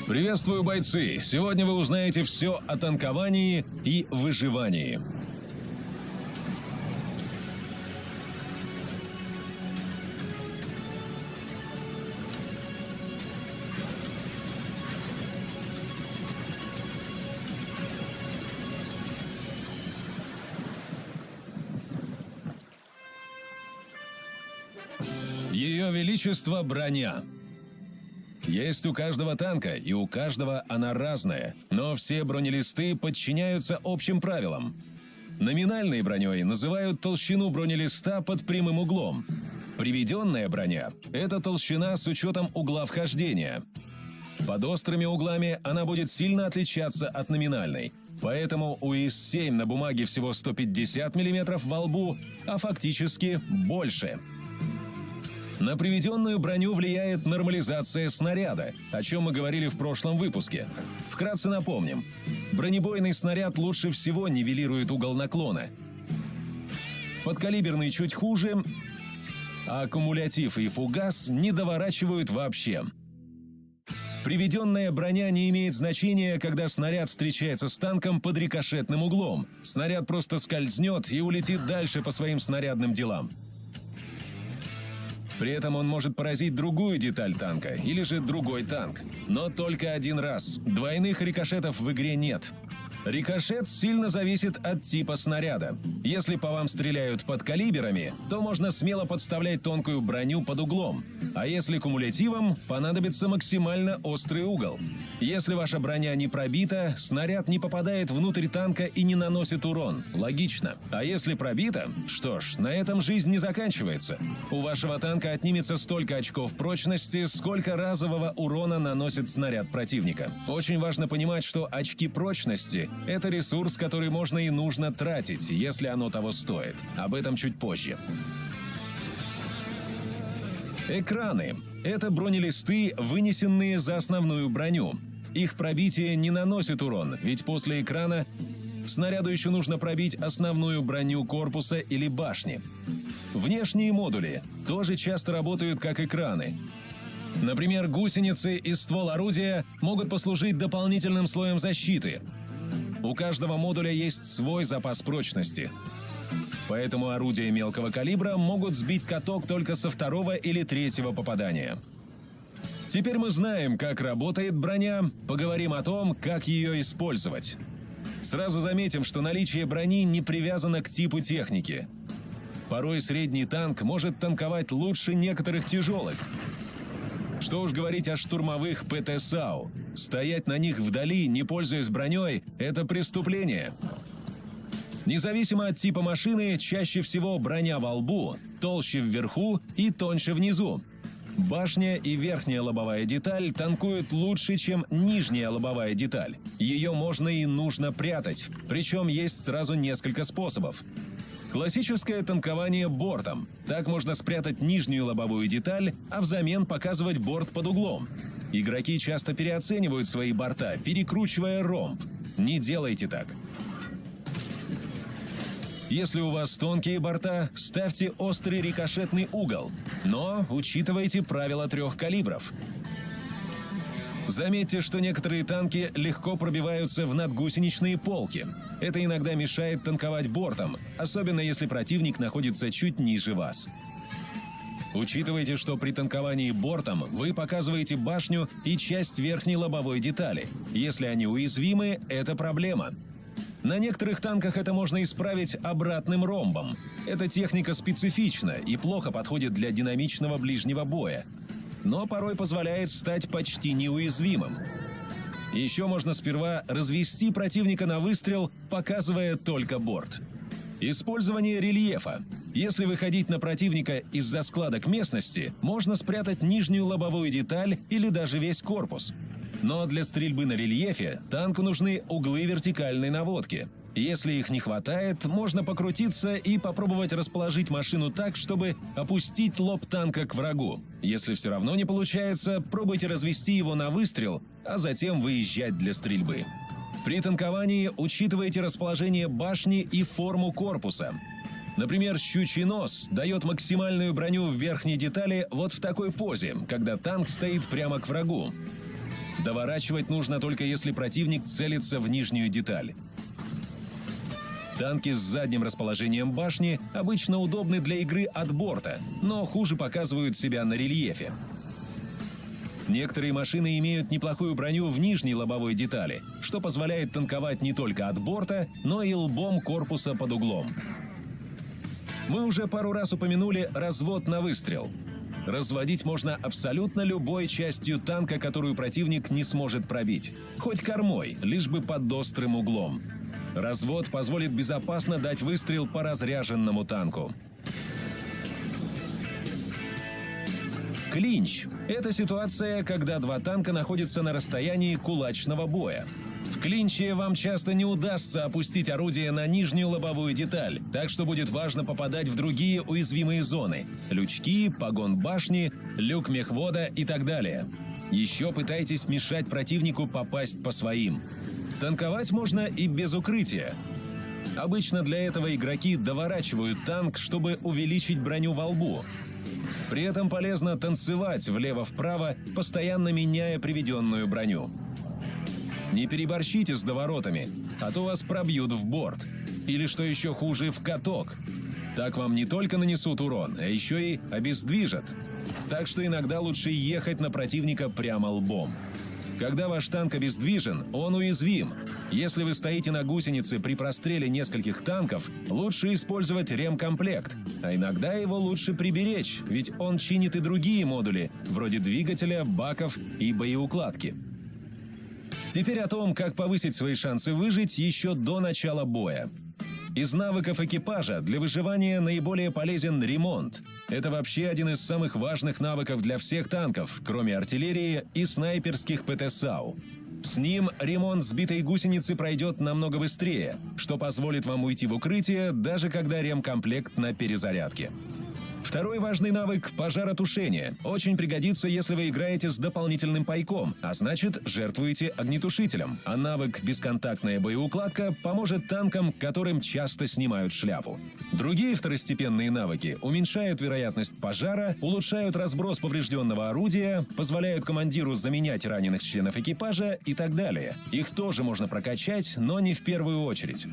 Приветствую, бойцы! Сегодня вы узнаете все о танковании и выживании. Ее Величество броня. Есть у каждого танка, и у каждого она разная, но все бронелисты подчиняются общим правилам. Номинальной броней называют толщину бронелиста под прямым углом. Приведенная броня – это толщина с учетом угла вхождения. Под острыми углами она будет сильно отличаться от номинальной, поэтому у ИС-7 на бумаге всего 150 мм во лбу, а фактически больше. На приведенную броню влияет нормализация снаряда, о чем мы говорили в прошлом выпуске. Вкратце напомним. Бронебойный снаряд лучше всего нивелирует угол наклона. Подкалиберный чуть хуже, а кумулятив и фугас не доворачивают вообще. Приведенная броня не имеет значения, когда снаряд встречается с танком под рикошетным углом. Снаряд просто скользнет и улетит дальше по своим снарядным делам. При этом он может поразить другую деталь танка или же другой танк. Но только один раз. Двойных рикошетов в игре нет. Рикошет сильно зависит от типа снаряда. Если по вам стреляют подкалиберами, то можно смело подставлять тонкую броню под углом. А если кумулятивом, понадобится максимально острый угол. Если ваша броня не пробита, снаряд не попадает внутрь танка и не наносит урон. Логично. А если пробита, что ж, на этом жизнь не заканчивается. У вашего танка отнимется столько очков прочности, сколько разового урона наносит снаряд противника. Очень важно понимать, что очки прочности – это ресурс, который можно и нужно тратить, если оно того стоит. Об этом чуть позже. Экраны – это бронелисты, вынесенные за основную броню. Их пробитие не наносит урон, ведь после экрана снаряду еще нужно пробить основную броню корпуса или башни. Внешние модули тоже часто работают как экраны. Например, гусеницы и ствол орудия могут послужить дополнительным слоем защиты. У каждого модуля есть свой запас прочности. Поэтому орудия мелкого калибра могут сбить каток только со второго или третьего попадания. Теперь мы знаем, как работает броня, поговорим о том, как ее использовать. Сразу заметим, что наличие брони не привязано к типу техники. Порой средний танк может танковать лучше некоторых тяжелых. Что уж говорить о штурмовых ПТ-САУ. Стоять на них вдали, не пользуясь броней – это преступление. Независимо от типа машины, чаще всего броня во лбу, толще вверху и тоньше внизу. Башня и верхняя лобовая деталь танкуют лучше, чем нижняя лобовая деталь. Ее можно и нужно прятать, причем есть сразу несколько способов. Классическое танкование бортом. Так можно спрятать нижнюю лобовую деталь, а взамен показывать борт под углом. Игроки часто переоценивают свои борта, перекручивая ромб. Не делайте так. Если у вас тонкие борта, ставьте острый рикошетный угол, но учитывайте правило 3 калибров. Заметьте, что некоторые танки легко пробиваются в надгусеничные полки. Это иногда мешает танковать бортом, особенно если противник находится чуть ниже вас. Учитывайте, что при танковании бортом вы показываете башню и часть верхней лобовой детали. Если они уязвимы, это проблема. На некоторых танках это можно исправить обратным ромбом. Эта техника специфична и плохо подходит для динамичного ближнего боя, но порой позволяет стать почти неуязвимым. Еще можно сперва развести противника на выстрел, показывая только борт. Использование рельефа. Если выходить на противника из-за складок местности, можно спрятать нижнюю лобовую деталь или даже весь корпус. Но для стрельбы на рельефе танку нужны углы вертикальной наводки. Если их не хватает, можно покрутиться и попробовать расположить машину так, чтобы опустить лоб танка к врагу. Если все равно не получается, пробуйте развести его на выстрел, а затем выезжать для стрельбы. При танковании учитывайте расположение башни и форму корпуса. Например, щучий нос дает максимальную броню в верхней детали вот в такой позе, когда танк стоит прямо к врагу. Доворачивать нужно только если противник целится в нижнюю деталь. Танки с задним расположением башни обычно удобны для игры от борта, но хуже показывают себя на рельефе. Некоторые машины имеют неплохую броню в нижней лобовой детали, что позволяет танковать не только от борта, но и лбом корпуса под углом. Мы уже пару раз упомянули развод на выстрел. Разводить можно абсолютно любой частью танка, которую противник не сможет пробить. Хоть кормой, лишь бы под острым углом. Развод позволит безопасно дать выстрел по разряженному танку. Клинч – это ситуация, когда два танка находятся на расстоянии кулачного боя. В клинче вам часто не удастся опустить орудие на нижнюю лобовую деталь, так что будет важно попадать в другие уязвимые зоны – лючки, погон башни, люк мехвода и так далее. Еще пытайтесь мешать противнику попасть по своим. Танковать можно и без укрытия. Обычно для этого игроки доворачивают танк, чтобы увеличить броню во лбу. При этом полезно танцевать влево-вправо, постоянно меняя приведенную броню. Не переборщите с доворотами, а то вас пробьют в борт. Или, что еще хуже, в каток. Так вам не только нанесут урон, а еще и обездвижат. Так что иногда лучше ехать на противника прямо лбом. Когда ваш танк обездвижен, он уязвим. Если вы стоите на гусенице при простреле нескольких танков, лучше использовать ремкомплект. А иногда его лучше приберечь, ведь он чинит и другие модули, вроде двигателя, баков и боеукладки. Теперь о том, как повысить свои шансы выжить еще до начала боя. Из навыков экипажа для выживания наиболее полезен ремонт. Это вообще один из самых важных навыков для всех танков, кроме артиллерии и снайперских ПТ-САУ. С ним ремонт сбитой гусеницы пройдет намного быстрее, что позволит вам уйти в укрытие, даже когда ремкомплект на перезарядке. Второй важный навык – пожаротушение. Очень пригодится, если вы играете с дополнительным пайком, а значит, жертвуете огнетушителем. А навык «бесконтактная боеукладка» поможет танкам, которым часто снимают шляпу. Другие второстепенные навыки уменьшают вероятность пожара, улучшают разброс поврежденного орудия, позволяют командиру заменять раненых членов экипажа и так далее. Их тоже можно прокачать, но не в первую очередь.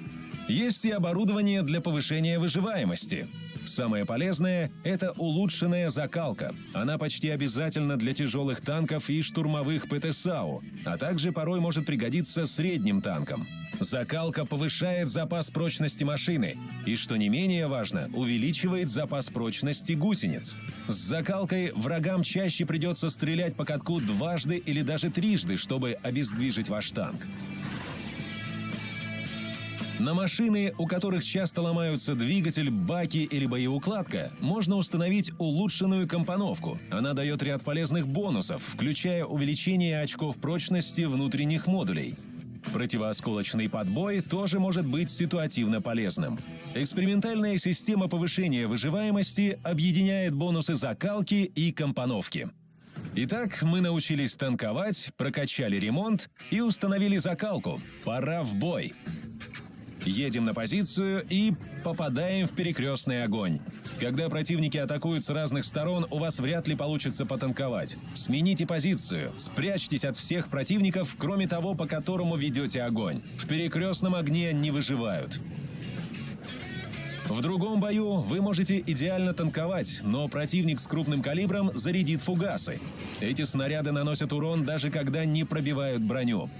Есть и оборудование для повышения выживаемости. Самое полезное – это улучшенная закалка. Она почти обязательна для тяжелых танков и штурмовых ПТ-САУ, а также порой может пригодиться средним танкам. Закалка повышает запас прочности машины и, что не менее важно, увеличивает запас прочности гусениц. С закалкой врагам чаще придется стрелять по катку дважды или даже трижды, чтобы обездвижить ваш танк. На машины, у которых часто ломаются двигатель, баки или боеукладка, можно установить улучшенную компоновку. Она дает ряд полезных бонусов, включая увеличение очков прочности внутренних модулей. Противоосколочный подбой тоже может быть ситуативно полезным. Экспериментальная система повышения выживаемости объединяет бонусы закалки и компоновки. Итак, мы научились танковать, прокачали ремонт и установили закалку. Пора в бой! Едем на позицию и попадаем в перекрестный огонь. Когда противники атакуют с разных сторон, у вас вряд ли получится потанковать. Смените позицию, спрячьтесь от всех противников, кроме того, по которому ведете огонь. В перекрестном огне не выживают. В другом бою вы можете идеально танковать, но противник с крупным калибром зарядит фугасы. Эти снаряды наносят урон, даже когда не пробивают броню.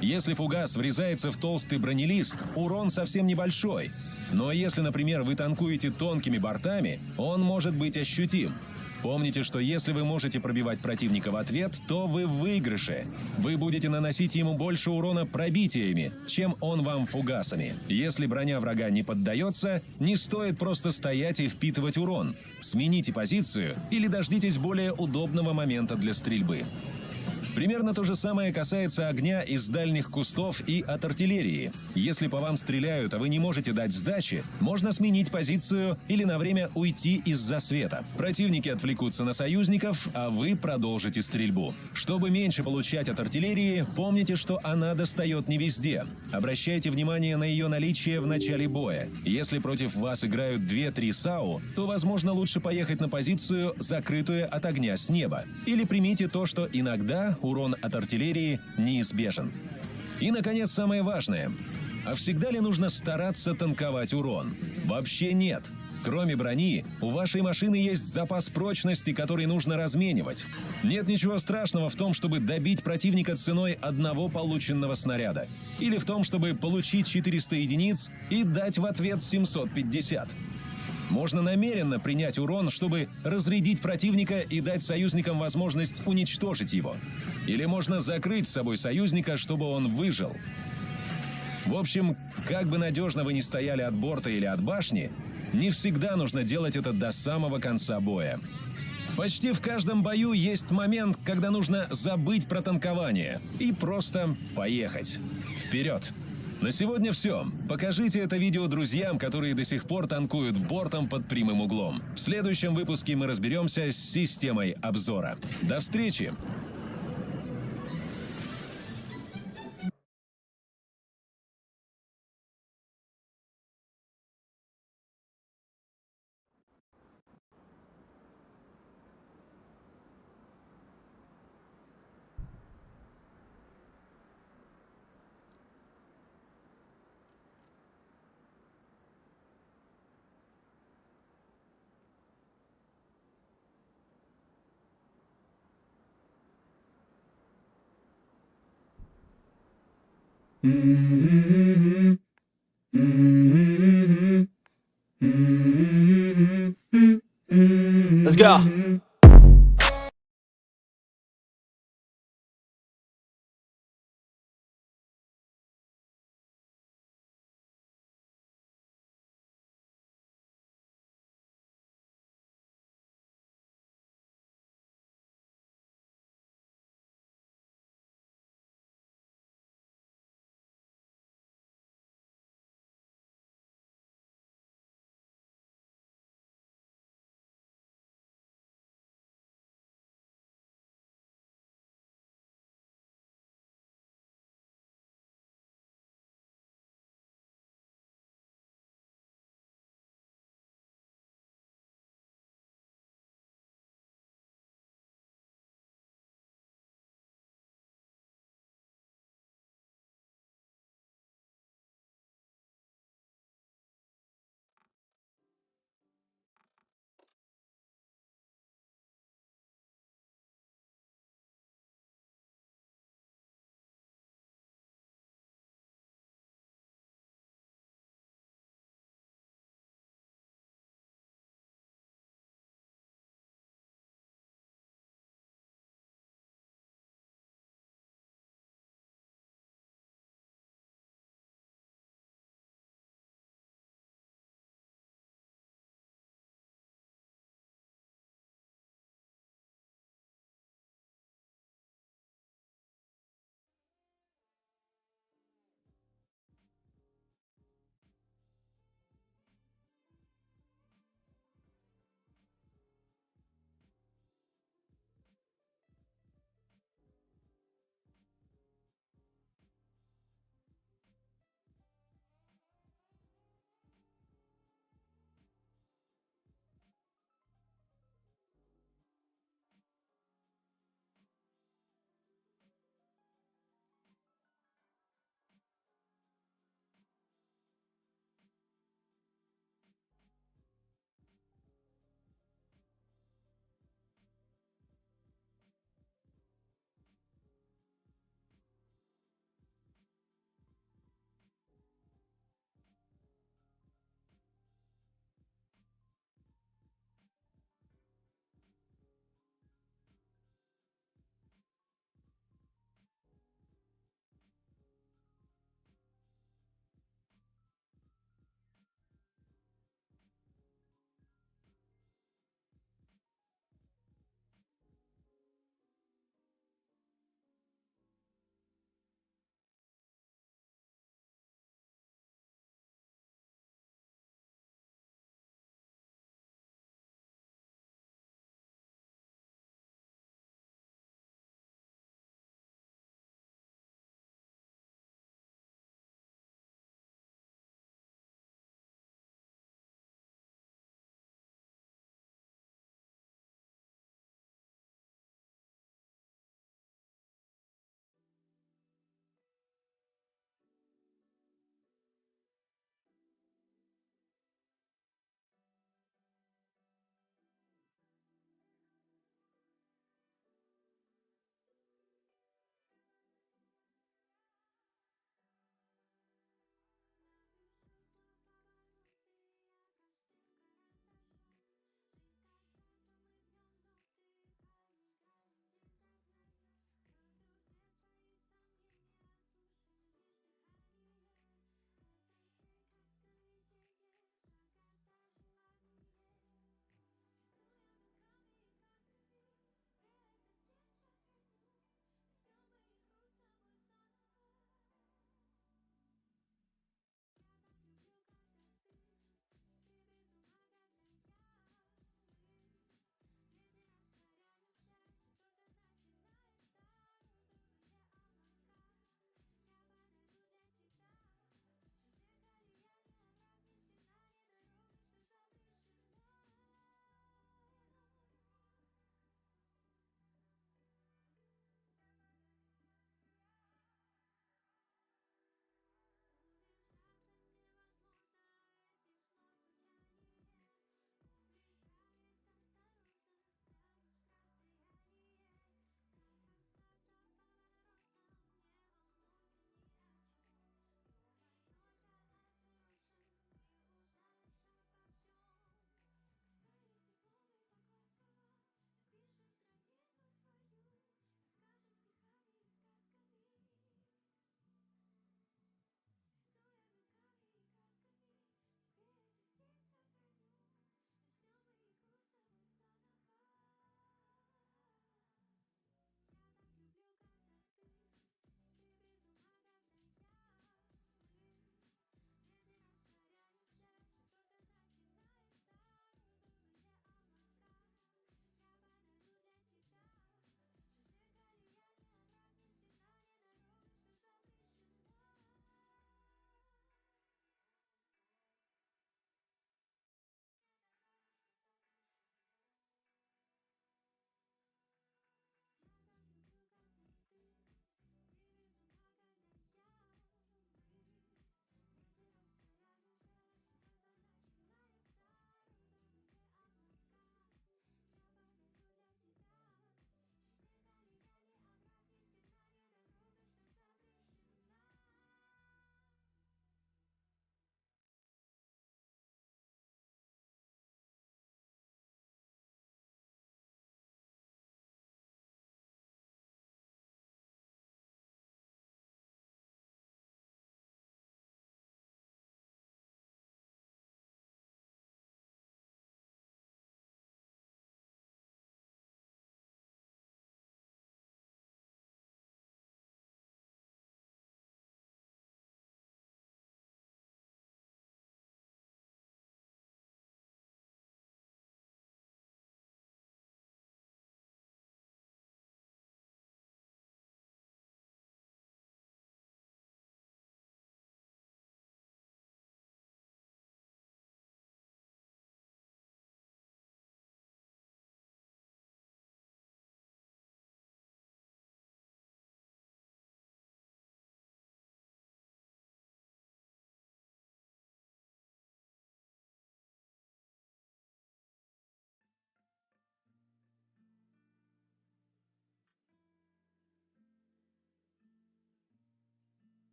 Если фугас врезается в толстый бронелист, урон совсем небольшой. Но если, например, вы танкуете тонкими бортами, он может быть ощутим. Помните, что если вы можете пробивать противника в ответ, то вы в выигрыше. Вы будете наносить ему больше урона пробитиями, чем он вам фугасами. Если броня врага не поддается, не стоит просто стоять и впитывать урон. Смените позицию или дождитесь более удобного момента для стрельбы. Примерно то же самое касается огня из дальних кустов и от артиллерии. Если по вам стреляют, а вы не можете дать сдачи, можно сменить позицию или на время уйти из-за света. Противники отвлекутся на союзников, а вы продолжите стрельбу. Чтобы меньше получать от артиллерии, помните, что она достает не везде. Обращайте внимание на ее наличие в начале боя. Если против вас играют 2-3 САУ, то, возможно, лучше поехать на позицию, закрытую от огня с неба. Или примите то, что иногда урон от артиллерии неизбежен. И, наконец, самое важное. А всегда ли нужно стараться танковать урон? Вообще нет. Кроме брони, у вашей машины есть запас прочности, который нужно разменивать. Нет ничего страшного в том, чтобы добить противника ценой одного полученного снаряда. Или в том, чтобы получить 400 единиц и дать в ответ 750. Можно намеренно принять урон, чтобы разрядить противника и дать союзникам возможность уничтожить его. Или можно закрыть с собой союзника, чтобы он выжил. В общем, как бы надежно вы ни стояли от борта или от башни, не всегда нужно делать это до самого конца боя. Почти в каждом бою есть момент, когда нужно забыть про танкование и просто поехать. Вперед! На сегодня все. Покажите это видео друзьям, которые до сих пор танкуют бортом под прямым углом. В следующем выпуске мы разберемся с системой обзора. До встречи! Let's go.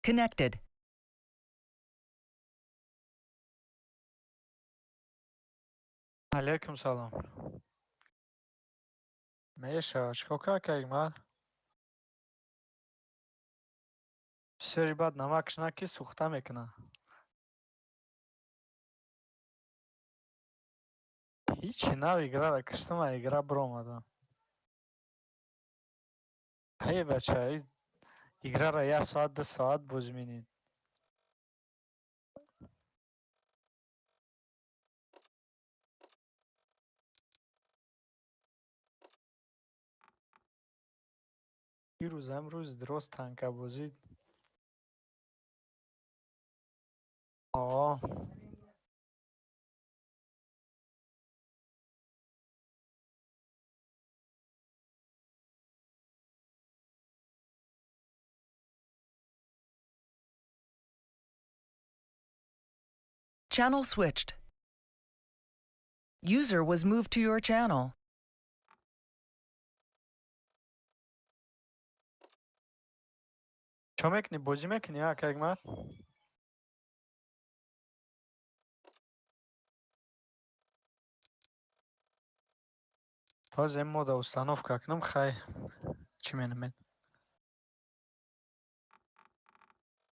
Connected. Алейкум салом. Меша, чиқока кайма? Все, ребят, намакшнаки сухта мекна. Ҳичи нав играро киштам, игра биромада. Ҳей бача, играро 1 соат 2 соат бозӣ менед. Ирӯз амрӯз дроз танкабозӣ. Channel switched. User was moved to your channel. Чо мекунӣ? Бозӣ мекунӣ, Акагмат? Боз ин мода установка кунам, хай чӣ менамед?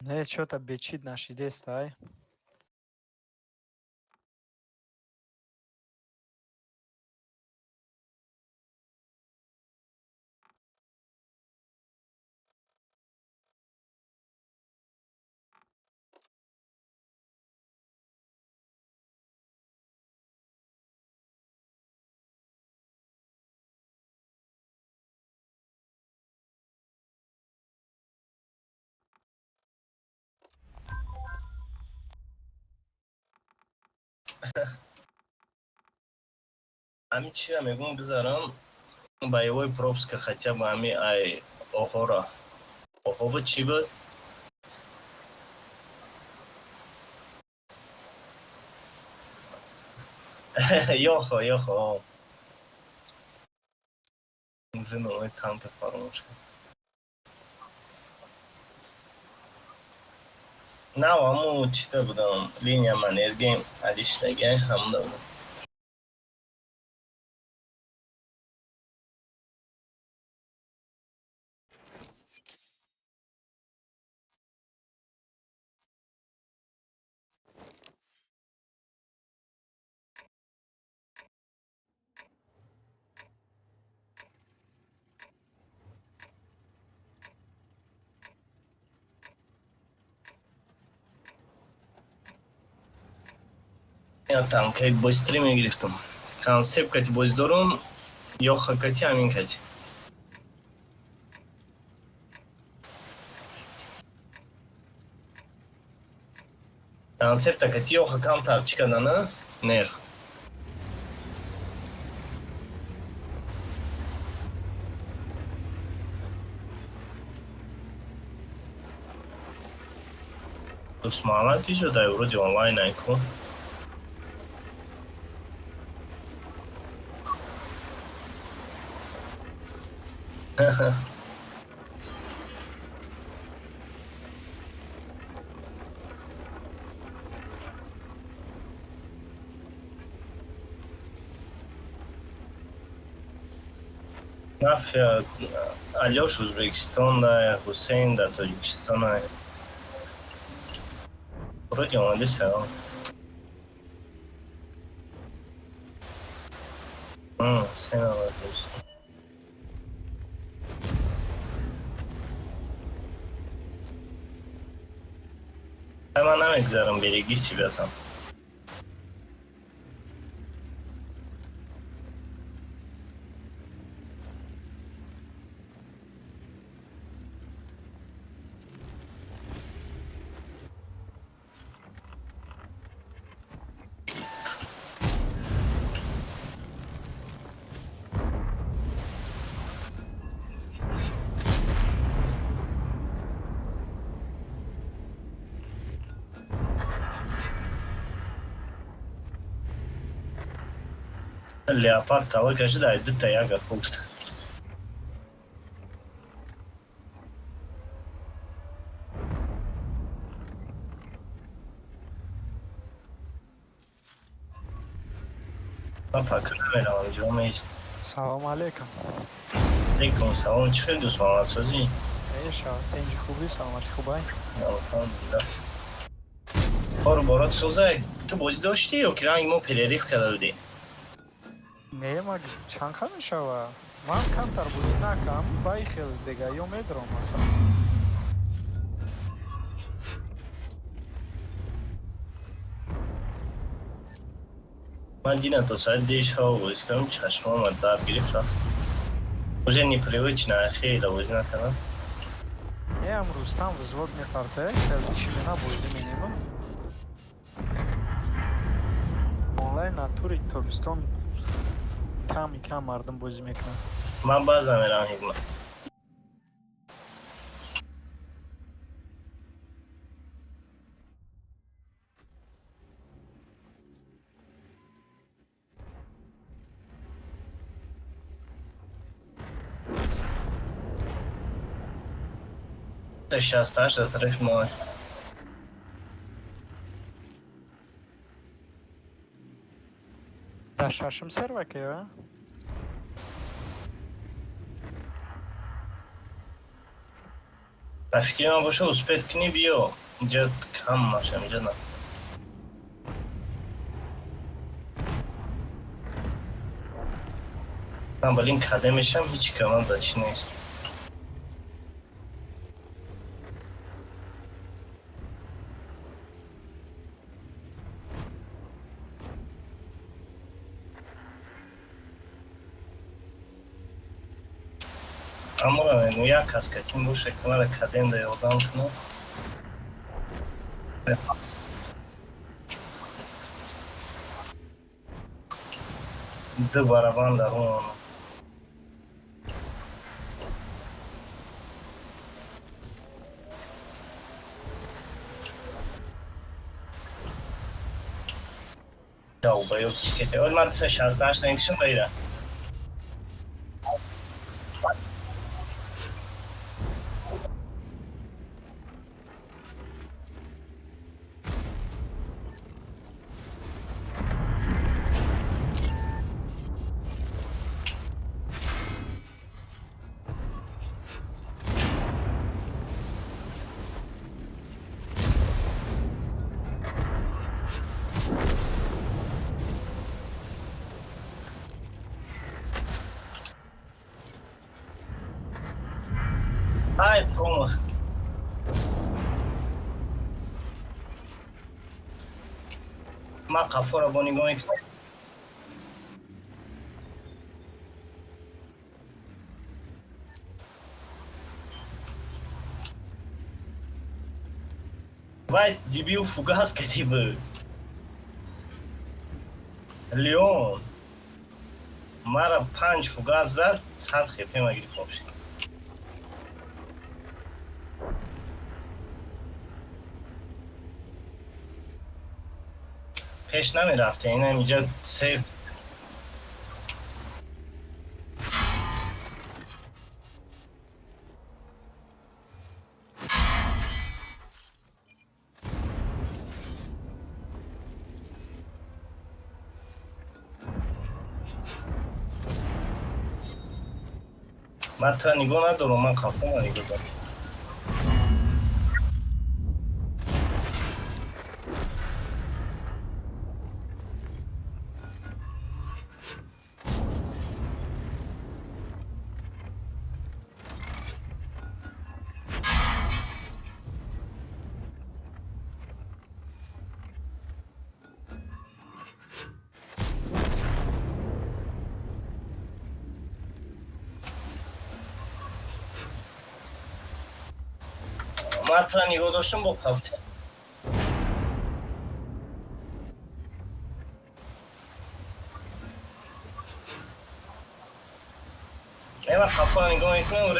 Не, чё-то бечид нашидест, ай. Ами чия мегум бизарам боевой пропуска хотя бы ами ай охора. Охоба чи буд? Ёхо. Уже новый танк фармош. На, аму чита будам. Линия манергейм адиштаге хамда будам. Я танкай быстрее мегирифтам. Концепт боз дорум, ёха кати амин кати. Концепт кати ёха кам тарчика дана нер. Усмала ки шуда вроде онлайн айку. Нафия Алёш Узбекистанда, Хусейн да Таджикистана. Вроде он лисал. Сена отлично. Айманам экзаром, береги себя там. Леопард, а вы кажется, да, это таяга пуст. من پاکر نمیرم اینجا میست. سلام علیکم. علیکم سلام. چه خیلی دوست محمد سازی؟ ایشا تنجی خوبی سلامتی خوبای؟ الحمدلله. کارو برات سوزه تو بازی داشتی یا که رنگ ما پلیریف کرده بودی؟ نه ما چند خواهد میشوه من کمتر بازی نکم بای خیلی دیگه یا میدرم مثلا من دیدم تا ساعت دیش ها بازی کردم چشم ها من درد گرفت رفت. بازی نیپلیویچ نه خیلی بازی نکردم. نه امروز там взвод میپرده خیلی چی نه بازی مینیمم онлайн натури тобистон کمی کم مردم بازی میکنن من بازم میرم هیگما. شستش از طرف ما در ششم سروکه رفیقی من باشه اسپید کنی بیا اینجا کم ماشم اینجا نه. من ولی این کده میشم هیچ کمان داشتی نیست. اما را میگم یک کس که تیم باشه که من کدیم ده یادم کنم. دو برابان در اون دو باید تیکتی اول من 368 نمیکشم بایده ای پرومو ما قفا را با نگاه میکنم. وای دیبیو فوگاس کردی بود لیون مرا 5 فوگاس زد 100 خیپه ما گرفت خوب شد. پیش نمی رفته این هم اینجا سیف من تا نگاه ندارم من کافه ما نگاه دارم. من تا نگاه داشتم با کافه ایوه کافه نگاه میکنم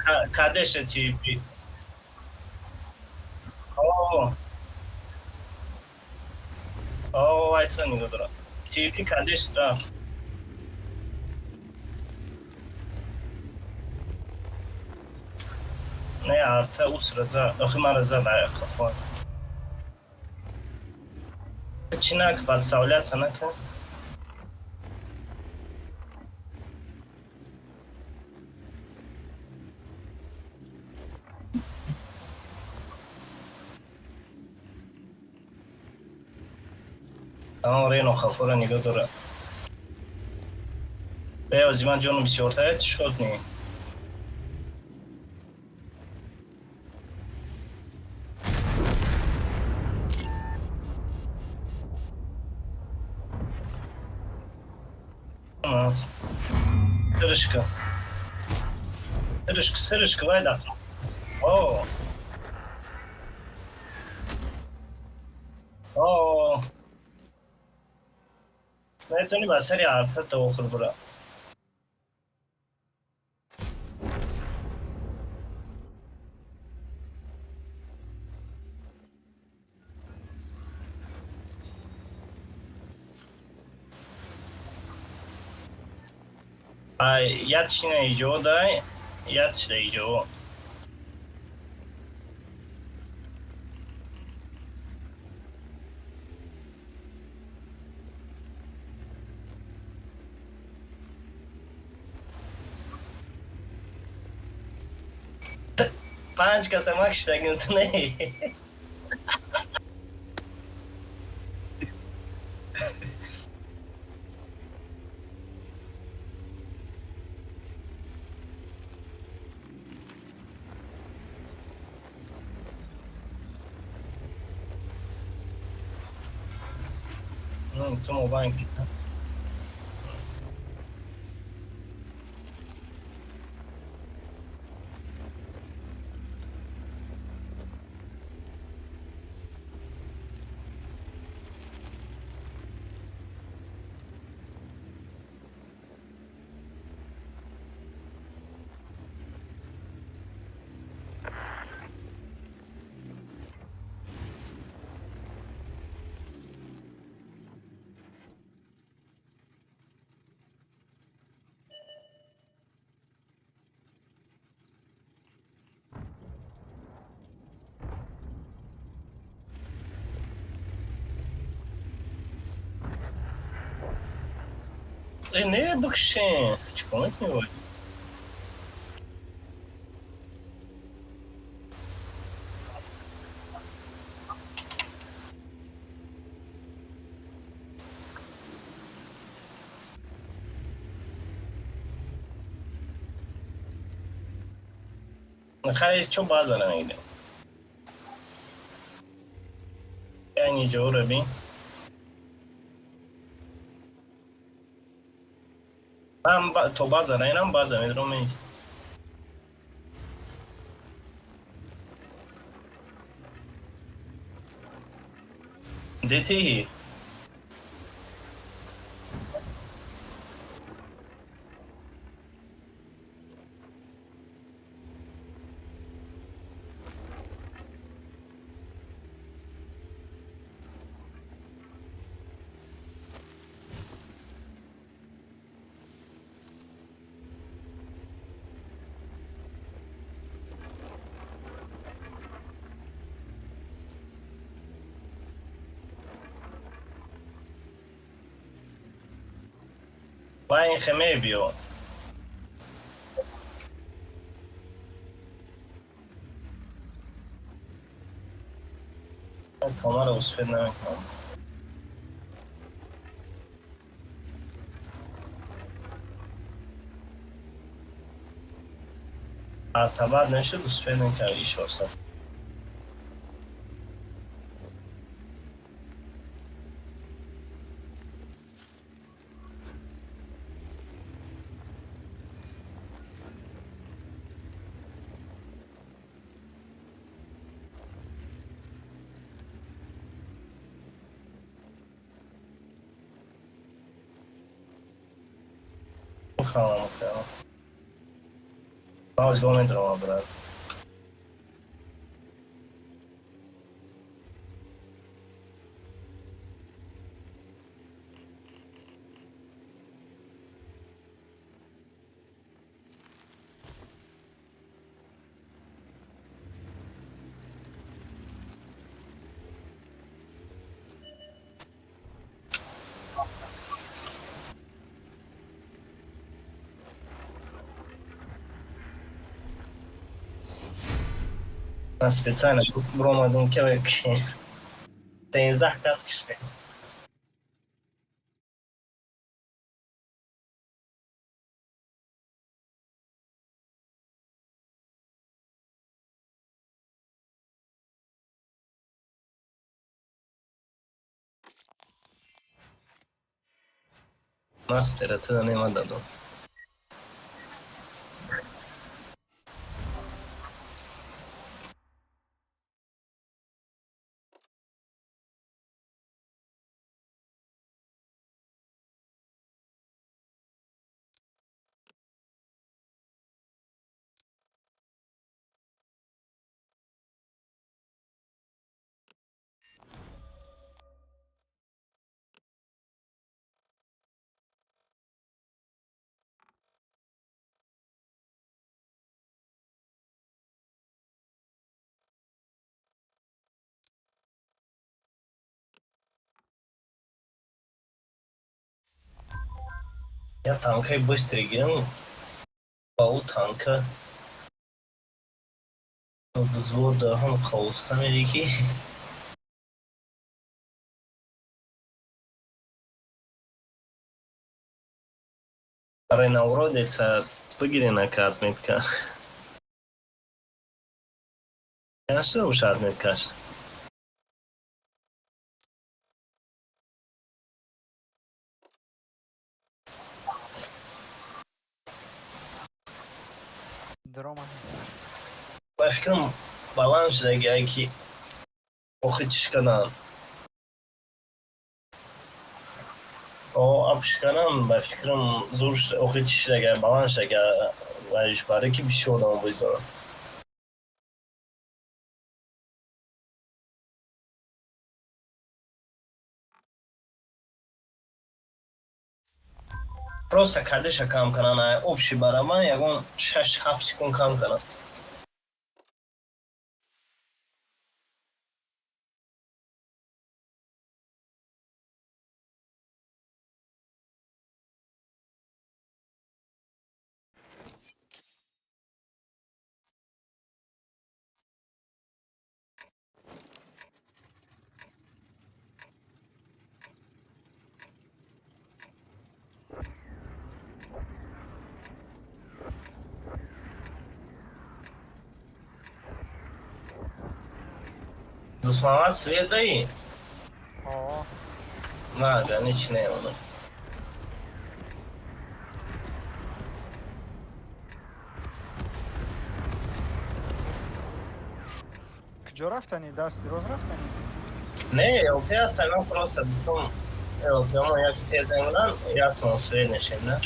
کدش تی پی. اوه اوه aytsa nega dura. TP کدش رفت. نه ارتا اوس رزا. آخه من رزا داره خفان. چی نک подставляться نکن. رینو خفورا نگاه داره. به از من جونم بسیار تایید شد نی. Сырышка. Сырышка, вайда. О. О. मैं तो नहीं बस यार था तो खुद बुरा याद नहीं जो दाय याद नहीं जो पांच का समक्ष तक नहीं तुम मोबाइल не бокшин чекомет не خیلی چو بازار نمیده یعنی جو رو بین من تو بازار اینم بازار میدونم نیست دیتی با این خمه بیو کامر اصفید نمیکنم ارتباط نشد اصفید نمیکنم ایش واسه خواهم کنم بازگاه نمیدونم برد. من специально برام اومدم که 13 کس کشته. Master te da nema da do. Я танкой быстрее пау танка взвода هم خواستم یکی برای نورودیца погирена картметка. Я что уж отметкаш? Драма. Ба фикрам баланд шуда ки охи чишкадан. Апшиканам ба фикрам зур охи чишдага баланд шуда вайш баре ки бисёр одам боид дорам. Просто кадеша кам канан, общий бараман ягон 6-7 секунд кам канан. Дусмамат свет даи? На, граничный он. Куҷо рафтани? Даст дроз рафтани? Не, ЛТ остальном просто потом ЛТ, ну, як те землян, я атмосфер нешем, да?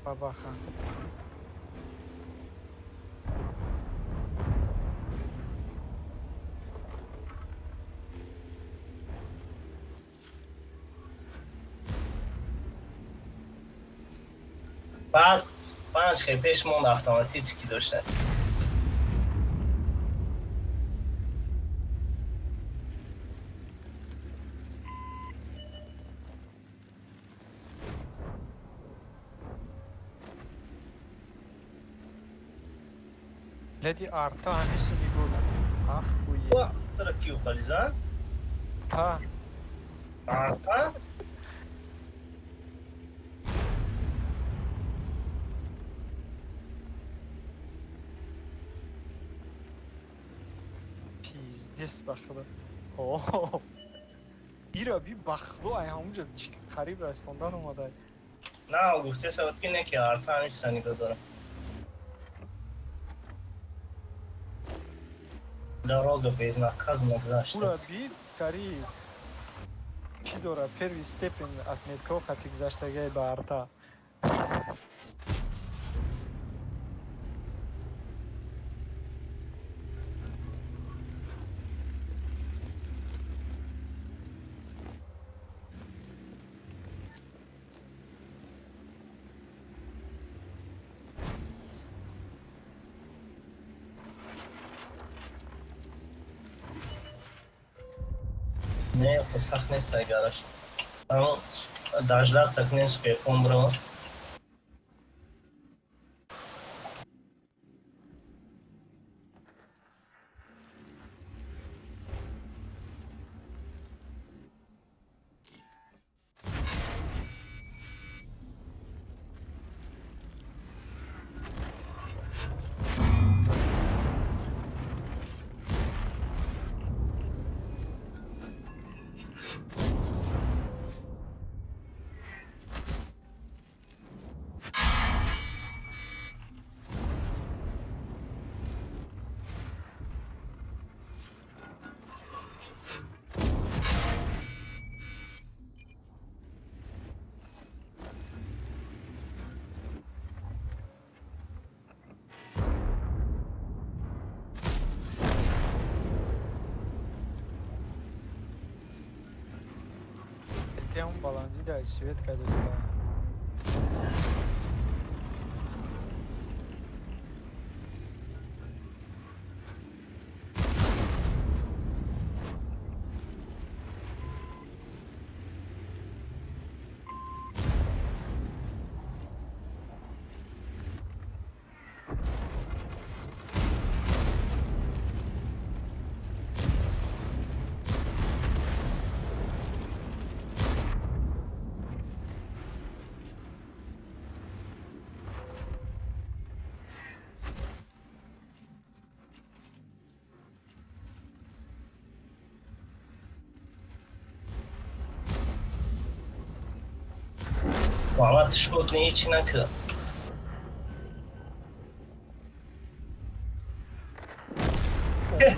Бабаха. بعد 5 پیش موند автоматически داشتن. Леди арта ҳамеша мегӯяд. Ах хуе. Тара кио хализан? Та. Арта? Пиздец бахло. О. Ира би бахло ай ҳамунҷо қариб растандан омада. На, гуфте сабат ки не ки арта нист нида дорам. Дорога безнаказанно гузашта. Ура би қариб чӣ дорад? Первый степень отметка хати гузаштагиай ба арта. Не, посах нест агараш. Само дождаться не успехом, бро. Ehm баландӣ дар свет кадоста. Muhammad Şkot ne için akı?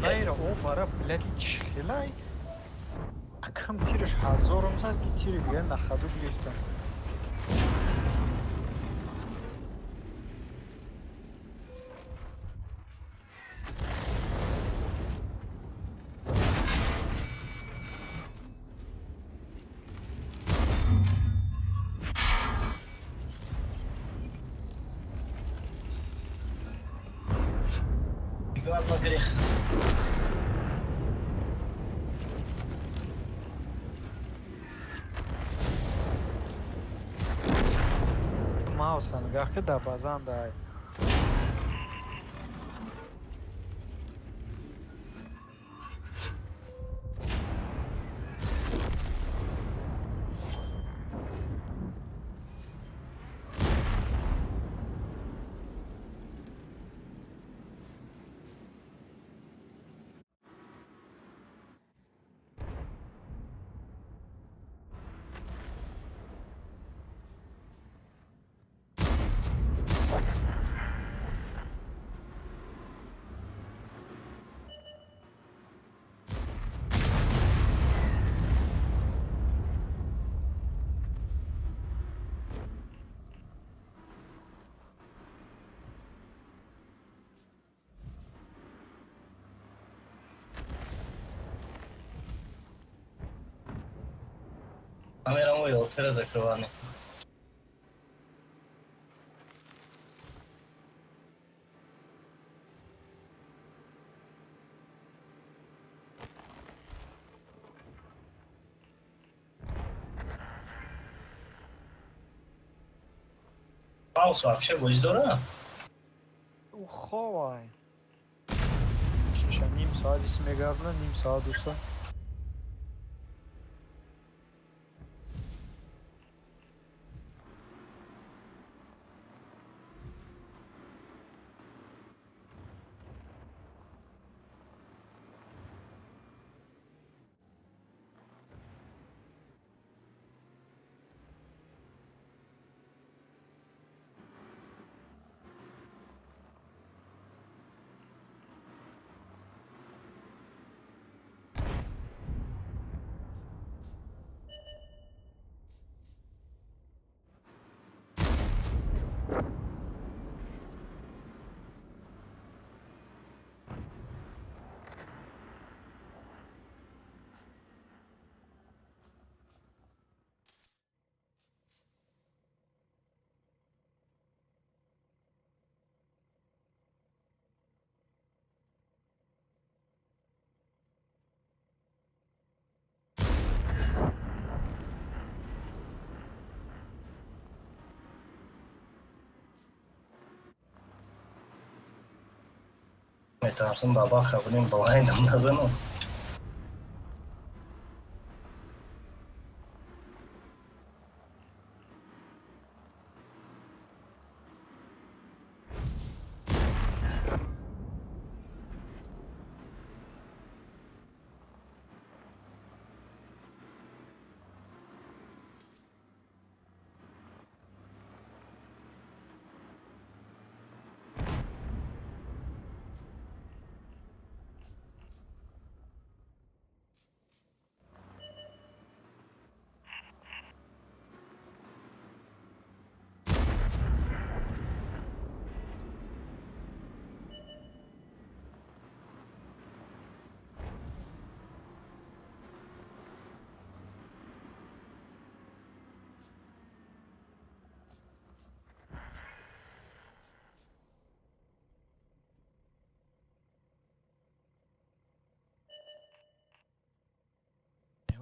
Найра о бара блядь чихелай. Акам тириш ҳазорум зад ки тири бия нахаду гирифтам. Ладно, грех. Маусан гахки да базандай. Камеру его закрываны. Паузу вообще будет здорово. Уховай. Шиша ним соат мегавна, ним соат дуса. میترسم بابا خبریم بلایندم نزنم.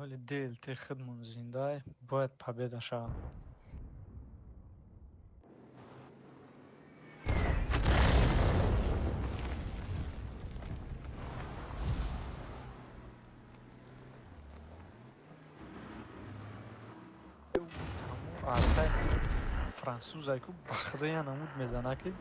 ولی DLT خودمون زنده باید победа شود. артай французай ку ба худоя намуд мезана ки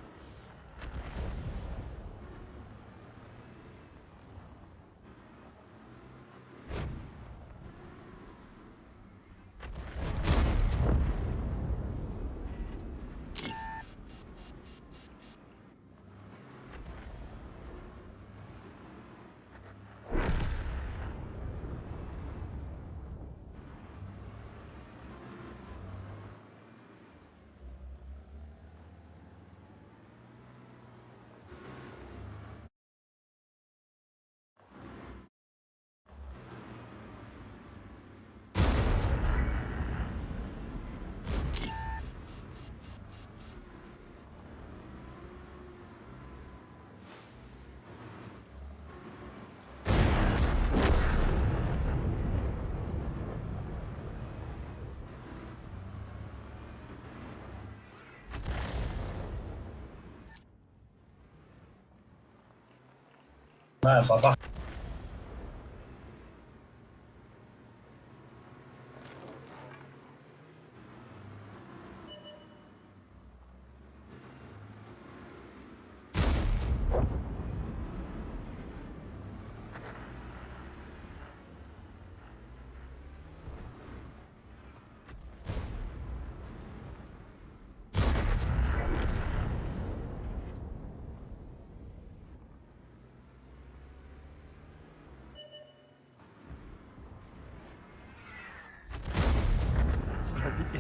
نه بابا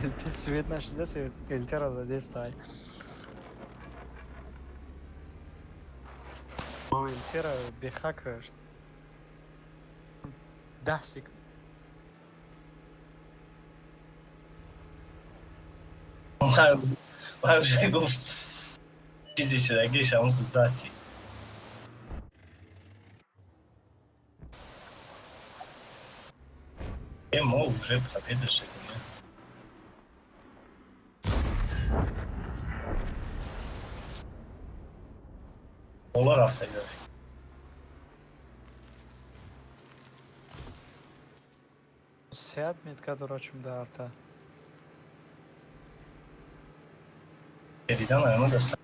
LT свет нашида се LT ра заде стай. О LT ра беха кард. 10 секунд. من вже گفت چیزی شدگیش همون سوزاتی ما уже победа шагнули. Ola rafta gidiyor. Сяд метка дурачум да арта. Geriden ayağına da sen.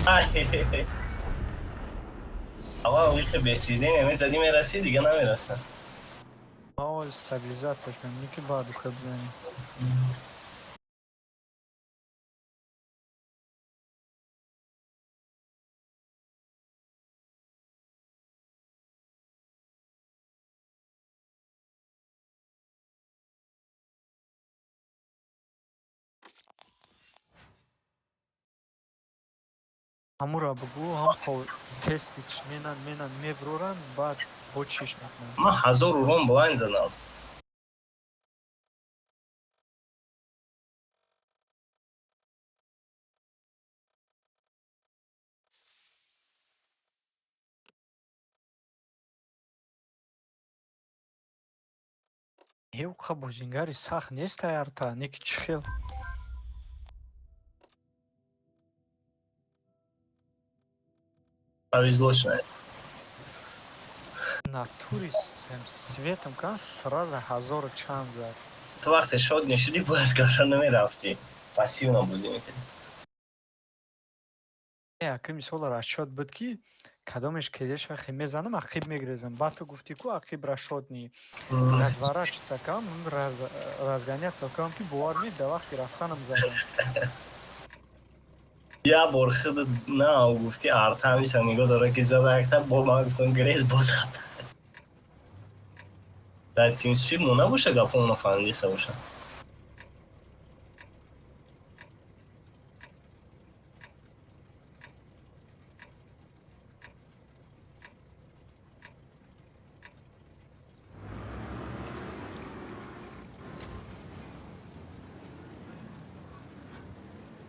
Ay. Ama o ilk besiydi mi? Mesela dime rasi diye ne verasın? О стабилизация ж меки баду хабляни. Амура бгу ҳам хо тестич менан меброран баъд бо чиш мекунан. Ama 1000 urun blind زدم. Ҳевқа бозингари сахт нестай арта, неки чӣ хел? Повезло человек. На туре светом как сразу 1000 чанд зад. تو وقتی شاد نشدی باید کارا نمیرفتی. پاسیونا بازی میکردی. Яким мисолар расчет буд ки кадомеш кедеш ахи мезанам ахиб мегрезам. Ба ту гуфти ку ахиб расчетни. Разворачиваться кам, разгоняться кам ки бувар ми да вақти рафтанам задам. یه بار خود نه گفتی ارتمی سمیگو داره که زده اکتا با من گفتم گریز بازد. در تیم سپیر مونه باشه گفت اونو فهمیسته باشه.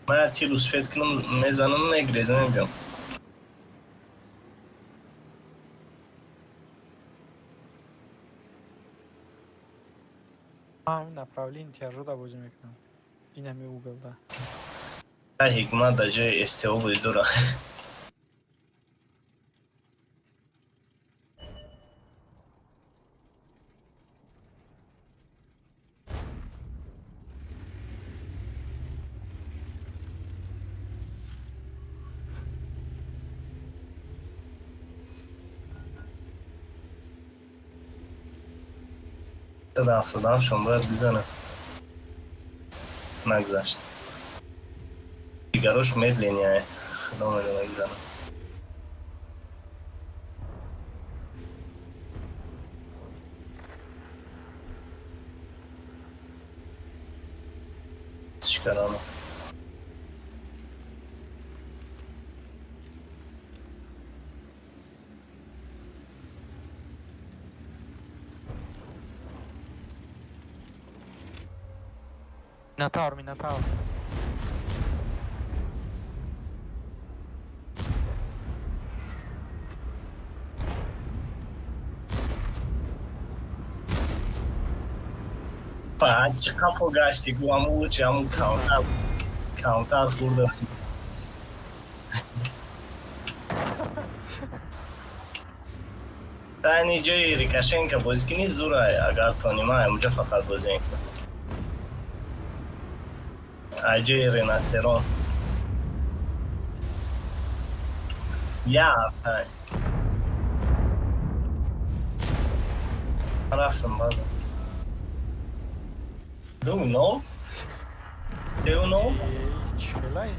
من تیر سفید کنم میزنم نگریزم نمیبیم. این направление тяжело бозӣ мекунам. Инами уголда. در حکمت در جای استیو بود دوره. در افسردن شما باید بزنه. نگذشت. دیگراش میدلینیه. خدا میدونه بزنه. چیکارانه؟ Minotaur, Minotaur. Pá, descafogaste igual a multi, a um counter خورده. تا جای ریکاشنکا بازی کنی زوره اگر تونیما اونجا فقط بازی میکنه. جای ریناسیرون. یا رفتم بازم. Do you know? Do you know? Чилай.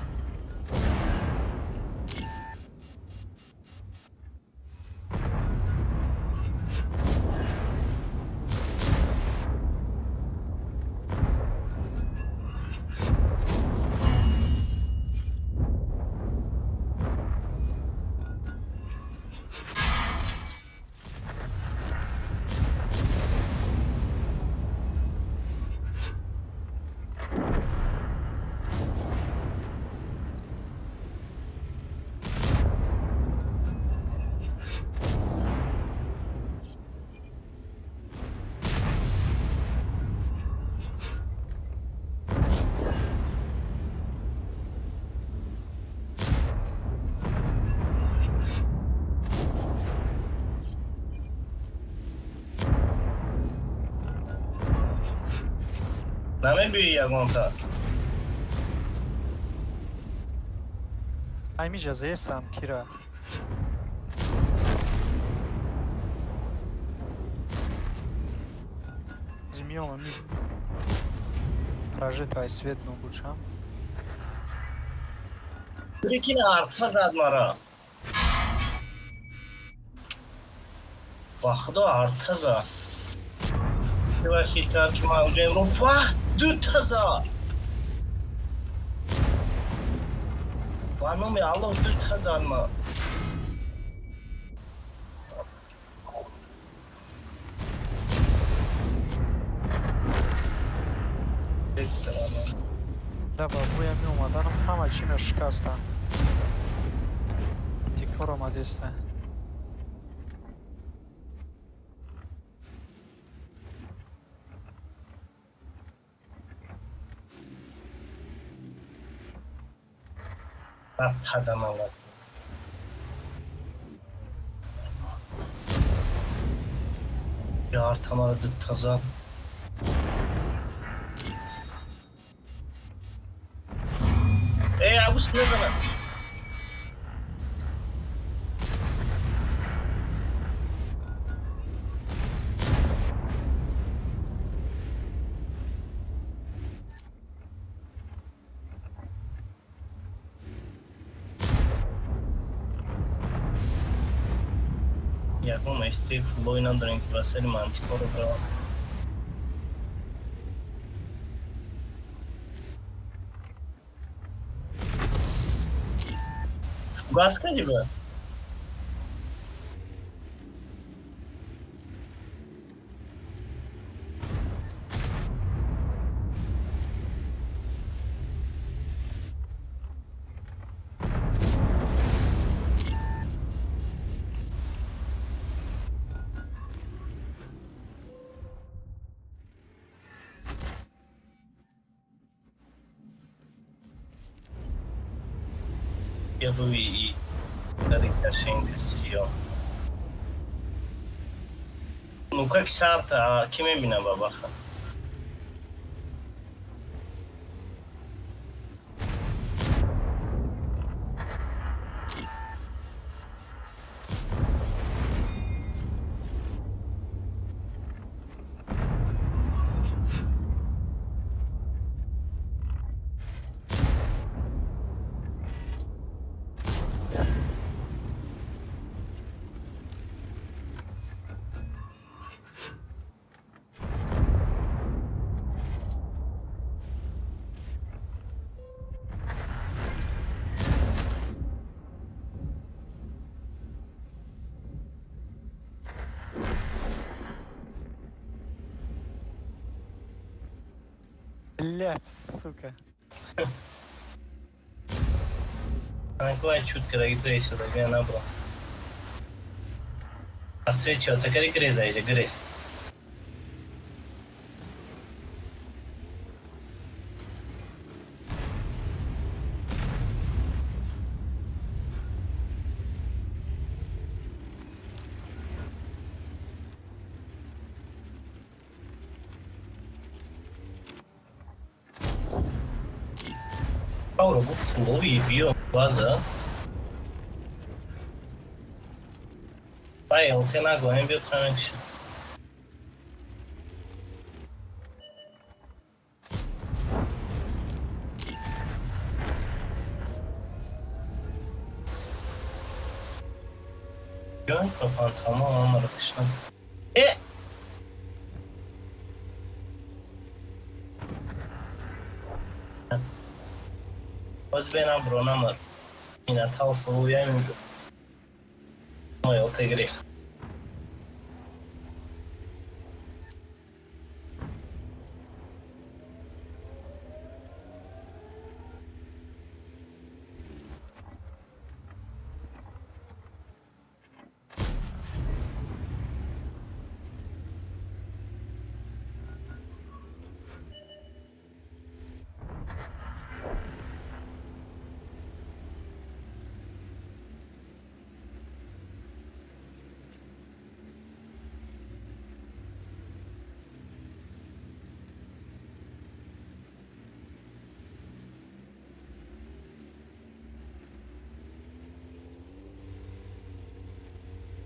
نمی‌بینی یگانتا. Айми жазаестам, Кира. Зимёма ми прожит твой свет но лучше. Прикинь, артха зад мара. Вахда артха зад. Вахитар ки ма уҷа имро вах ду таза. Ваноми Аллоҳ ду таза ма. Да, бабуя ми омадан ҳама чиро шикастам. Тикор омадеста. Раб ҳадам алад. Artamalı tazan. Bu ne zaman? Ya como este fútbol oynandığın gibi basarım antikoru bravo. Gaska gibi. Eu e Carinho cresceu. Nunca que sarta, kime bine baba? Блядь, сука. Какая чутка регистрация, да я набрал. Отсвечиваться, как грязь, грязь. Paulo, bu flow yiyor bazen. Vai, eu tenho água, hein, Beltrame? Gön kafan tamam anladık işte. Pois bem na Bruna, mano. E Natal foi e aí, eu te grei.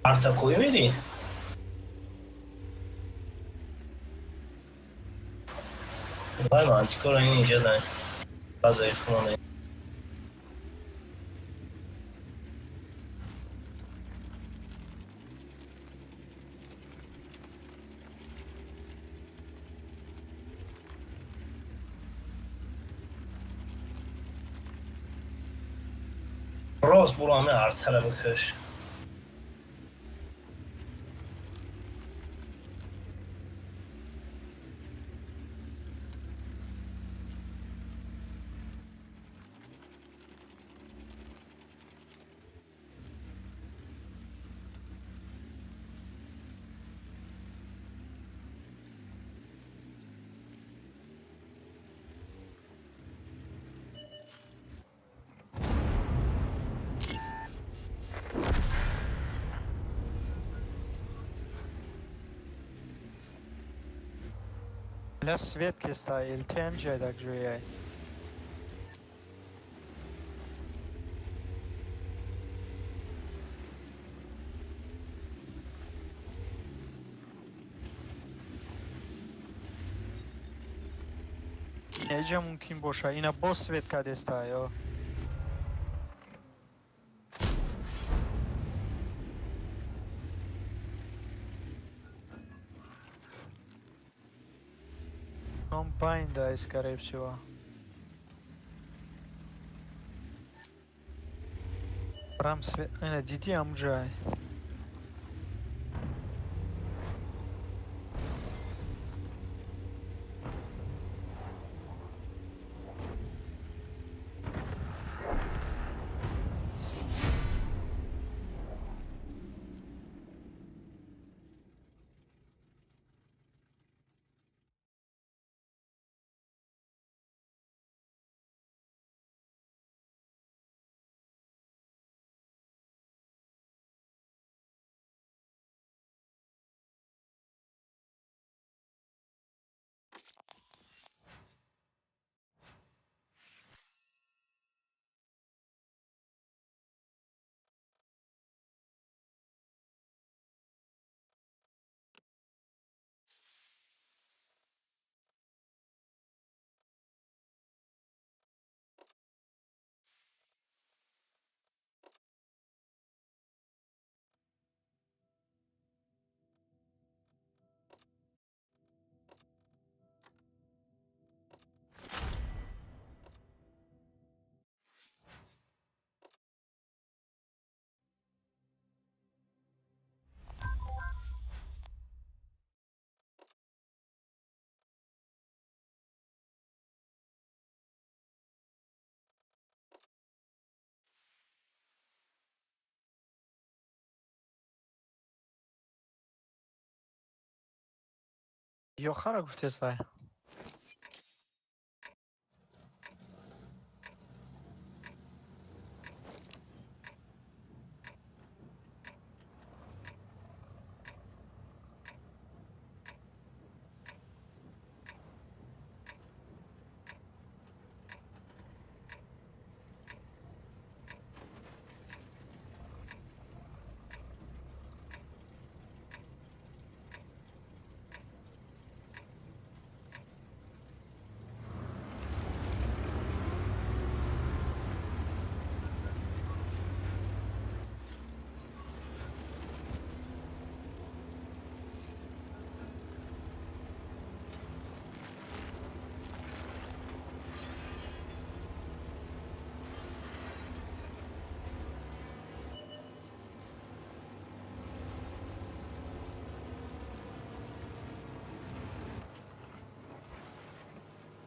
Arta koyu vereyim. Vai mano, antikor oynayacağız hani. Fazla yakın olayım. Rose buranı artara bakıyor. Для Светки ставил ТМЖ, так же я. Неже мумкин боша, ина бо Светка дестаю. Комбайн, да, скорее всего. Прям свет... Диди амджай. Йохара гуфтесай.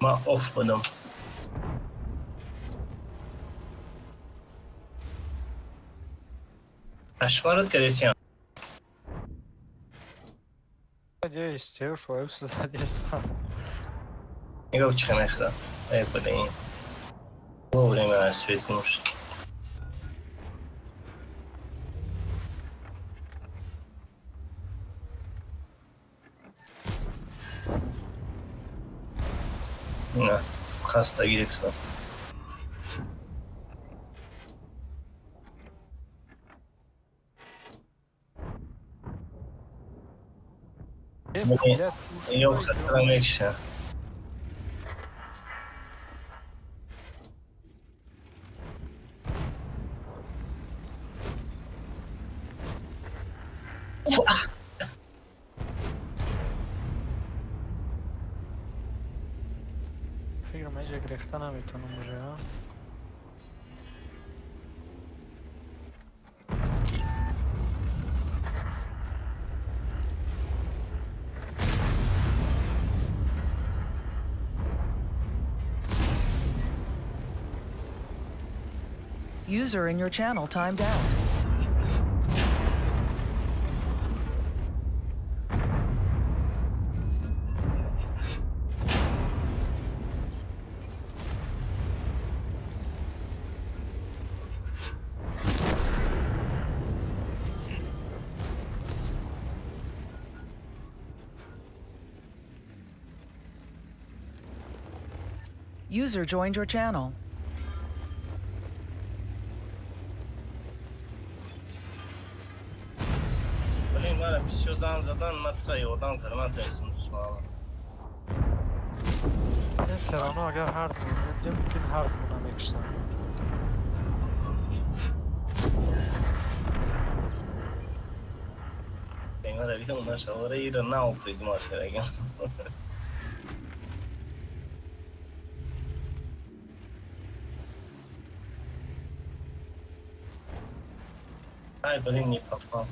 من آف بدم. اشمارت کرسیان. Я истею, что я все задействовал. نگاه چه نخدا. ای بدهیم. وвремя осветнуш. نه خستگی گرفتم. Я خستم یکشه. فکر میشه گرفته نمیتونم بشه ها. User in your channel timed out. User joined your channel. Блин, надо все زدن من تا یادم کردم من تا اسم دوستم این سرانو اگر هارد مونه ممکن هارد مونه میکشتن. Tengo la vida una hora ir a nao prima será. Ai, блин, не попал.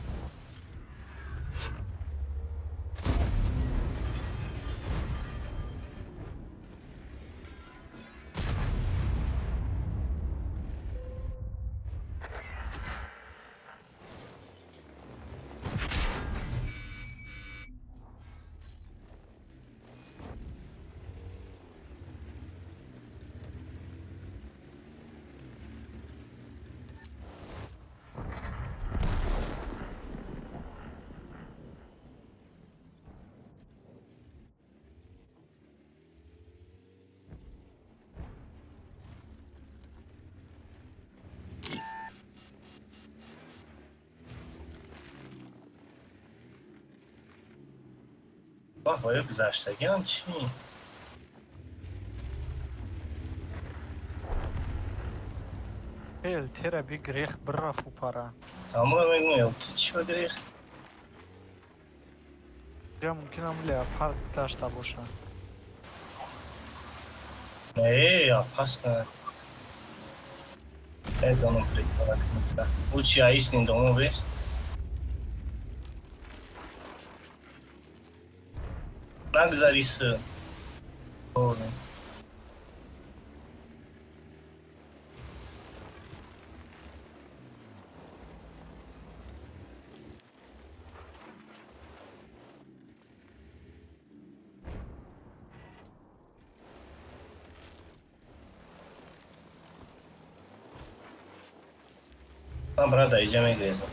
با گذشتگی هم چی؟ ایل تیرا بگریخ برافو پارا. اما میگم چی بگریخ؟ یا ممکن هم لیاپارد گذاشته باشه. نه پس نه. ادامه پریکارد. او چی ایستین دومو بیست؟ نگذاریس. اوه. Brada, idziemy gryzą.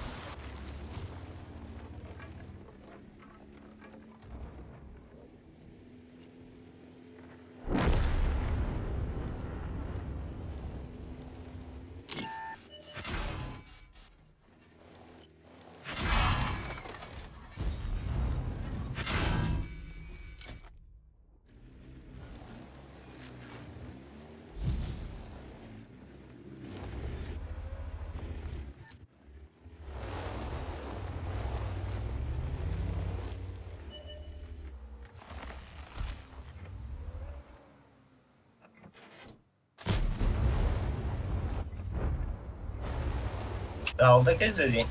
Alda quer dizer,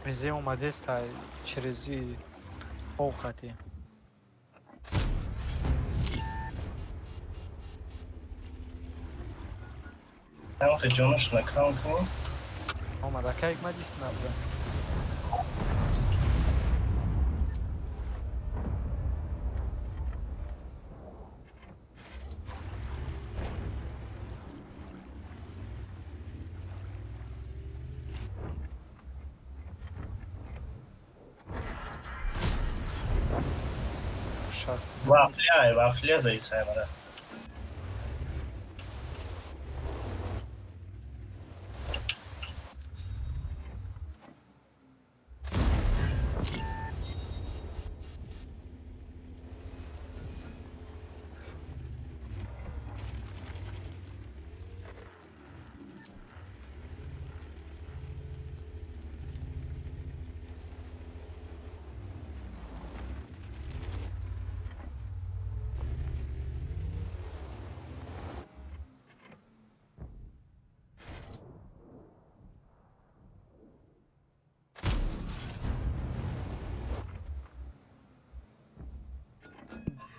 میزه اومده است تا چریزی اوقاتی. هم خجونش نکام کنیم. اومده که یک مدیس نبوده. Вафля заисаемая.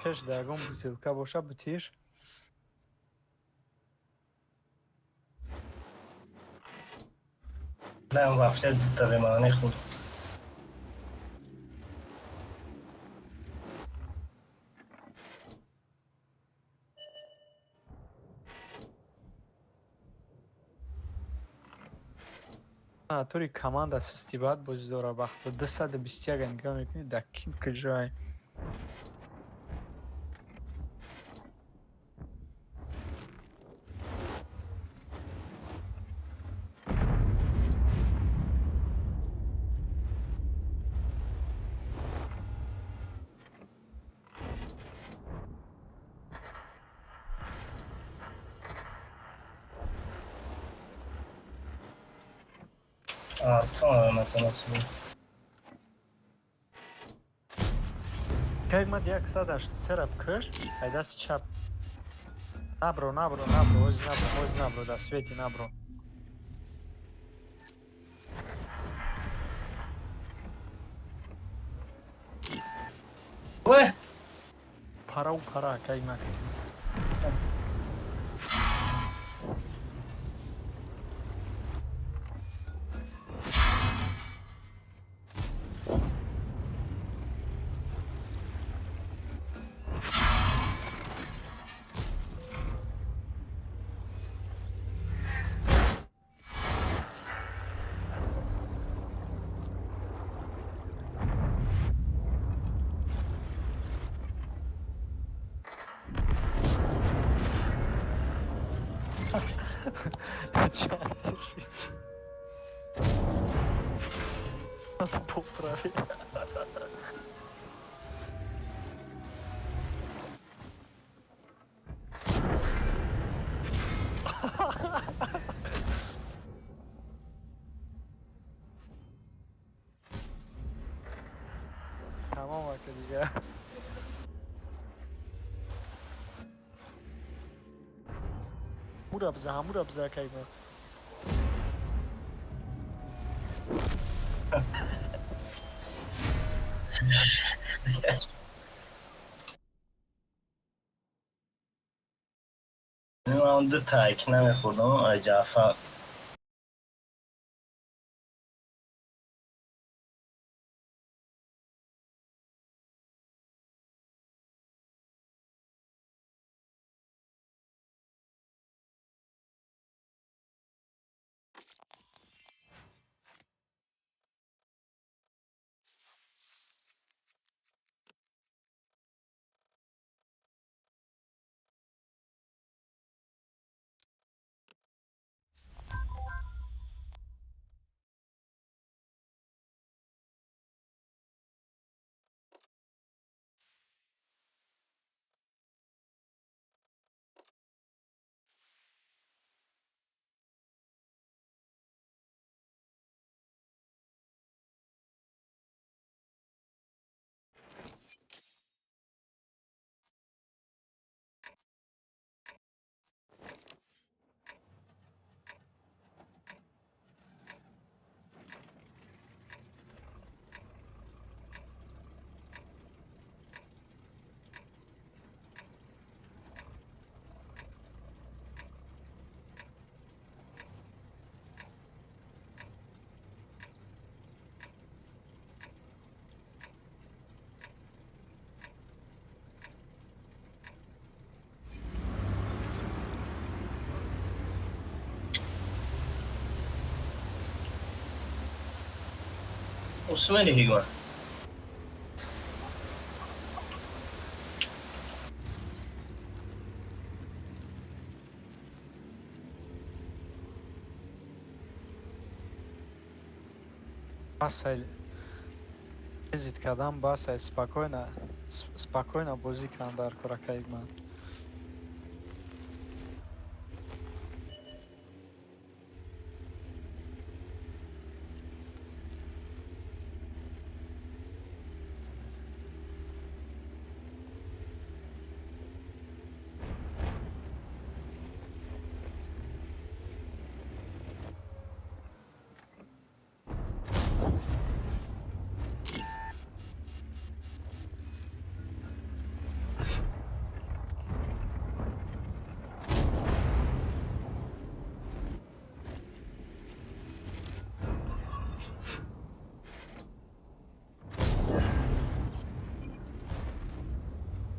пеш да ягон бутилка боша бутиш. نه وافل تقریبا خود. тури команда систибат бозӣ дора вақто 221 нигоҳ мекунӣ дар ки куҷои Tamam mesela. кайгмад 183 кӯш ай дасти чап набро ози набро дар свети набро Ой! парау пара кайгмад поправи тамом ака дига ҳамура биза кайгмад من دو تایک نمیخوردم آی جعفر Osmanlı hikmet. басай визит кардам басай спокойно бозӣ кардам дар кора кайгмад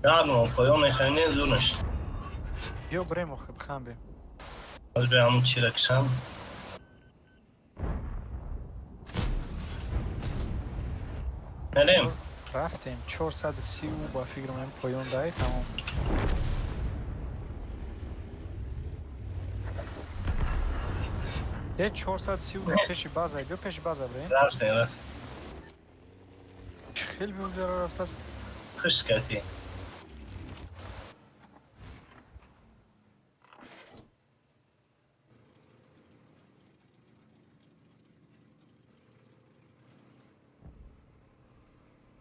گردم پایان نخوینه زور نشد. بیا بریم آخه بخوام بیم. باز به همون چی رکشم. نریم. رفتیم 430 با فکر من پایان دهی تمام. یه 430 پیش بازه بیا پیش بازه بریم. رفتیم. خیلی به اونجا رفت است. خوش کتی.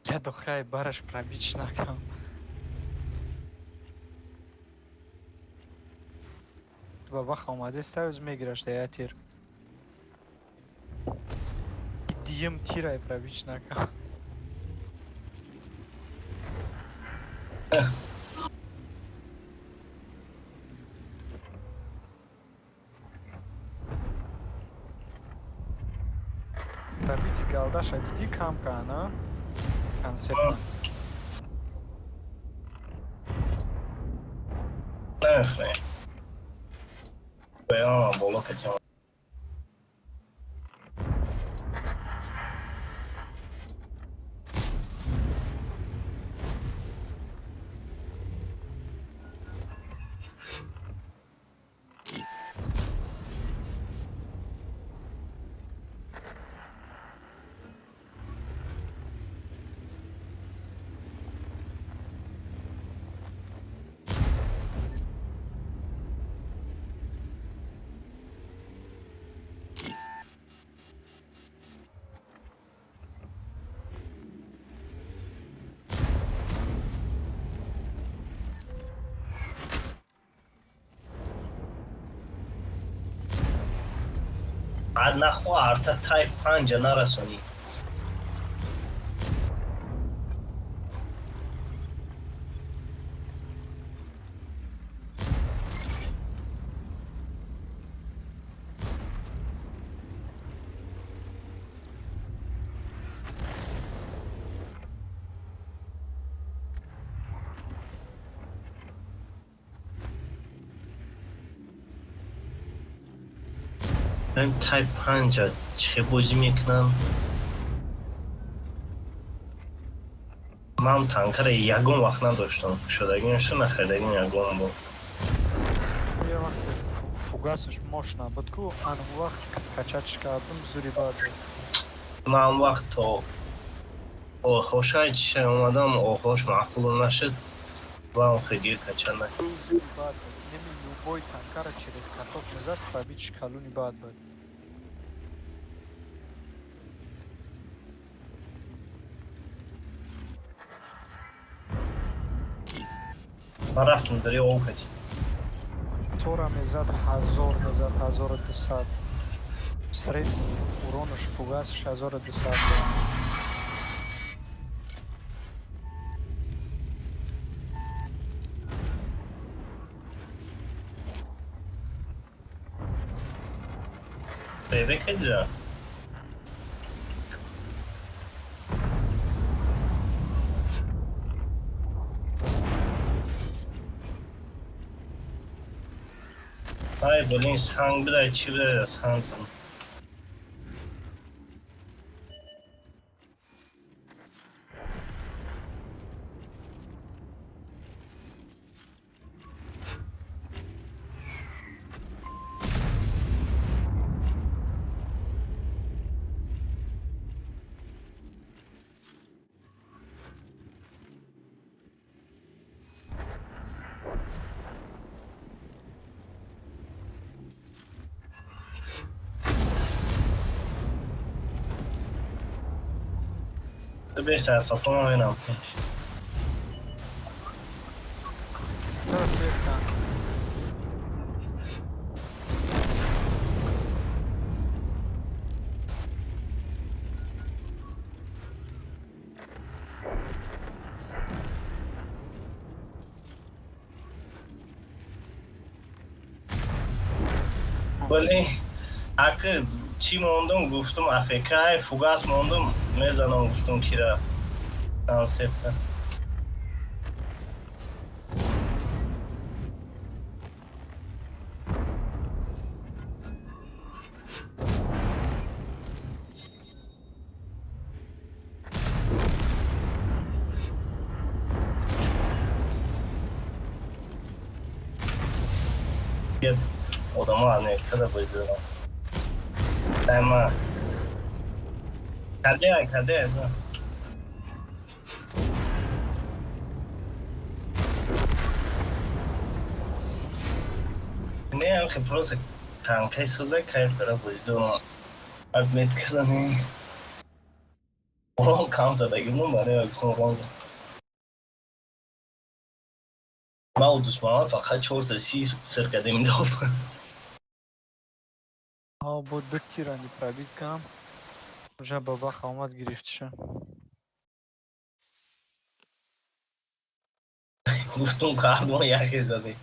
یه دختری برش پرابیچ نکن. با وقت آمده است از میگیرش دیگه تیر. دیم تیرای پرابیچ نکن. پرابیچی گالداش دیدی کم کنه. کنسپت. نخواه. بیان بالا کتیم. بعد نخواه ارتا تایپ 5 نرسونی. من تایپ 5 چه بازی میکنم؟ من تانکر یگون وقت نداشتم. شدگینش نخریدگین یگون بود. یه وقت فوگاسش ماش نبود که آن وقت کچچ کردم زوری باد. من اون وقت تا آخوشای چه اومدم آخوش معقول نشد و اون خیلی کچل نکرد. زوری باد بود. نمی لوبوی تانکر چیز کتاب نزد پرابیچ کلونی باد بود. من رفتم داری او کتی. تورا میزد 1000 میزد 1200. سریدنی уронуш фугасش 1200 بود. بیبه کجا؟ ای بولین سنگ بده چی بده سنگ کن. تو بیش از فقط ما اینم چرا سیف کن؟ ولی اگه چی موندم گفتم افکای فوگاس موندم میزنم گفتم کی را کنسپت Gel. Odama Amerika'da bayılıyorum. Tamam. Kade. Ne ya ki burası kanka sözler kayıtlara bayılıyorum. Admet kılanı. Oğlum Kansa'daki numara yok. ما و دوست فقط 4 سرکده میدم ها با دو تیرانی پرابید کم اونجا بابا خامات گرفتشه گفتم کارمون یکی زده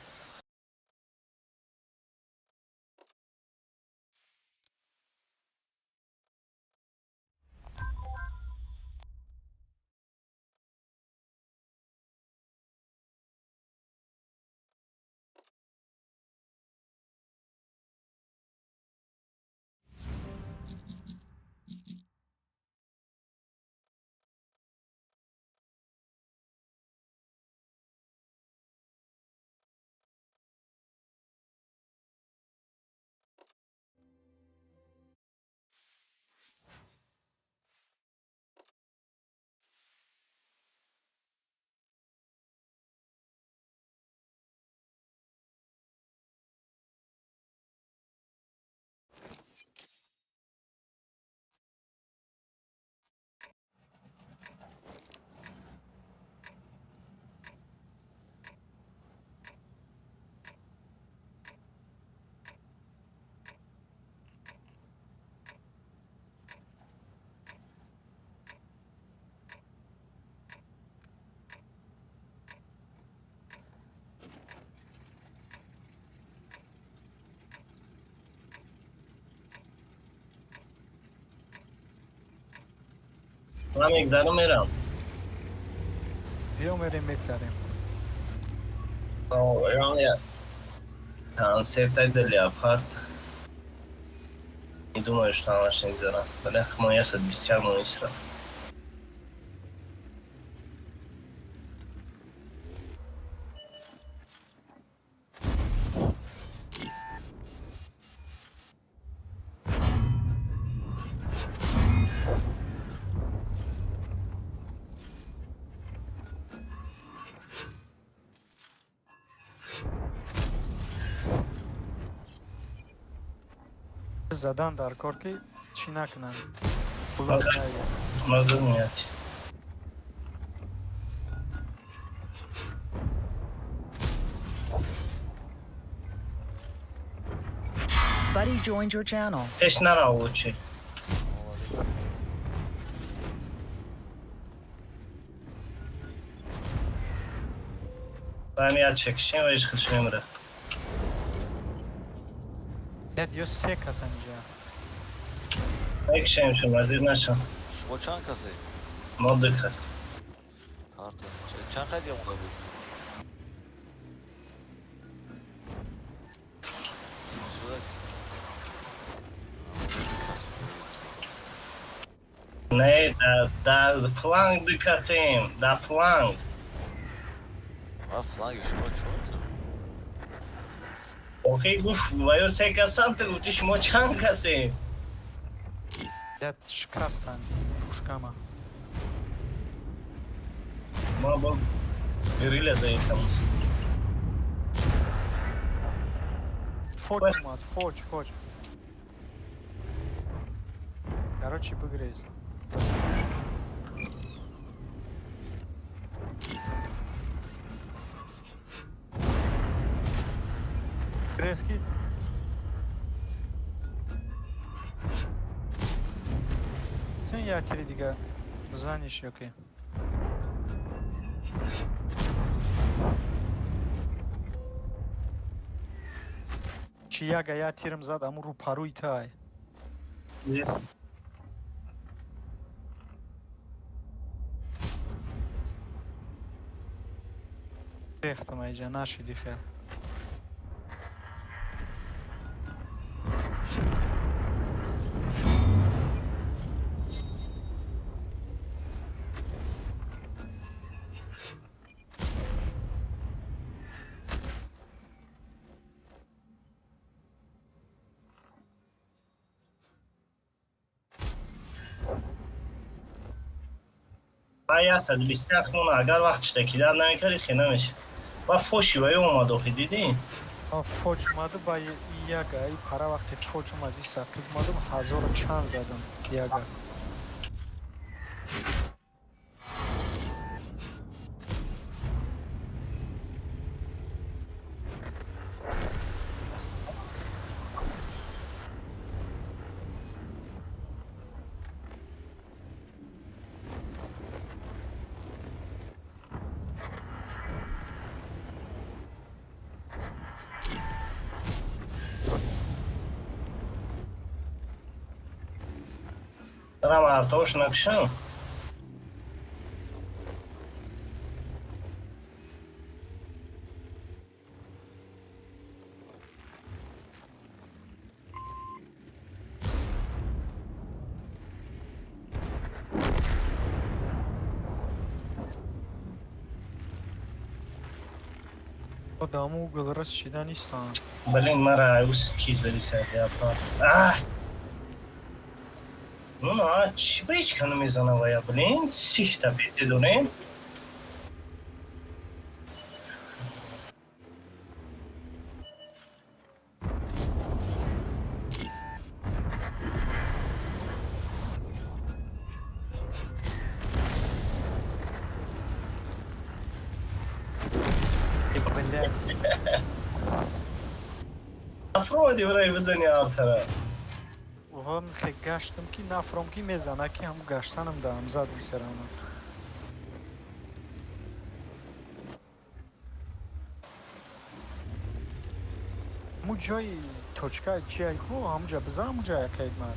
من یک ذره میرم بیا بریم بگذاریم ایران یا کنسرت لیاپارد میدونمش تمامش نگذارم ولی خمایی هست 24 مونیس را زدن در کار که چی نکنن مزد میاد Buddy joined your channel. اش نراو چی و همیاد چکشیم و ایش خشمیم میره یاد یا سه کس اینجا اکشیم شما وزیر نشم شما چند کسی؟ ما دو کس کارت چند قدی اونجا بود؟ نه در فلانگ دو کسیم در فلانگ فلانگ شما چون؟ اوکی گفت وایو سه کسم تو گفتی شما چند کسیم یاد شکستن پوشکما ما با گریل زیستم فوج اومد فوج قرار چی بگریز گریزکی sen ya tiri diga bزنیش اوکی چیاگا یا تیرم زدم رو پروی تای Yes. ریختم اینجا نشیدی خیلی ай 120 хона агар вақтиш кидар намекарди хе намеш ва фоши ва омад охи диди фоч омаду ба яга и пара вақте фоч омади сақиб омадум 1000 чанд задам яга дарам артош накшам одаму углрас шида нистан блин мара ус киздари сарди апа ну а чи бричкану мезанам ва я блин сихта петидунем бля афроди врай бизани артара вон хе гаштам ки нафром ки мезана ки ҳам гаштанам даам зад висарана ҳаму ҷои точка чи айку ҳамуҷа биза ҳамуҷа якаид ман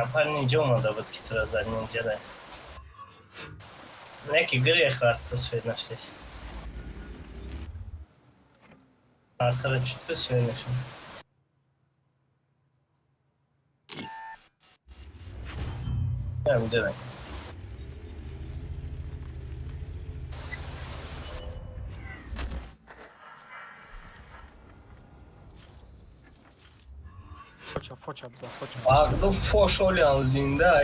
япар нинҷа омада буд ки тура зад нинҷада неки грех раста свет наштес артара чутка свет нашем нинҷада фоча биза фоча ағду фошолям зинда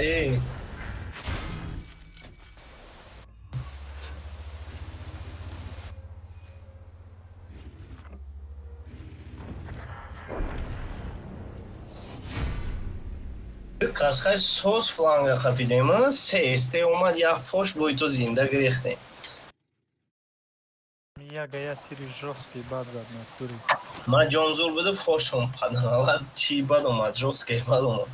касхай соз фланга хапидем сесте омад як фош бои ту зинда грехтем яга я тири жёсткий бад зад натури ман ҷонзур буду фошом падам чи бад омад жёсткий бад омад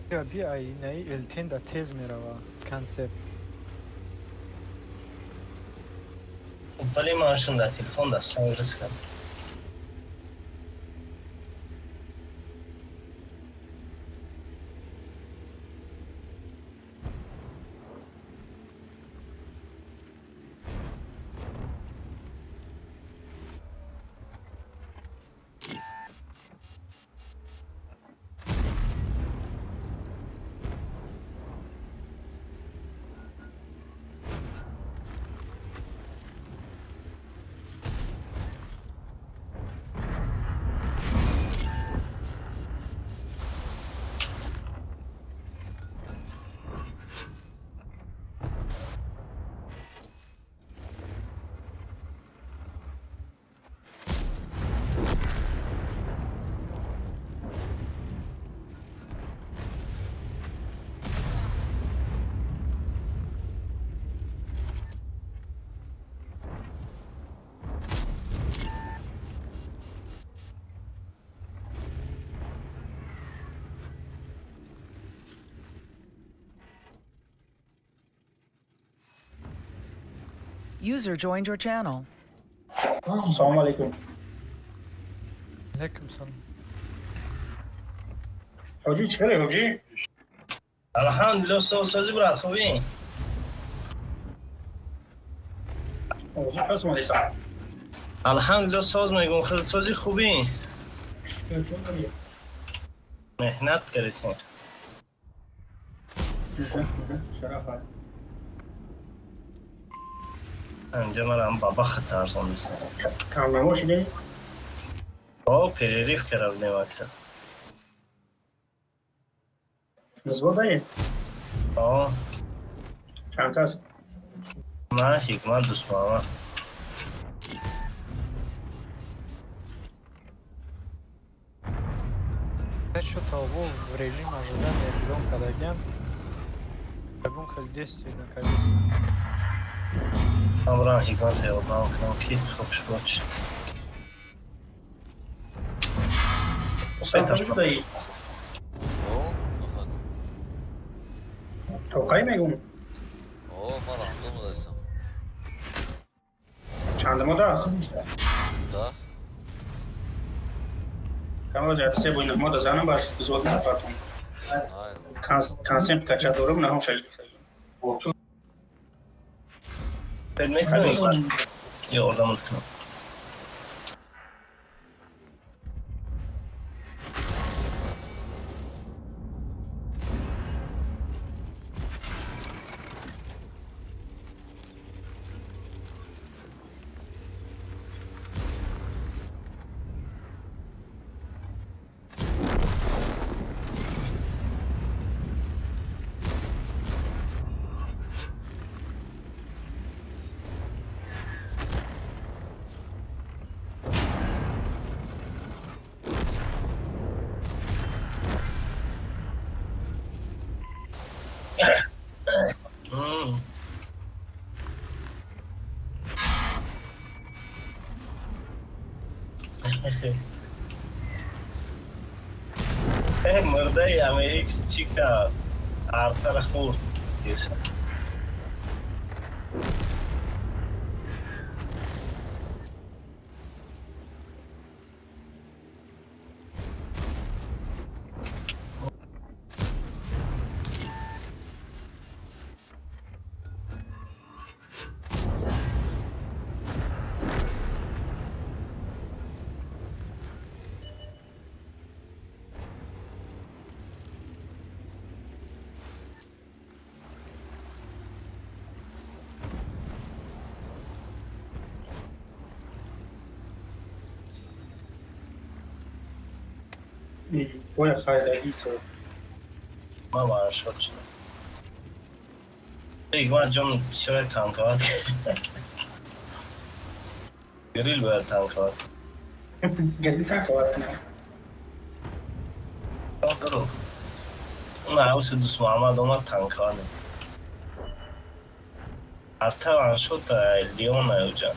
бия инаи элтенда тез мерава консепт вале машин дар телефон дастам рискам User joined your channel. السلام عليكم. علیکم سلام. حاجی چطوری حاجی؟ الحمدلله سازی برات خوبی؟ اوضاع هست مالی ساعت. الحمدلله ساز میگم خیلی سازی خوبی؟ مهنت کردی. شرافت. اینجا من بابا خطر سامیست. کام نموشیدی؟ با پریریف کردم نمیشه. نزبور دایی؟ آه چند تاست؟ من حکمت دوست ماما. Що того в режим ожидания берем коллаген. Коллаген колдесте наконец. امرا حکمت یادم کنم که خوبش باش. استاد کجا دایی؟ او نخواد. توقعی میگم. او ما راندوم داشتم. چند مدت؟ دا کم از سه بوین ما دزانم باش زود نپاتم. های کانسیم کچا دورم نه هم شاید. فکر میکنم یادم کنم. مرده امریکس چیکار؟ آرتر خورد. باید خیلی تو. ما باید شد شد. حکمت جون چرا تانکات؟ گریل باید تانکات. گلی تاکوات کنه. درو. اون عوض دوست محمد اومد تانکانه. حتی من شد لیون نیوجا.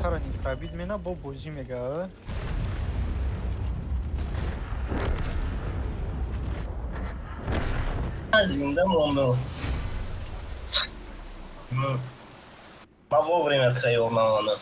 Тарани пробит меня, бо бози мега. زنده موندم. ما вовремя троем надо.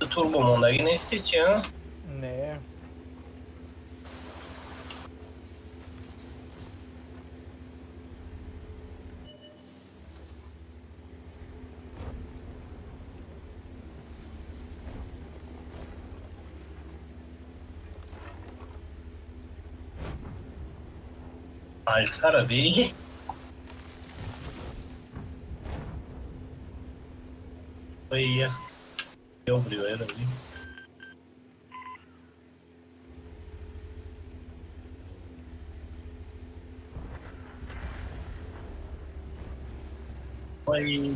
Turbo mondagi nesti chi, ha? Ne. Alfa bey. Oi, eu primeiro ali. Oi,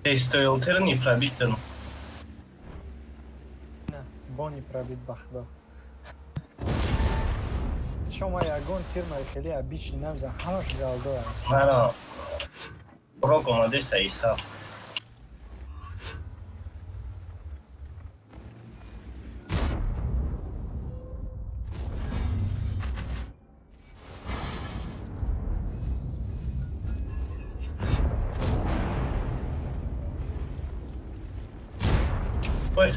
estou alterni пробитен. نه بانی پرابید بخدا شما یگان تیرمای خیلی بیچی نمزن همش جلده Mano, Broco, uma D6, sabe? Oi.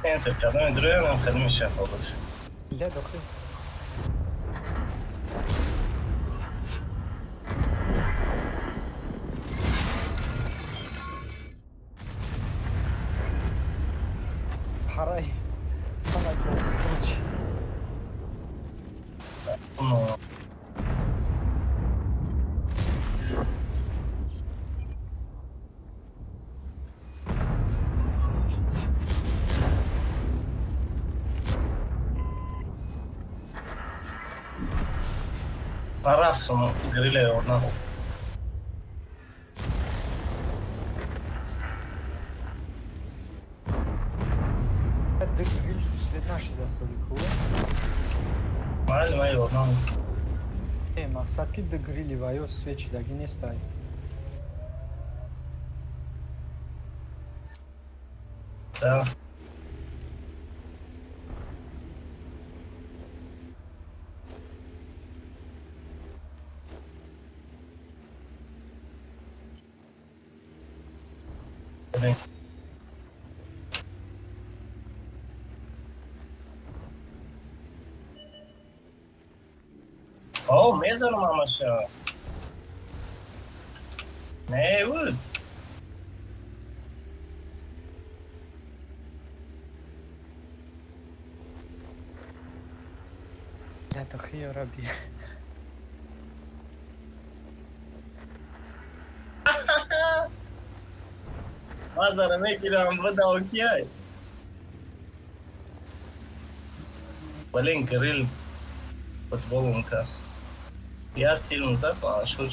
انت بتعمل دري انا مخدم الشاف والله. لا دخل حراي انا كنت No. Paraf sono grille orna. الدك جيل شو سيدنا شي دستوري كو Mali mai orna. ايه مقصد كي د گريلي وايو سويتش داگي نستاي Da. Bem. Oh, mesa no mama show. Nee, wood. لا تخي يا ربي Mazara ne kiram vada okey. Balin grill futbolun ka. Ya film zafa شو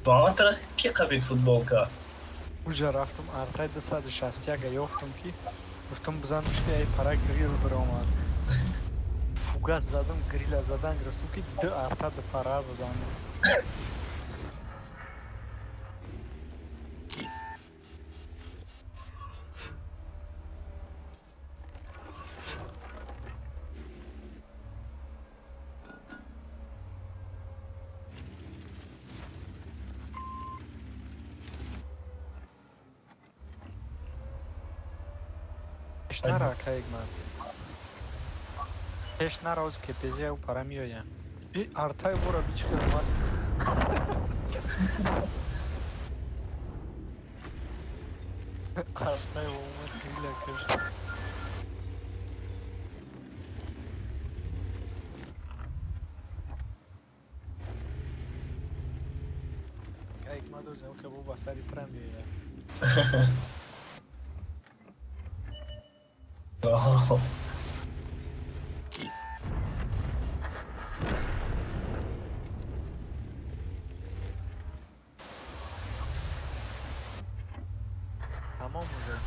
ما ترى كي قبل فوتبول كا اونجا رفتم ارتای 261 یافتم که گفتم بزنم که ای پرا گریل برام فوگاس زدم گریل زدن گرفتم که دو ارتا دو پرا زدم Ești nara ca Egman. Ești nara auzi că pe zi au paramioia. E artai ora bicică mă. Artai o mă grile că Ca Egman dozem că bu basari paramioia. Oh. تمام уже.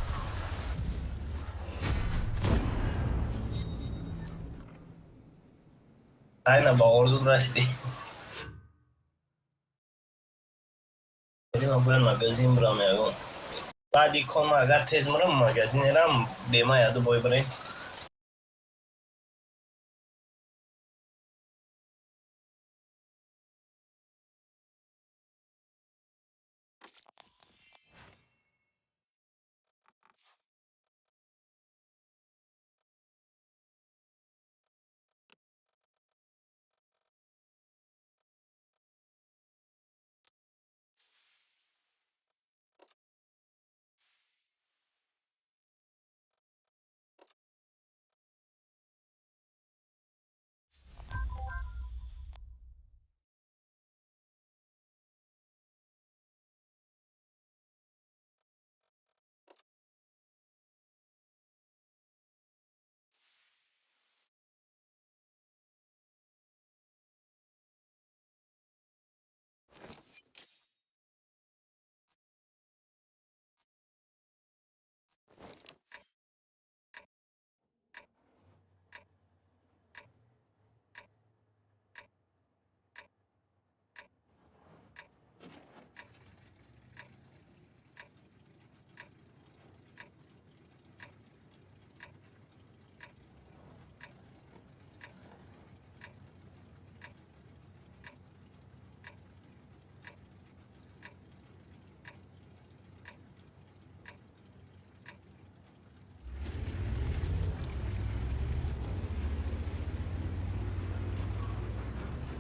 Aynen bak orada rastlayın. بریم باید مگزین برام یکم بعدی کن اگر تیز مرم مگزین ایرم بیمه یادو بای بریم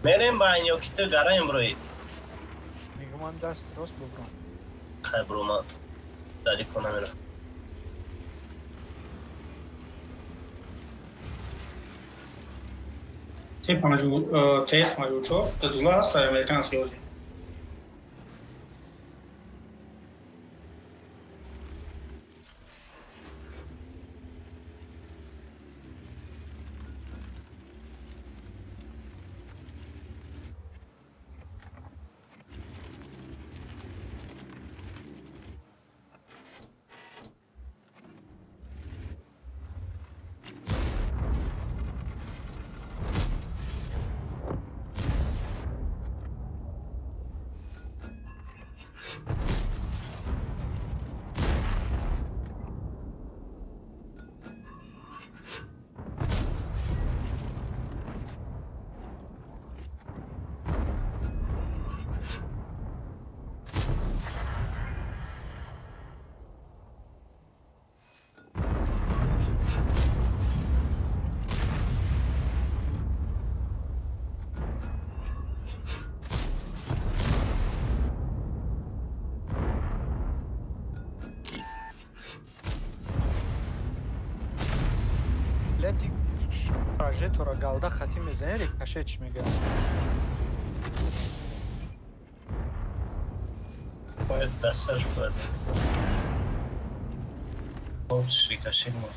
میریم با این یکی تو گره امروی میگم من دست راست ببرم. خیلی برو ما داری کنم ایرم Te pomažu čo? To zlá je amerikanský odzim. لدی راجع تو را گالده خطی میزنی ریکشه چی میگه؟ باید دستش باید خب شریکشی ما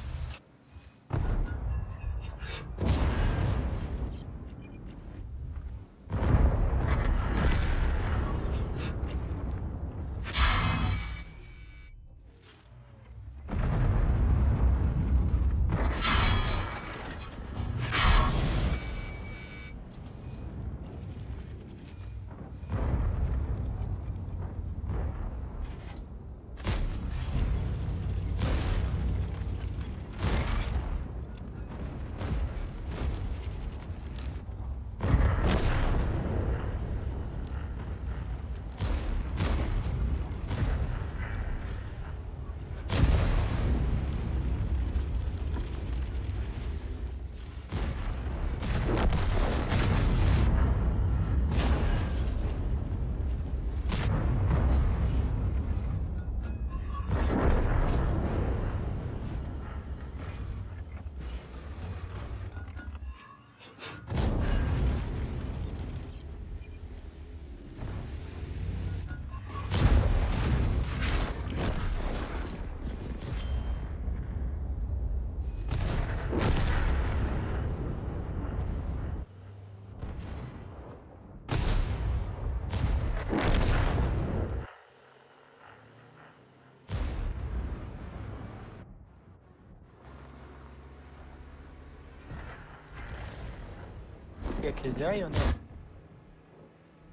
Ольга Кедяева.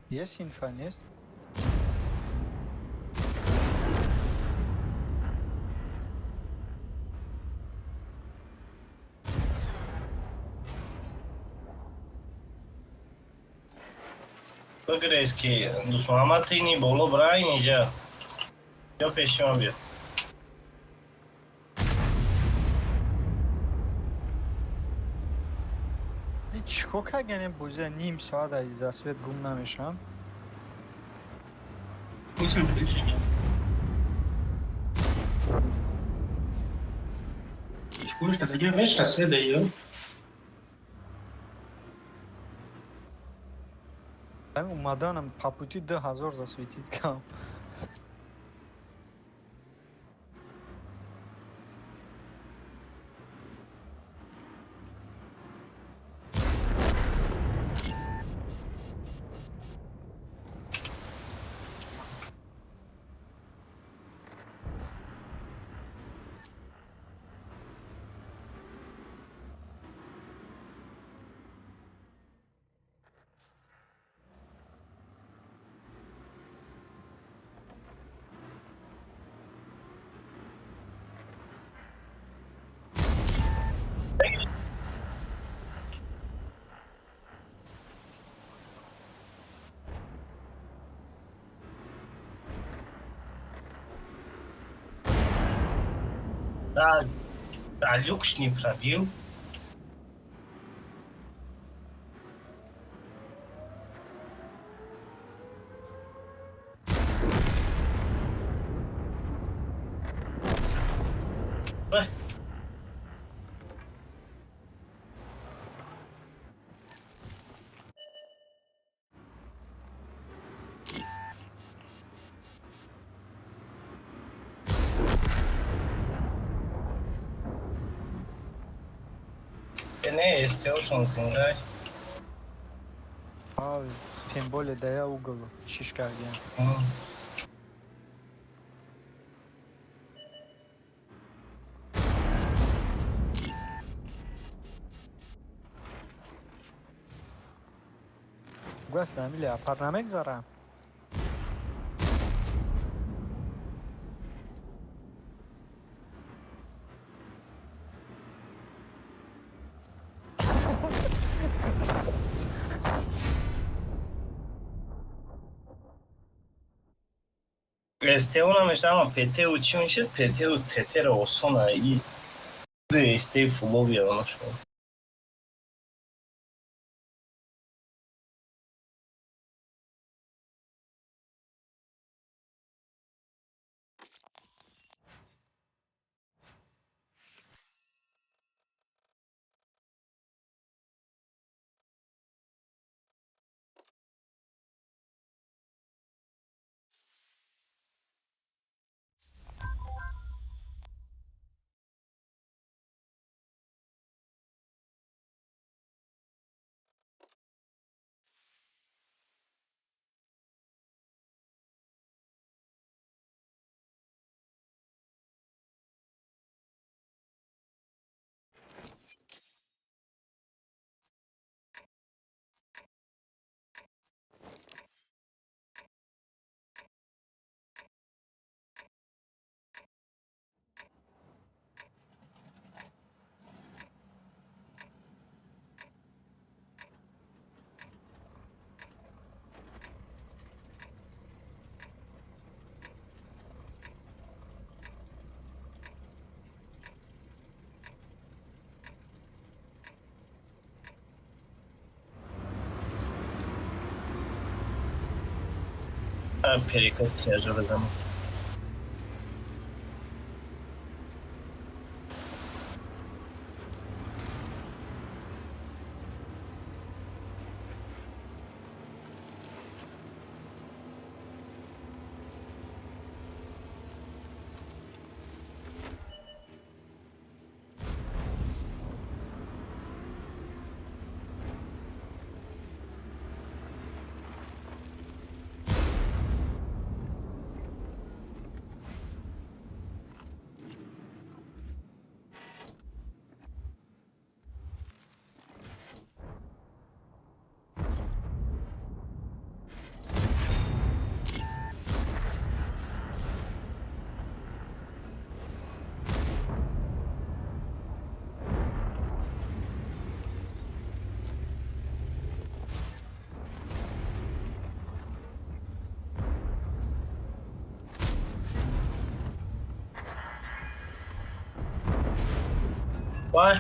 Есть инфа, есть? بگریز که دوست محمد تینی بولو برای اینجا یا پیش ما بیا چیکار کردن بوزه نیم ساعت از زسویت گم نمیشم. Pulsam priš. Škoda, da je več ta sve da je. من اومدنم پاپوتی 10,000 засветить کم. Да, люкс не пробил. Не, este ușor în singură. Тем более да я угол шишка где. Гостя, Амилия, парнамек зара. Este una meșteamă PT-ul 5 și PT-ul tetera o sonă i de este fulovia nu știu. Pericut ajută de mă. وای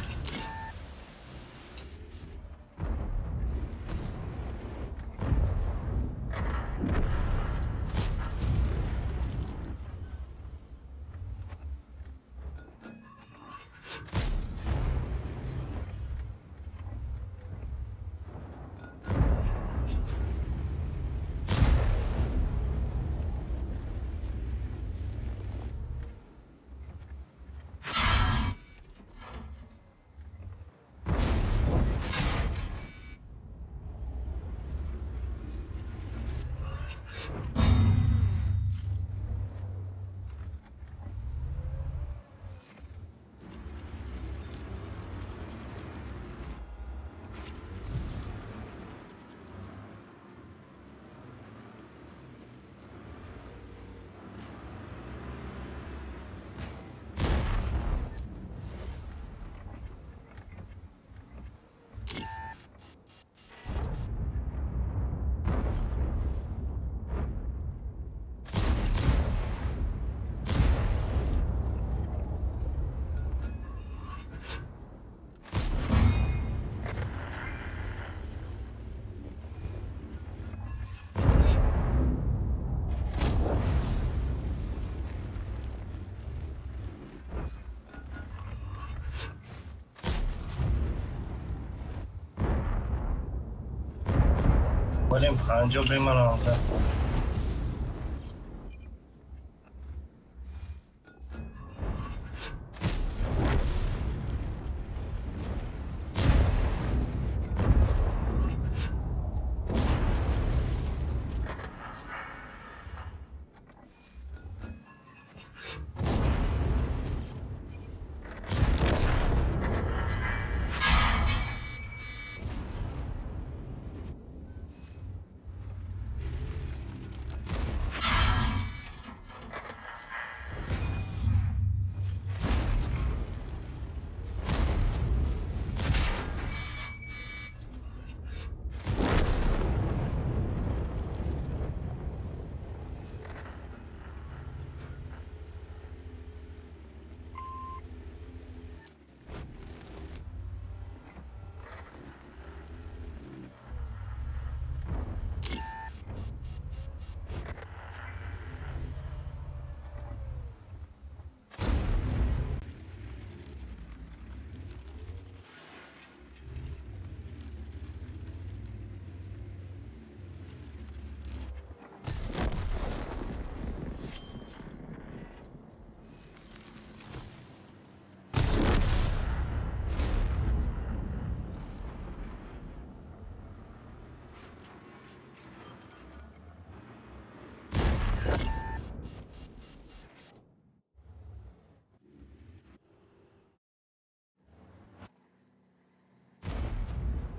بریم 50 بمانم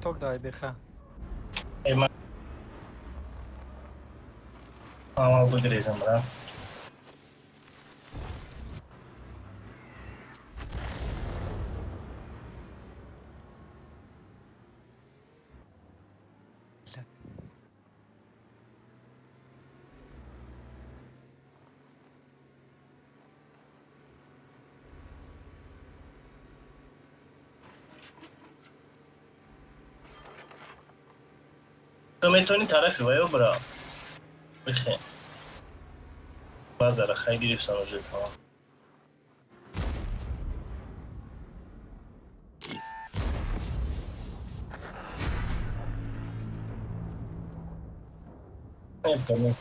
توک دای بخه ایمان اما بگریزم برم تو میتونی طرفی باید برا بخیر بازاره خیلی گرفتم رو تمام میتونی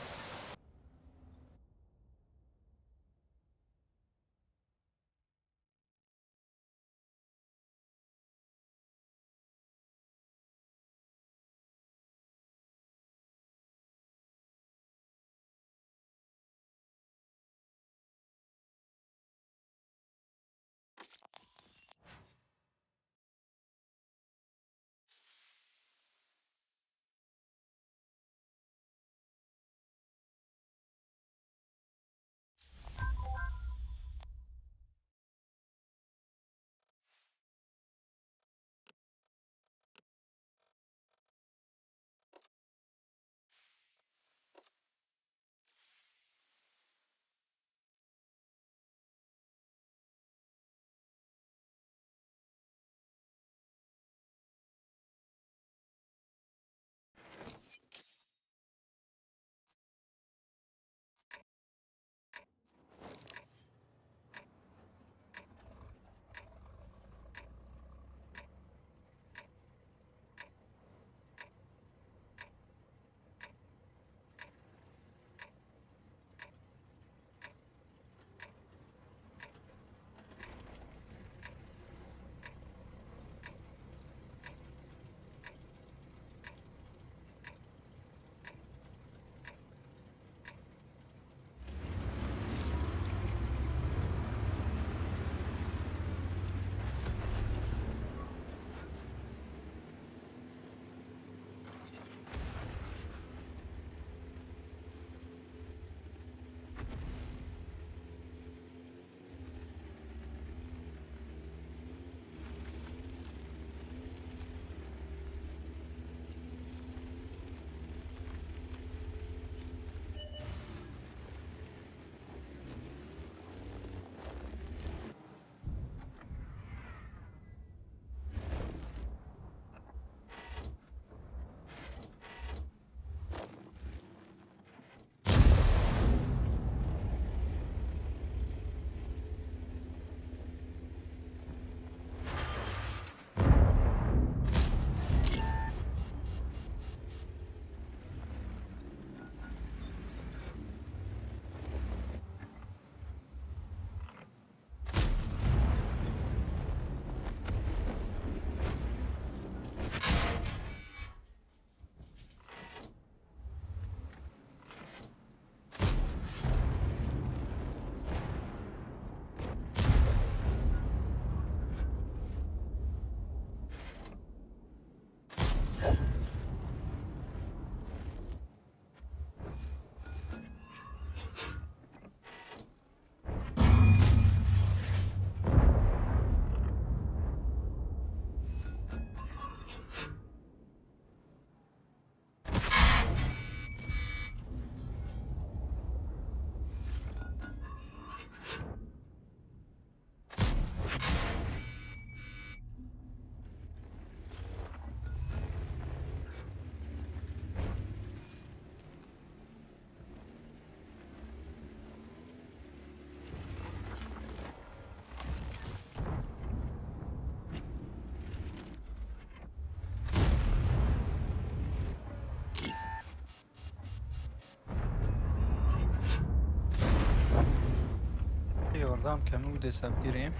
یاردم کمی بود حساب گیریم.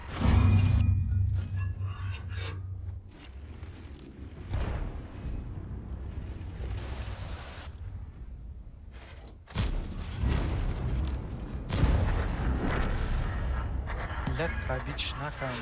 ملت پرویچ نکن.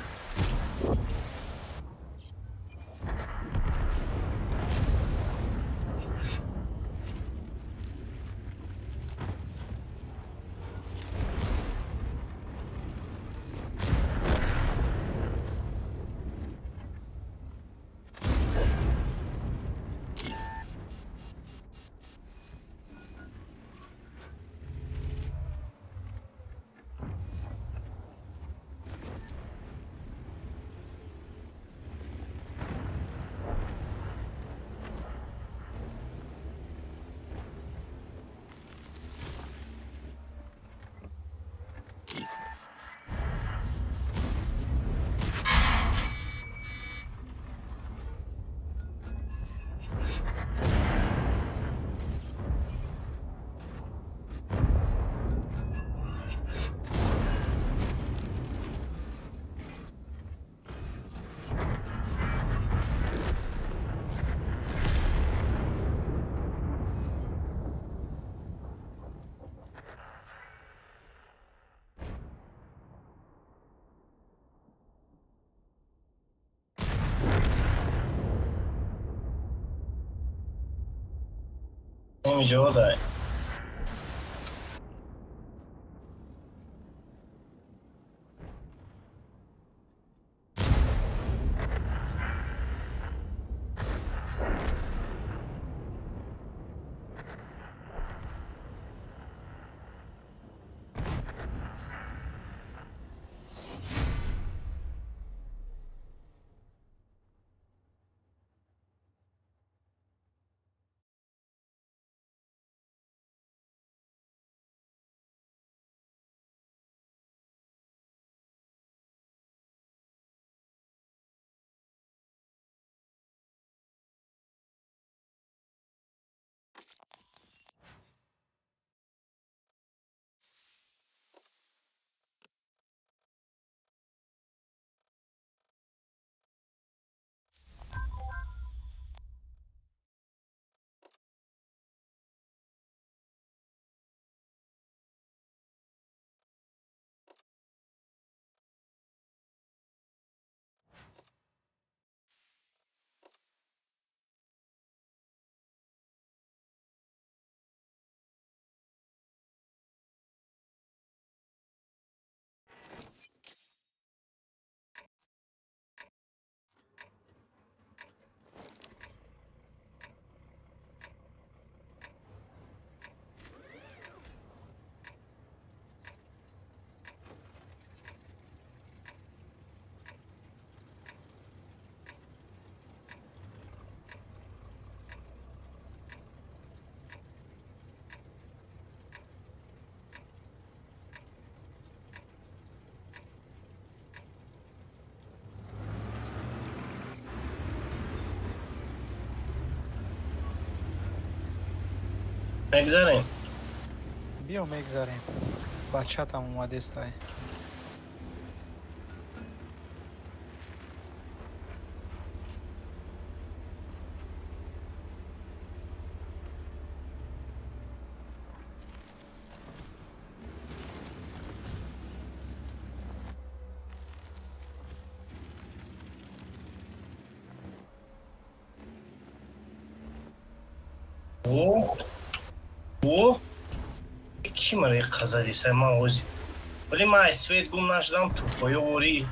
اینجا داره. بگذاریم. بیا میگذاریم. بچت هم اومده استای. او کی مرا قزدی سما اوزی ولی ما اسوید گم نشدم تو پایوری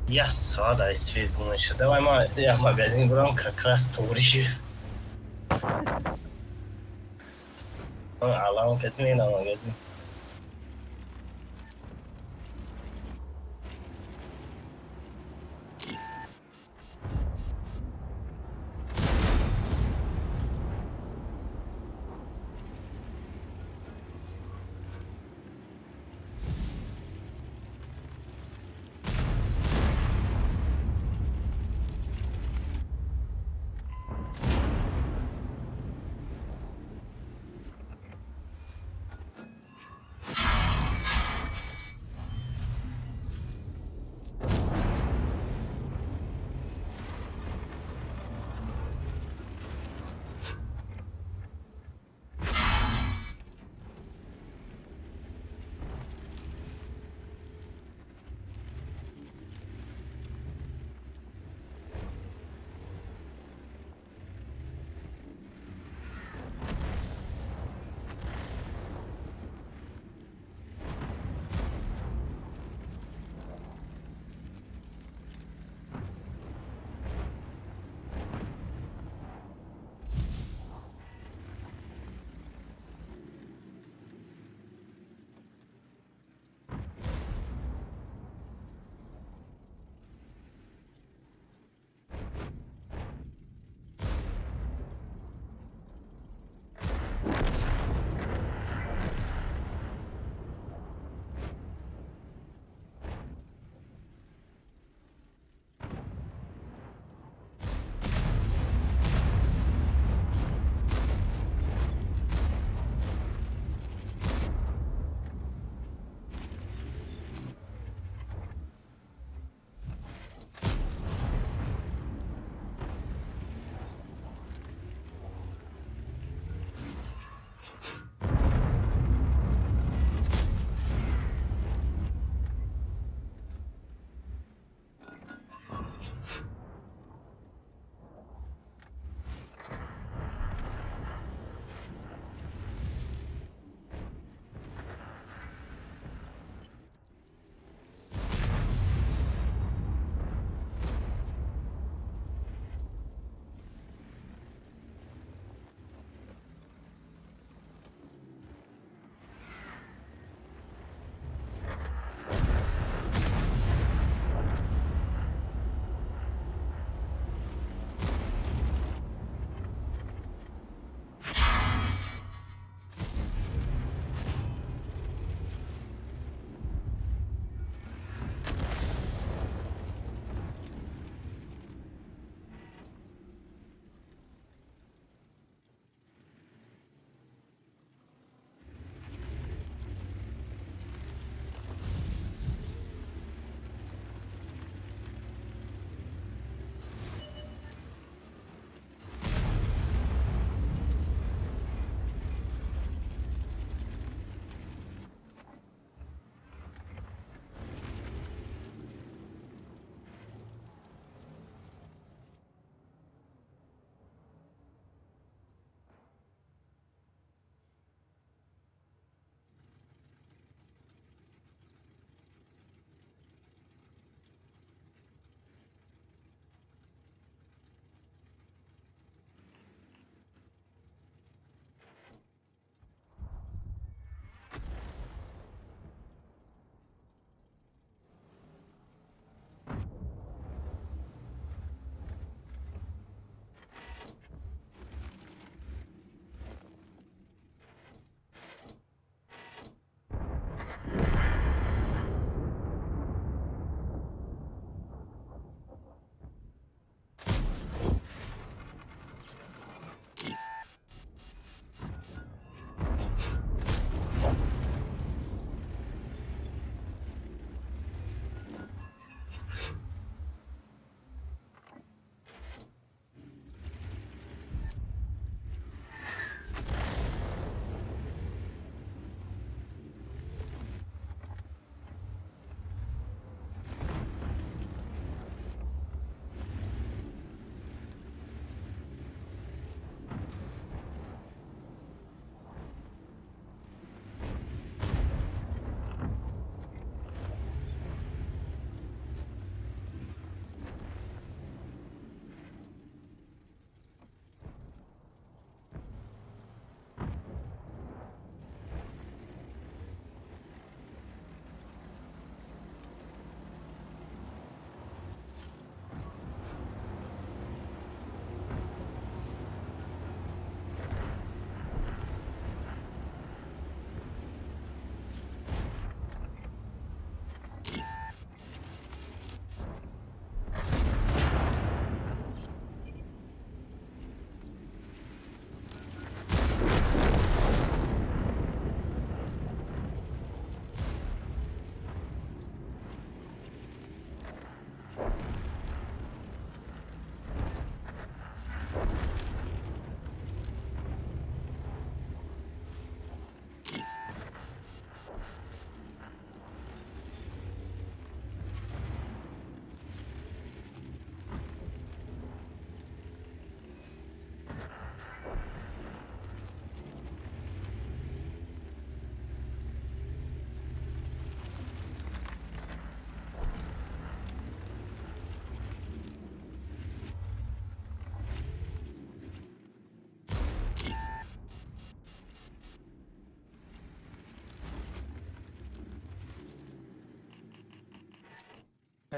я сада اسوید گم نشد давай ما я магазин برام как раз توری الان کتمی نه магазин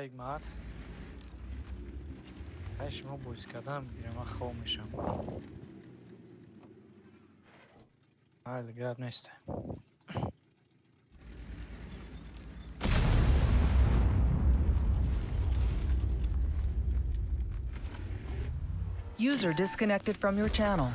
یک مرد شما بوز کردن بگیرم من خواب میشم. بله گرد نیست. User disconnected from your channel.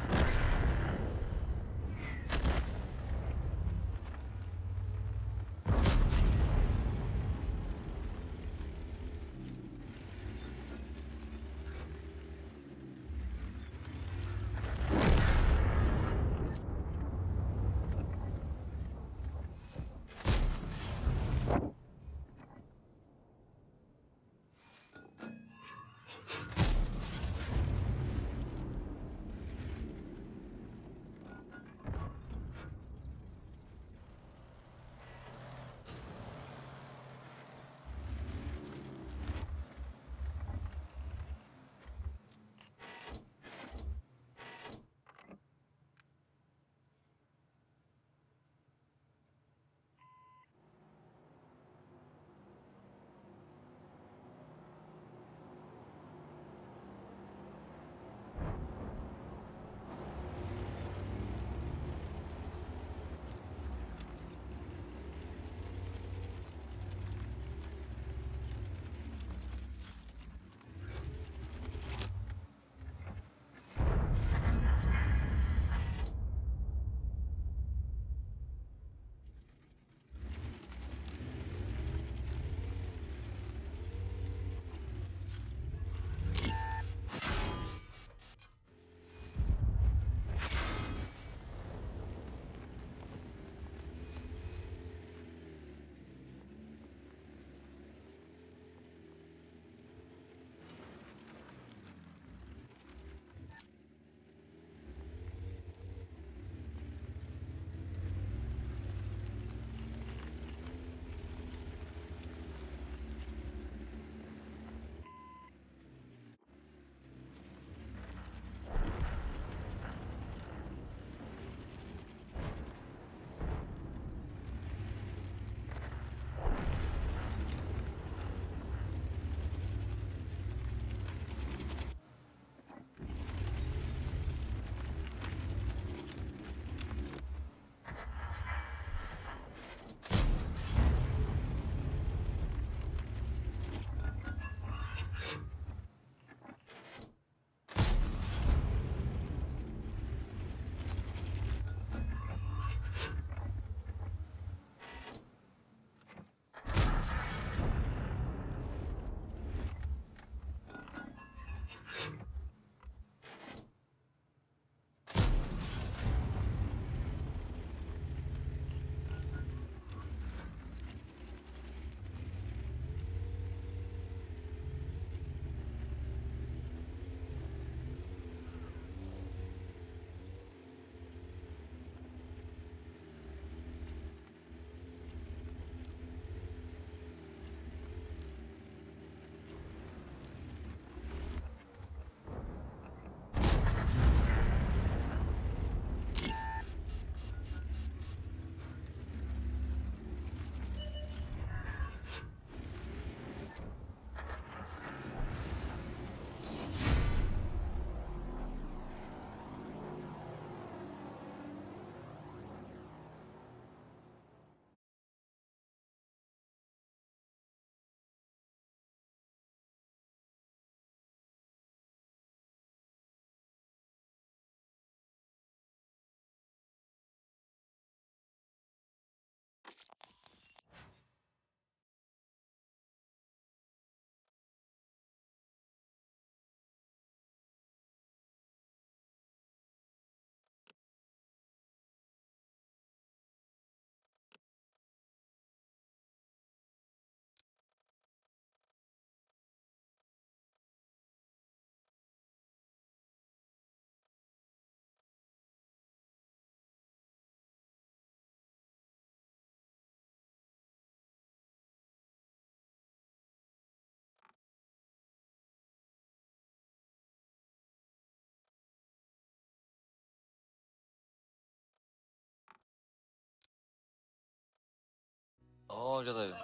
آقا آنجا داریم.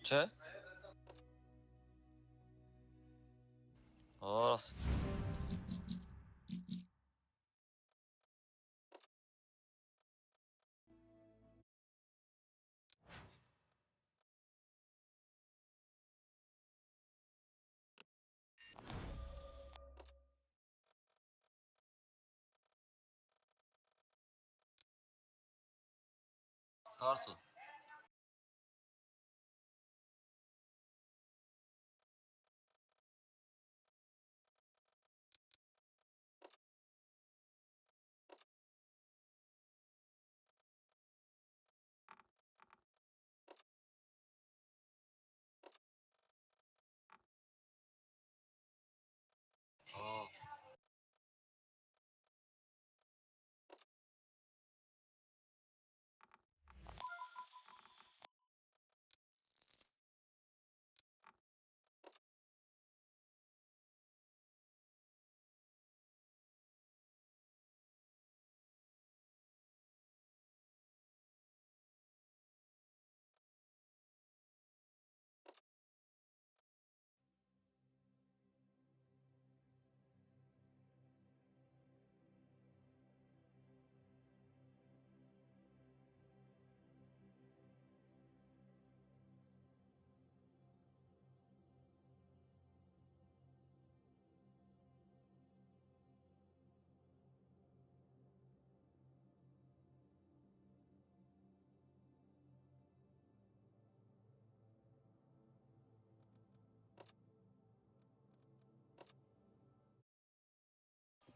Çe? Orası. Tartu. Aa.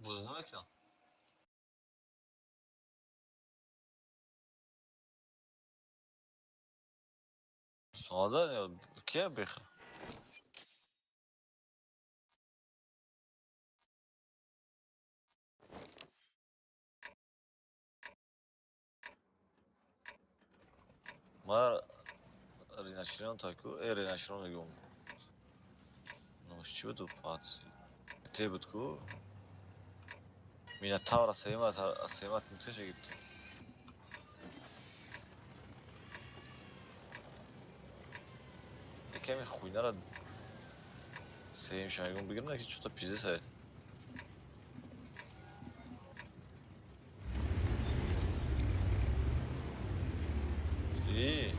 Bu ne demek ya? Sağda ya. Kim bir? Ma rinascirono taku e rinascirono gum. No știu pazzi. Te butku. Mina tavra sevmat müthişe gitti. Kemi хуйнара sevim şaygın bugün de ki çok da pizza say. İyi.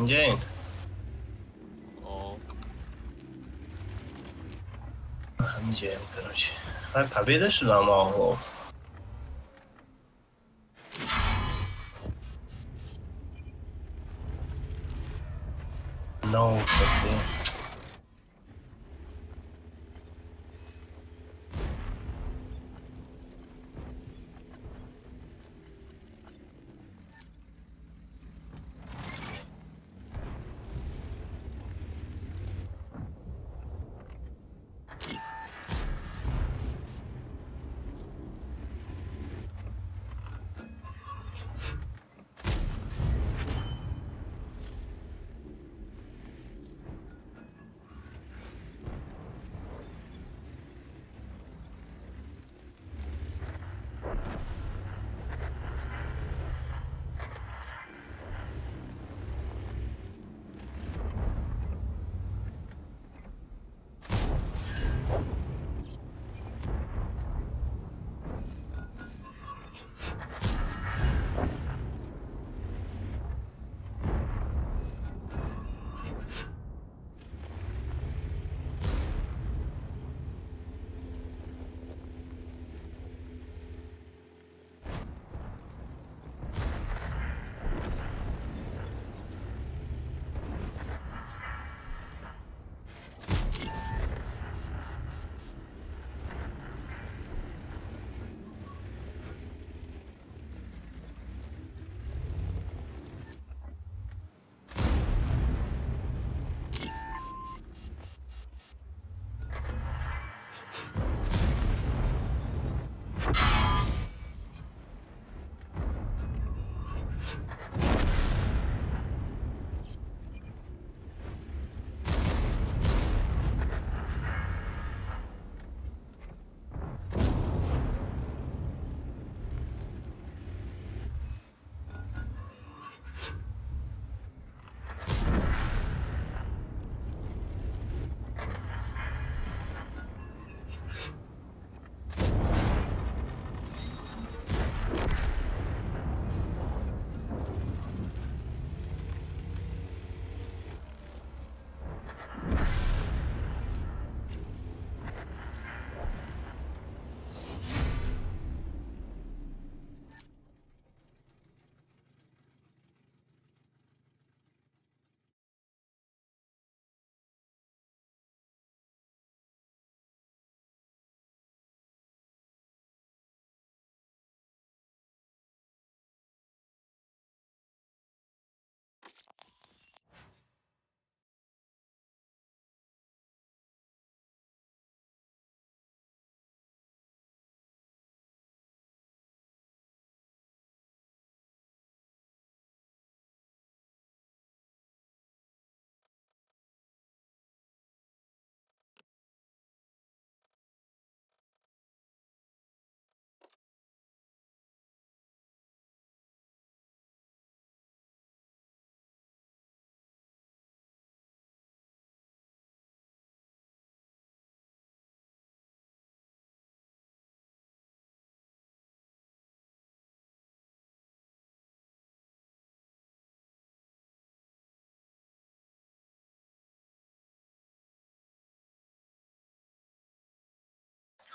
اینجا O, همینجا короче. Так, победа сюда могу. No, кстати.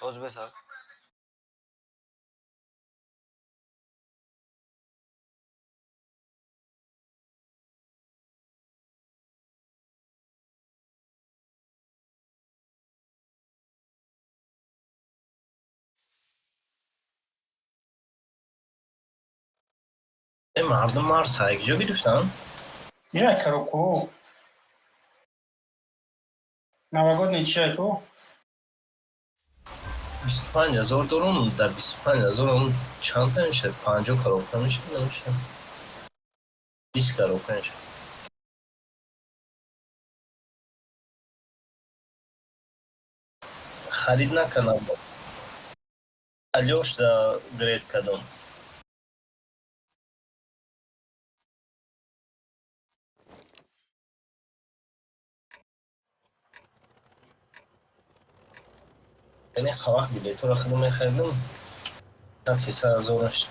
chodź Besak. مردم مارس های کجا گرفتن؟ Ia, Karuku. Новогодний чай, то? 25,000 درون در 25,000 اون چند تا میشه؟ 50 کاروکا میشه نمیشه؟ 20 کاروکا میشه. خرید نکنم. Алёш да грейт кадом. یعنی خواهد بیلیت رو خودم خریدم. تا 300,000 نشد.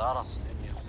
Zaraz, nie chuj.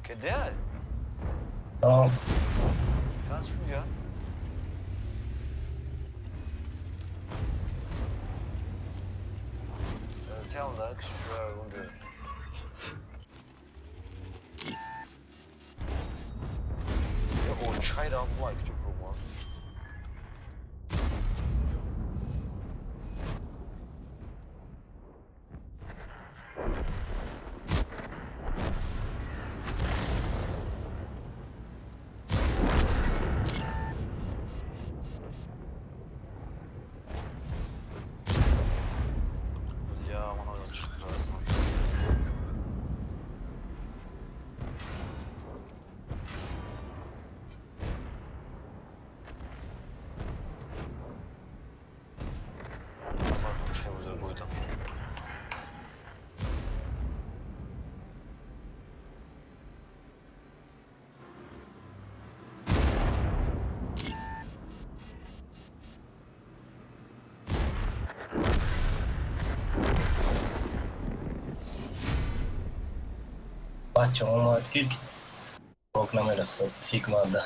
Kiedy? Tamam. Kaç gün ya?跳的是公主。我拆的不买就不吗？Ya bana da çıktı. Bak şey güzel koydum. بچه اومد که روک نمیرسد تیک مانده.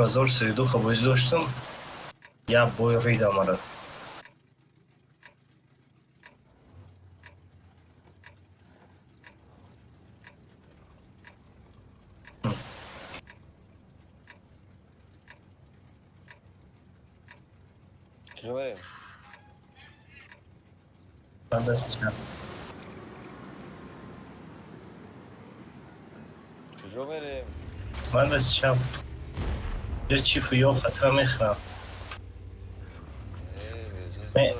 زور 32 خبوز داشتم یا بوی ریدم آره. Kime? من دست چند Kime vereyim? من دست چند یه چیف یا خطا میخرم Ne?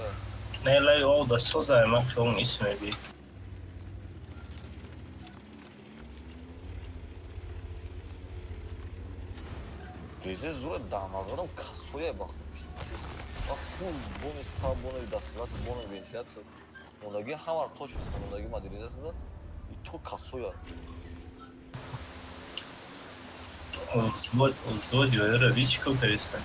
نه لای او دست تو زای من که اون اسمه بی Veze zor damazlarım kassoya bak. Bak full bonus tam bonus daslas bonus ventilator. Ondaki hamar toş üstüne ondaki maddiyatında to kassoya. взвод یه вичку перестань.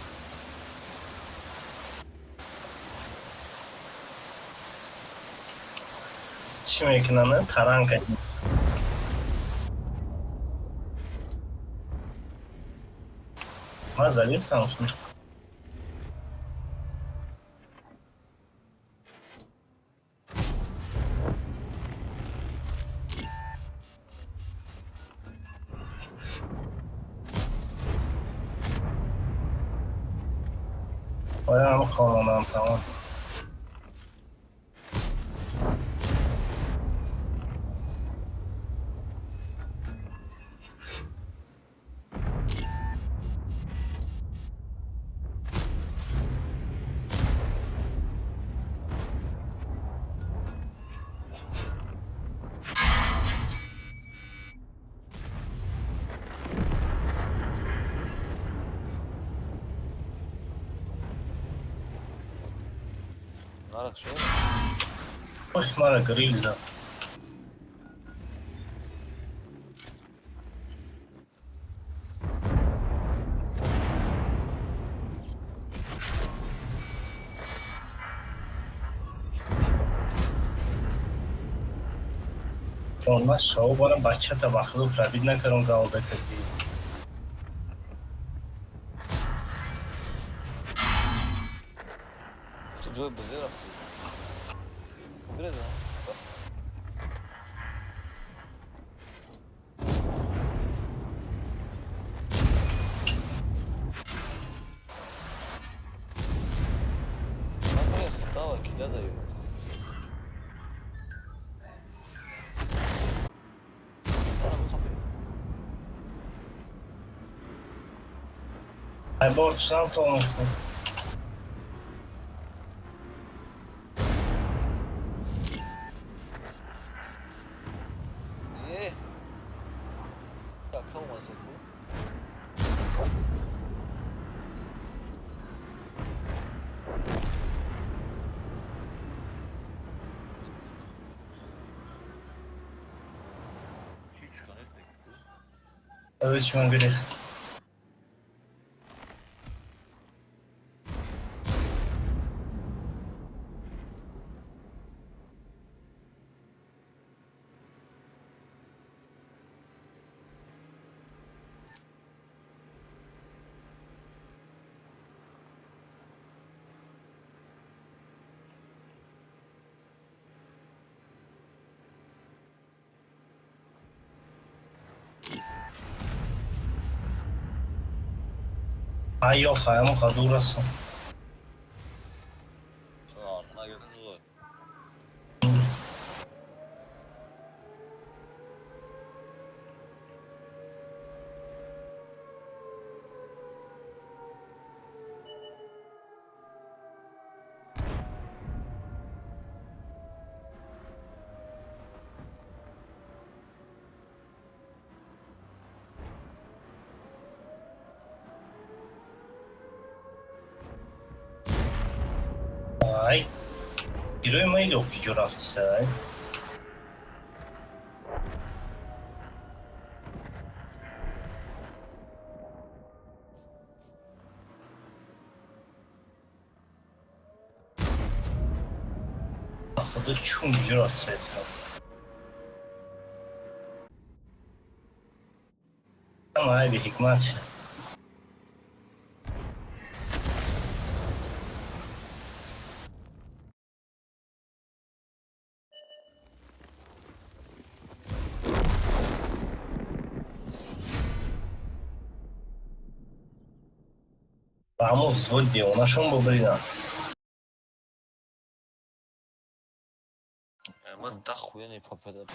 چی میکنن تران کنی ما زدی سامسون باید خانم تمام Хорошо. ой, мара грильза. من شاو بارم بچه تا وقت رو پرابید نکرم گالده کتی Ты Джой Базиров. Убери, да? Давай, кидай даю. ای بار چنم تا اون Так, кому вас это? Öyle من گریخت ای یا خواهیم خدور رسم Şunu altına girdi Zoy. ай گیروی ما ایلو که جو رفت سای خدا چون جو رفت سای اما ای به حکمت همون وзвод دیوناشون ببریدم من дохуя не попадаю.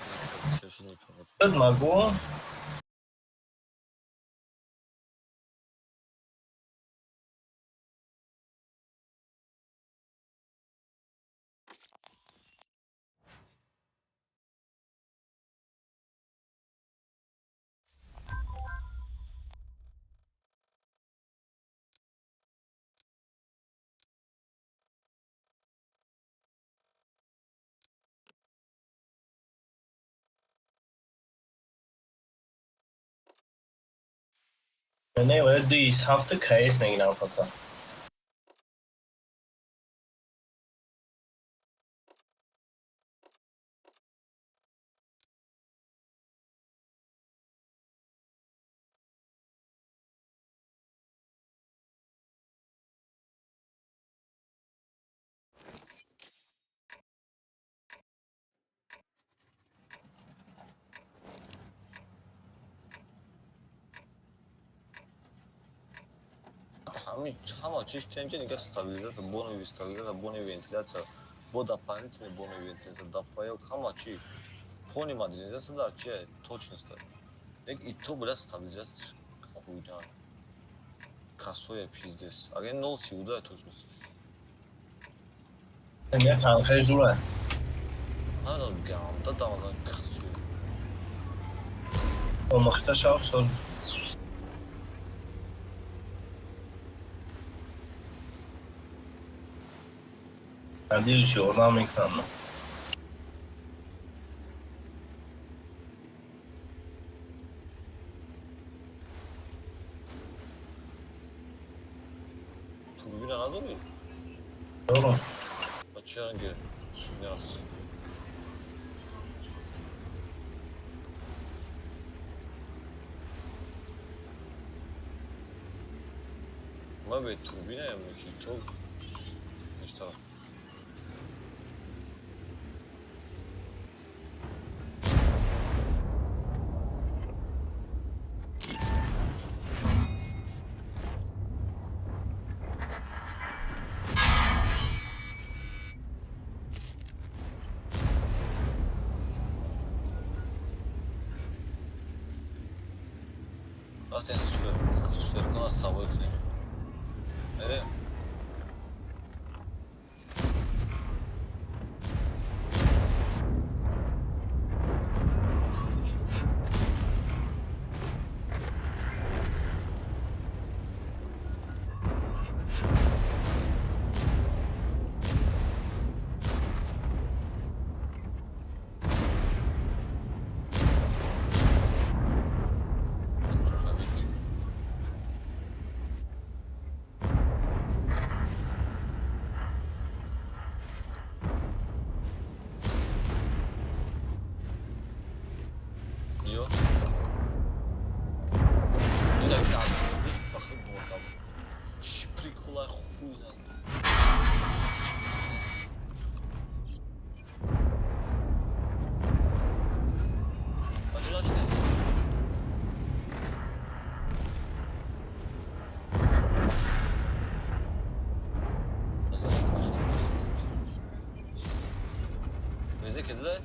Вообще не попадаю. Тут могу نه باید 207 کیس میگیرم فقط Hamma чиш тенче нигде стабилизация, боновая стабилизация, боновая вентиляция, дополнительная боновая вентиляция, допоёк, hamma чи. Фони модернизация да, че точность. И то, блядь, стабилизация хуйня. Косое пиздец. А я нол сюда точность. نه تنخیلی زوره Надо гам, да там она косое. با مختش افسون Надеюсь, oradan ekranla. Turbine надо mı? Doğru. Açıyorum ki. Yaz. Ma be turbine je neki to. Ništa. A sen süper kanat savıyorsun. Nereye? Diyor. Bir dakika abi. Bir bakayım bu bakalım. Şiprikula хуй. Hadi lan işte. Bize kediler.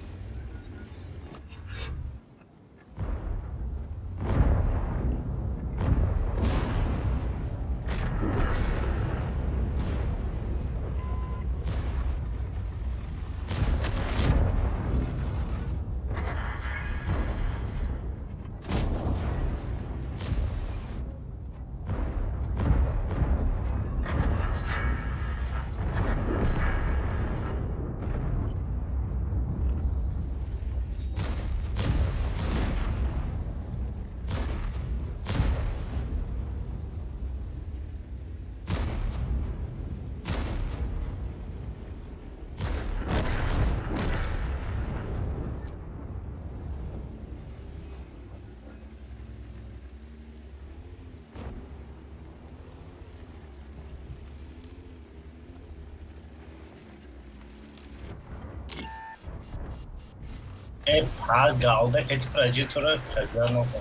Paga, que ti pražitura, Kazanova.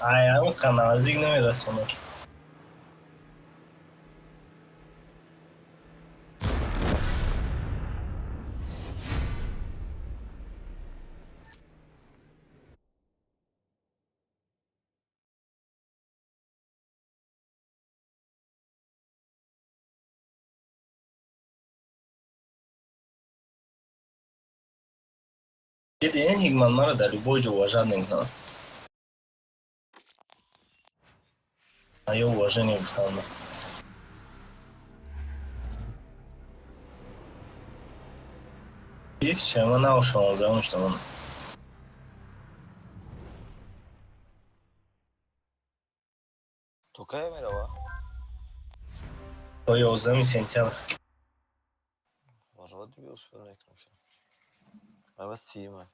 Ayağımı kanal, не mi sonur? Dediğin higmanlara da любой же уважаемый. Мое уважение к хану. И чем она ушла, потому что он Tokay'a merhaba. твое узами сентябрь. Вроде бы успел eklemişim. Evet, Sima.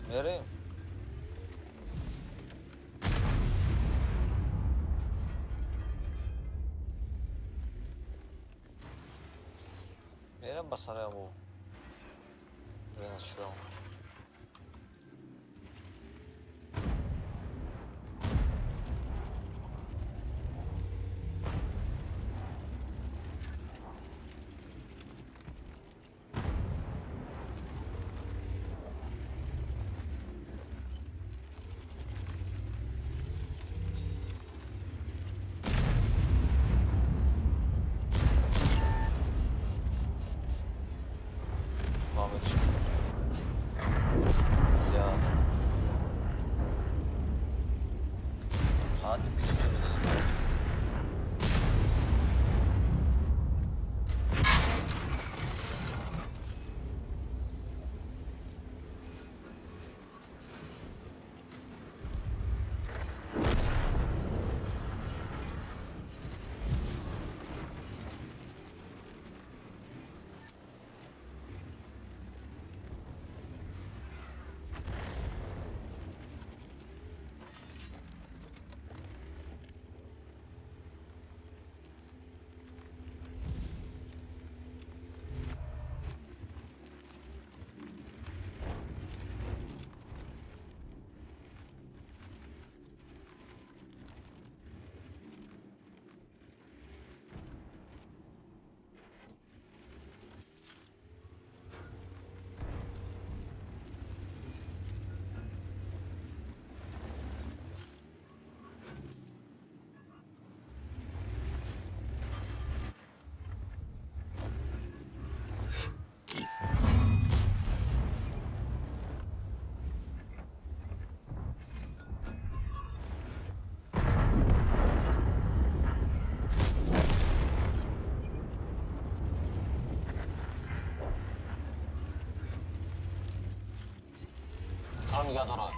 Nereye? Nereye basar ya bu? Ben açıyorum. Ahmet. Armigadora.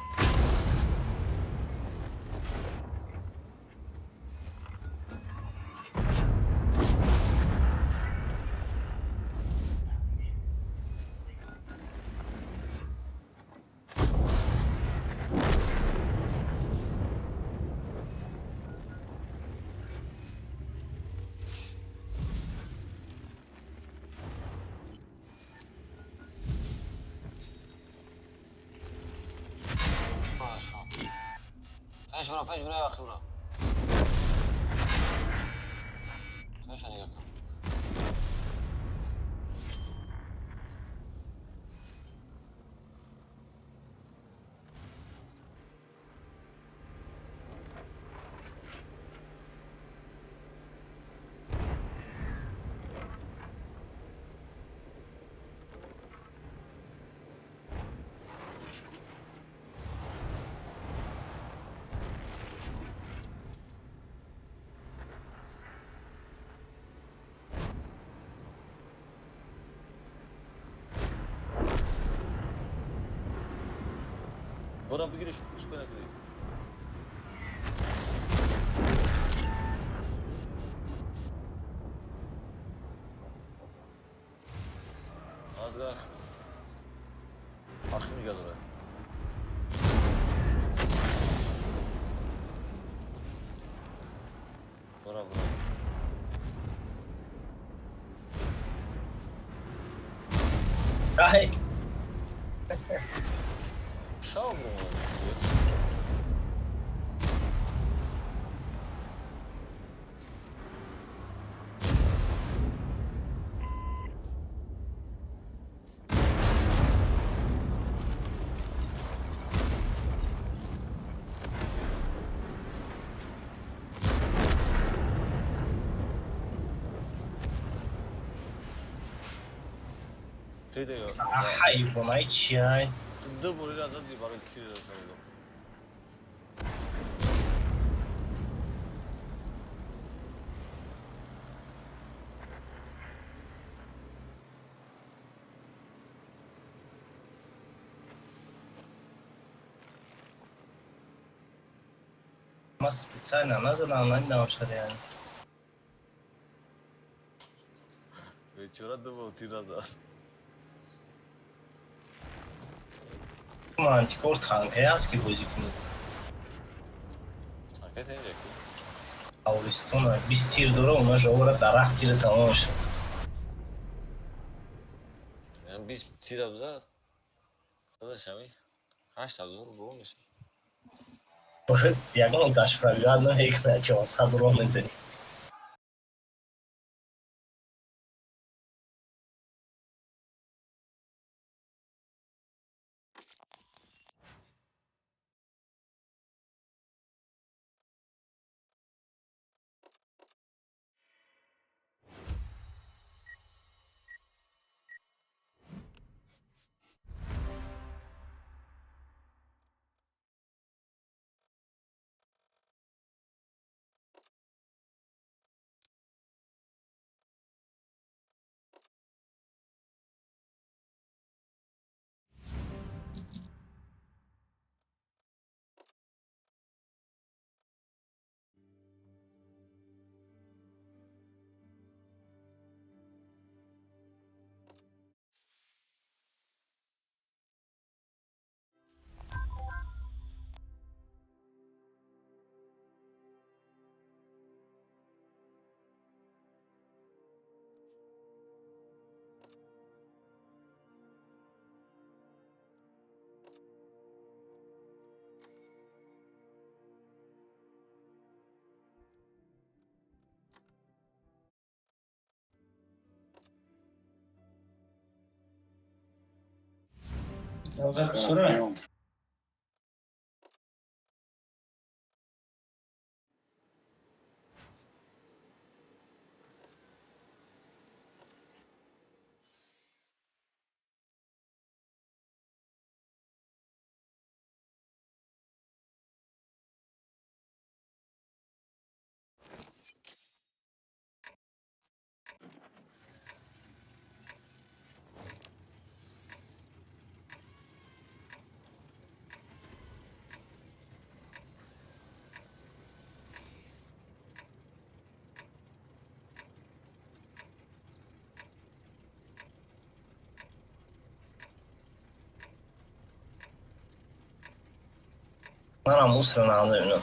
پنج برای آخی برا. پنج نگاه کن. برو بگیرش پوش کنه کنی. آزگاه آخی میگه دوره. برو. Ai, شاو برو. Şeyde yok. hayvanay çiğay. Tıddı buraya da değil bari kiri de sanıyordum. Ama specjalna nazва на науча реально. Вечера думал ты назад. Мантикор танкаяски бозикну. Hakikaten senecek. Auristona 20 тир дора, уна жовра дарахт тира тамом шуд. Yani biz tiramıza arkadaş abi 8000 رو میشه. Ягон ташправиад наекна 400 ро мезани. Sonra 나랑 무스랑 나누면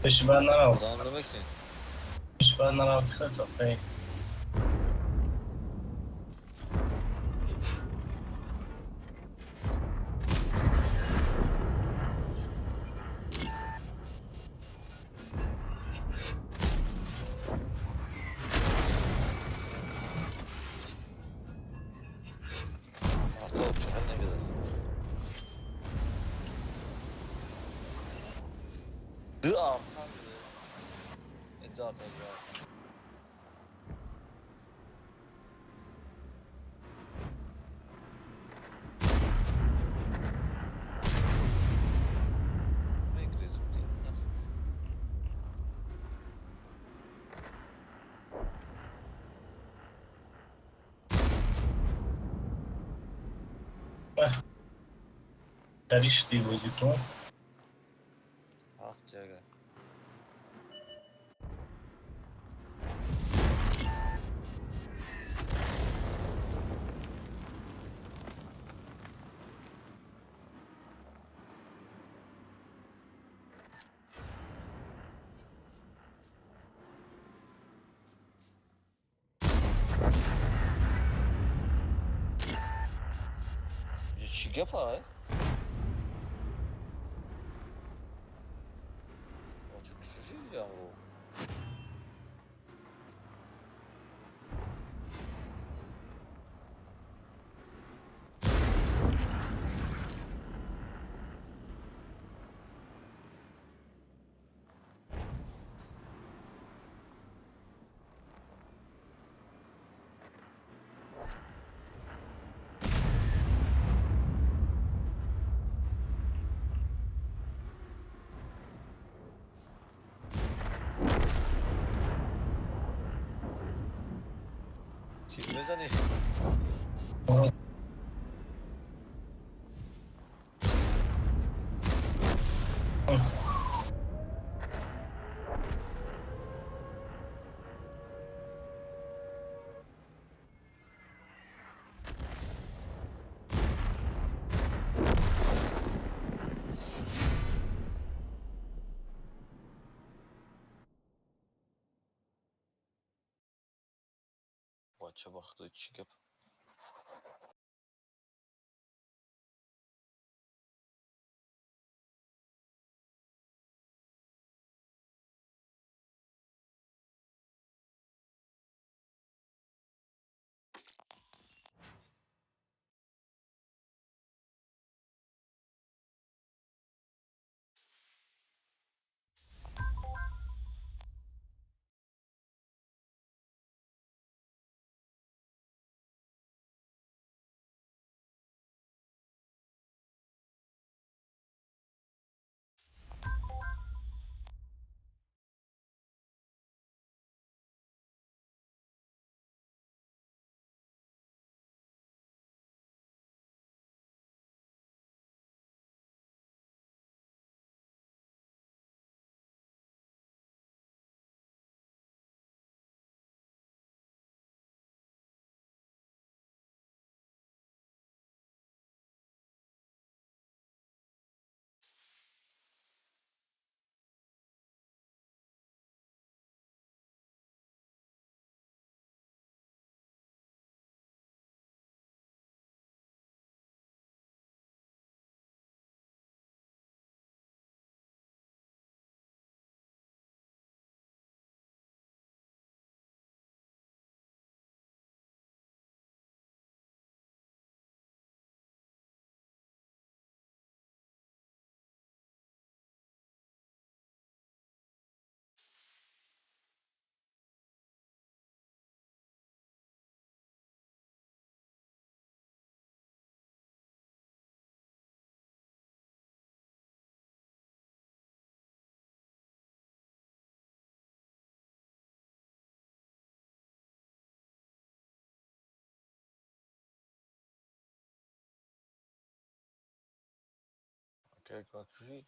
Peshbanlar oldu. Adam demek ki. Peshbanlar oldu. Okey. Artı olmuş her ne kadar. Dı artan bile. Edi artan bile artan. Bekliyoruz bu değil. Karıştı bu YouTube. Ah Cega. Çigapay. Çok düşücü ya bu. Çizmez hani. бача ба худои чӣ гап? Окей, как жить?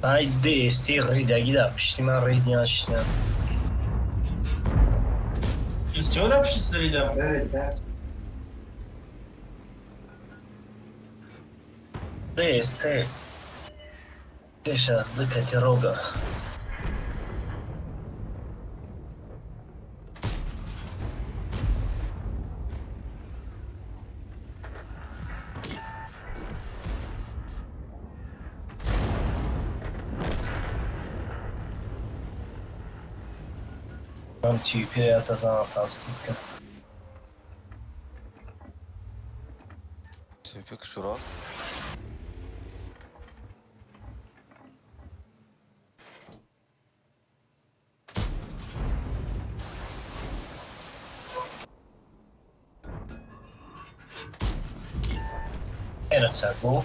Haydi ride gidelim. İşte ben ride yaşayacağım. Из чего вообще стрелял? DST. Сейчас до Катерога. Там типа это за автостика. Tipik şura. Это церковь.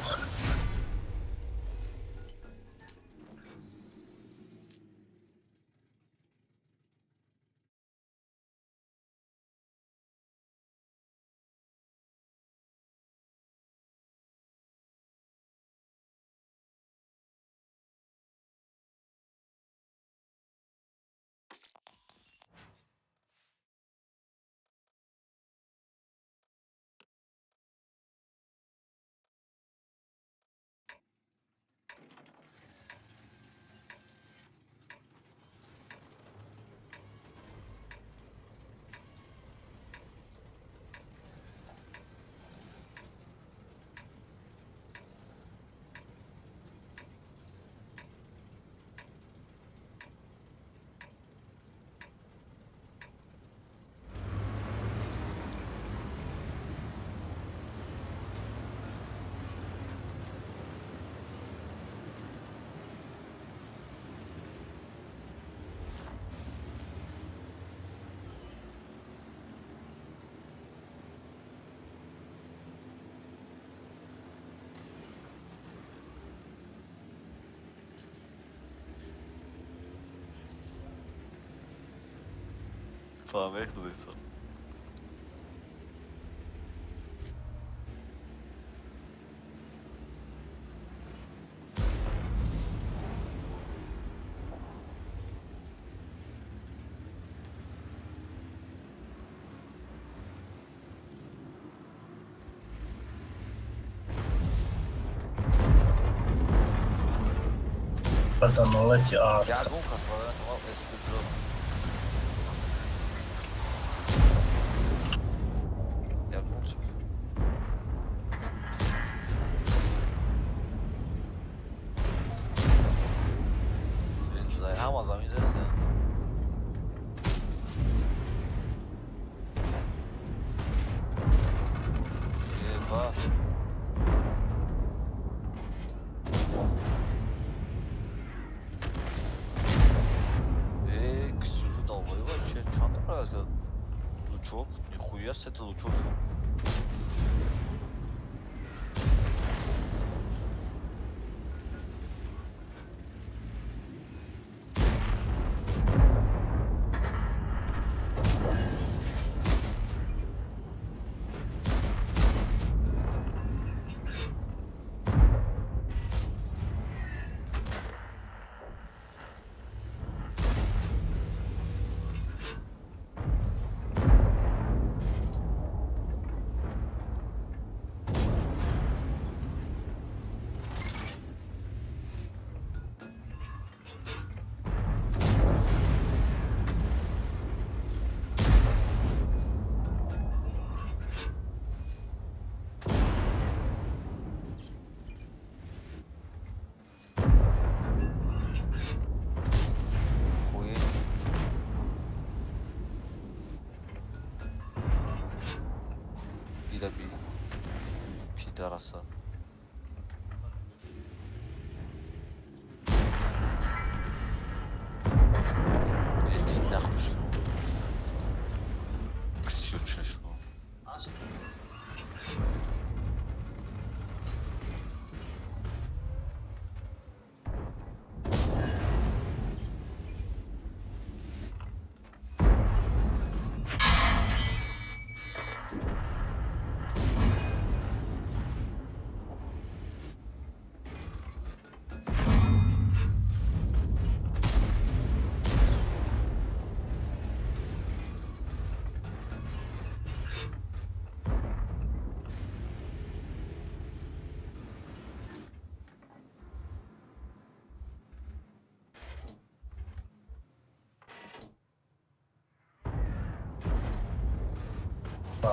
Fahmek duysa. Потом лети арт. Yardım katmaları tamam eski bir Yardım olacak. Zajechała za mnie zesę. Jeba. X.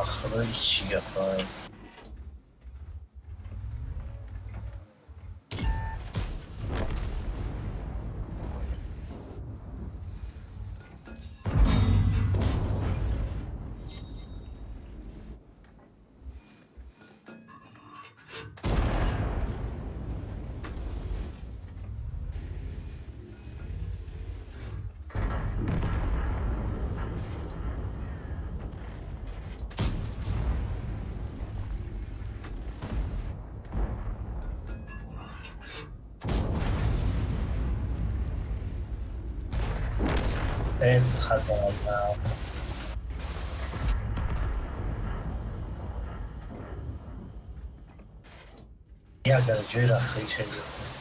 Ахыры чӣ гапай? خطرناک. یک از جوی رخصی شدید.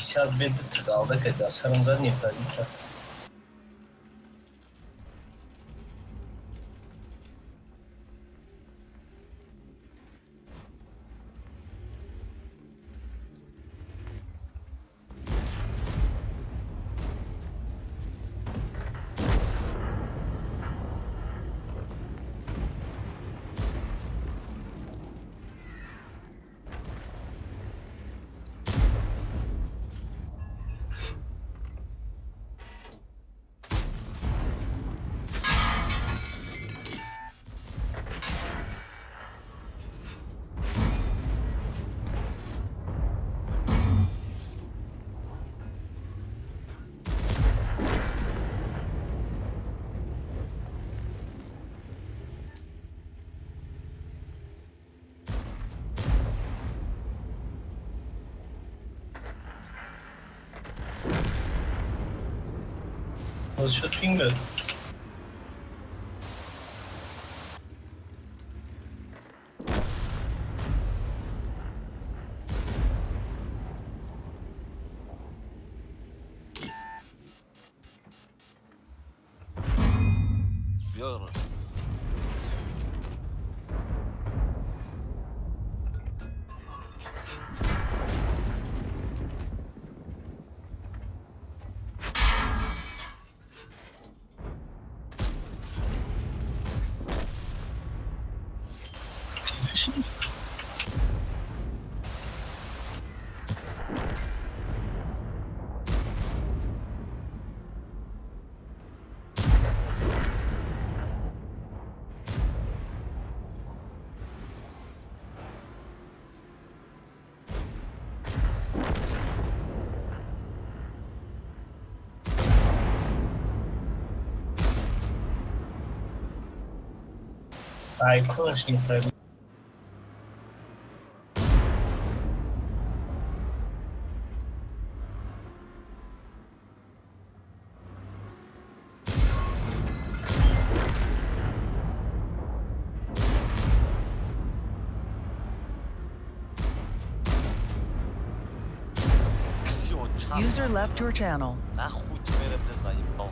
50 метр тırkaldı kadar sarımza не пробито. Was should finger? بیار Icons не пробито. کسیون چند User left your channel. نه خود میره بزنیم با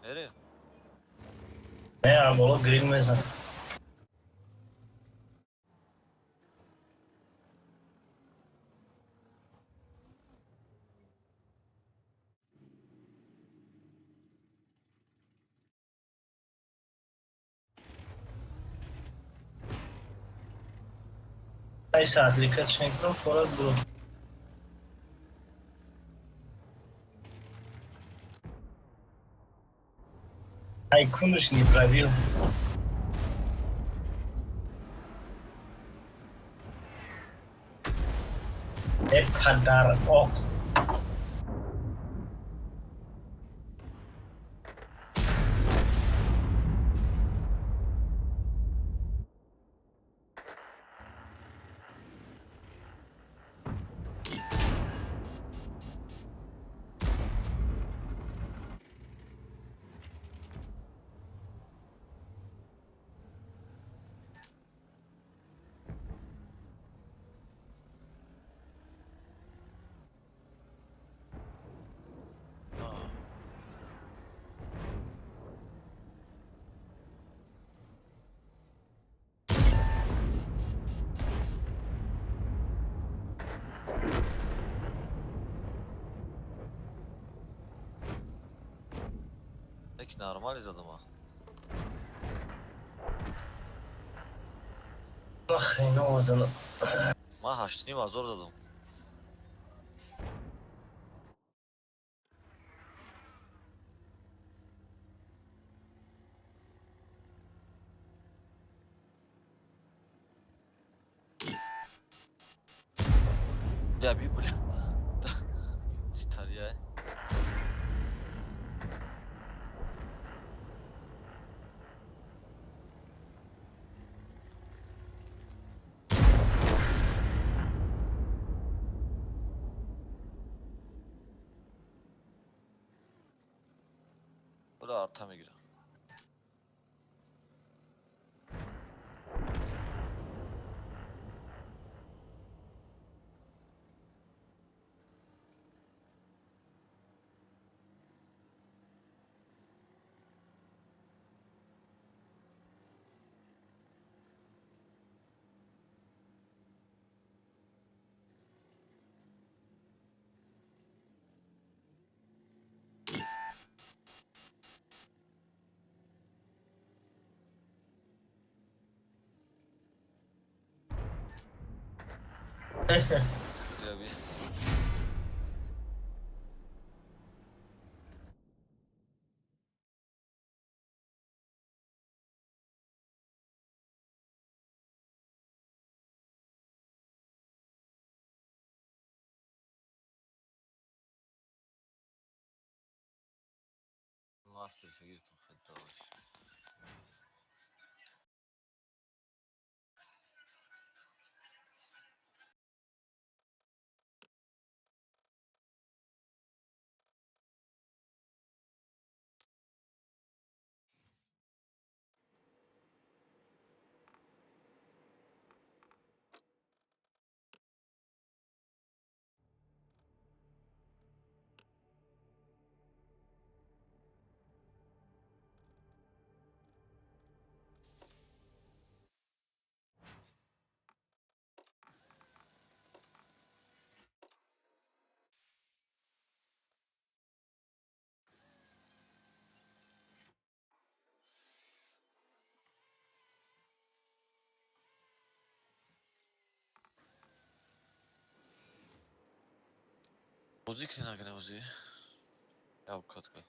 بریم Ne بالا گریل میزن. Ай сатлика ченкро форад буд. Ай кунуш не пробил. Эпадар ок. یک نرمالی زدم ها خیلی وزن. من 8.5 آزار دادم جبی بله چطوریه تا میگیرم. بیا بیا. ماستر فکرتون خدا باشه. موزیک نگه موزیک. یا کات کن.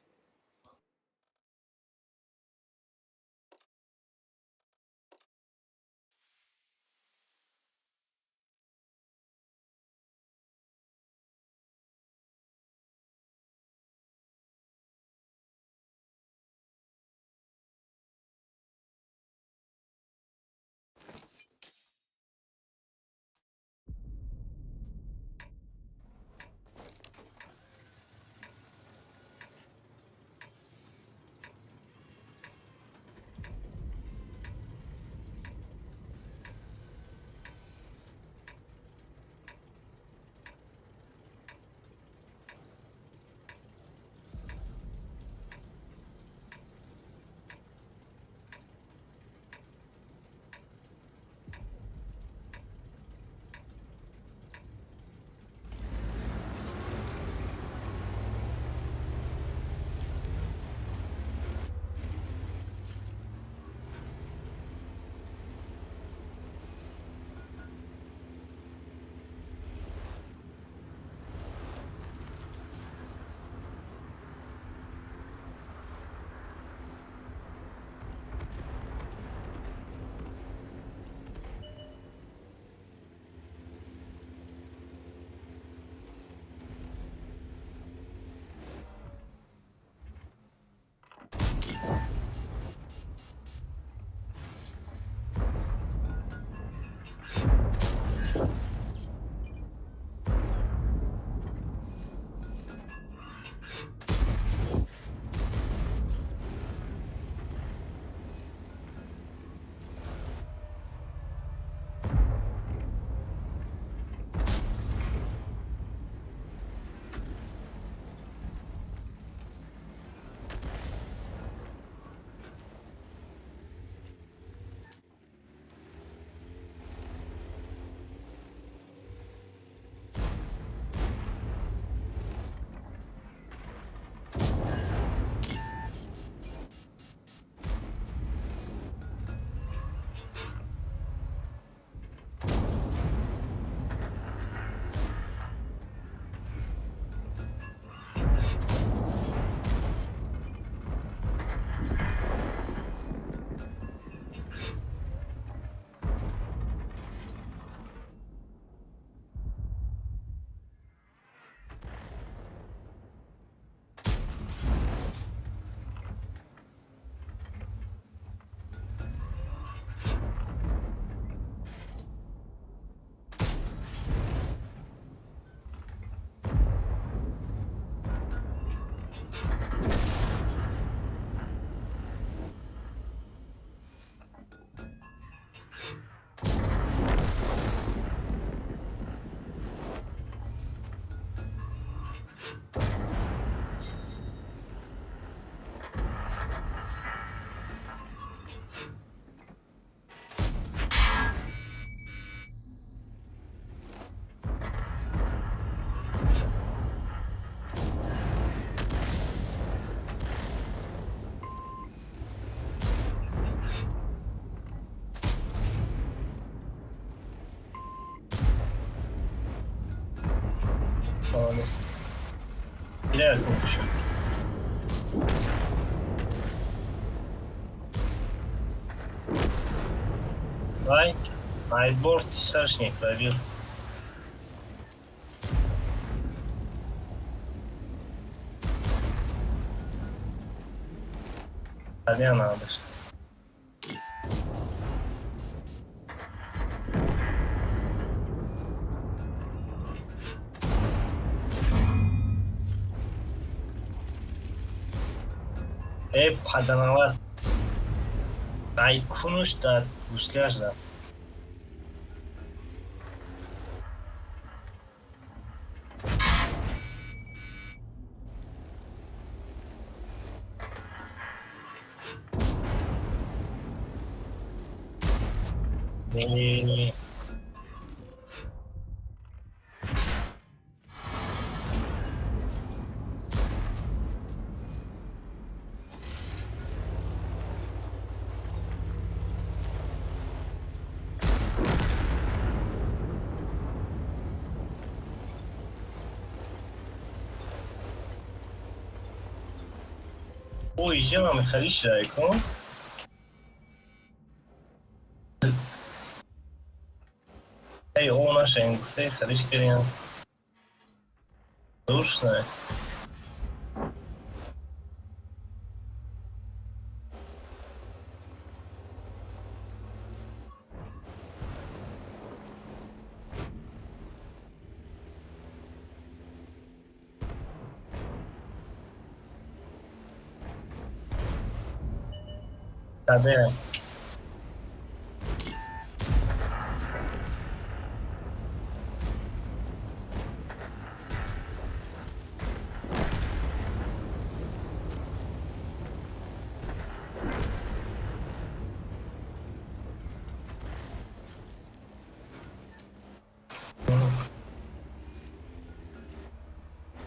Молодец. Теряю еще. Ай, Найтборд сашник пробил. Хотя надо. Паданавар. Ай, кунуш да, гусляш да. И... Ой, я вам харишайку. Эй, о, наша ингусы, харишкариан. Душная. Таде.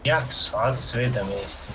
Як сад света вместе.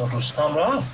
Рустам раф.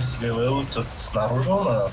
Если вы тут снаружи,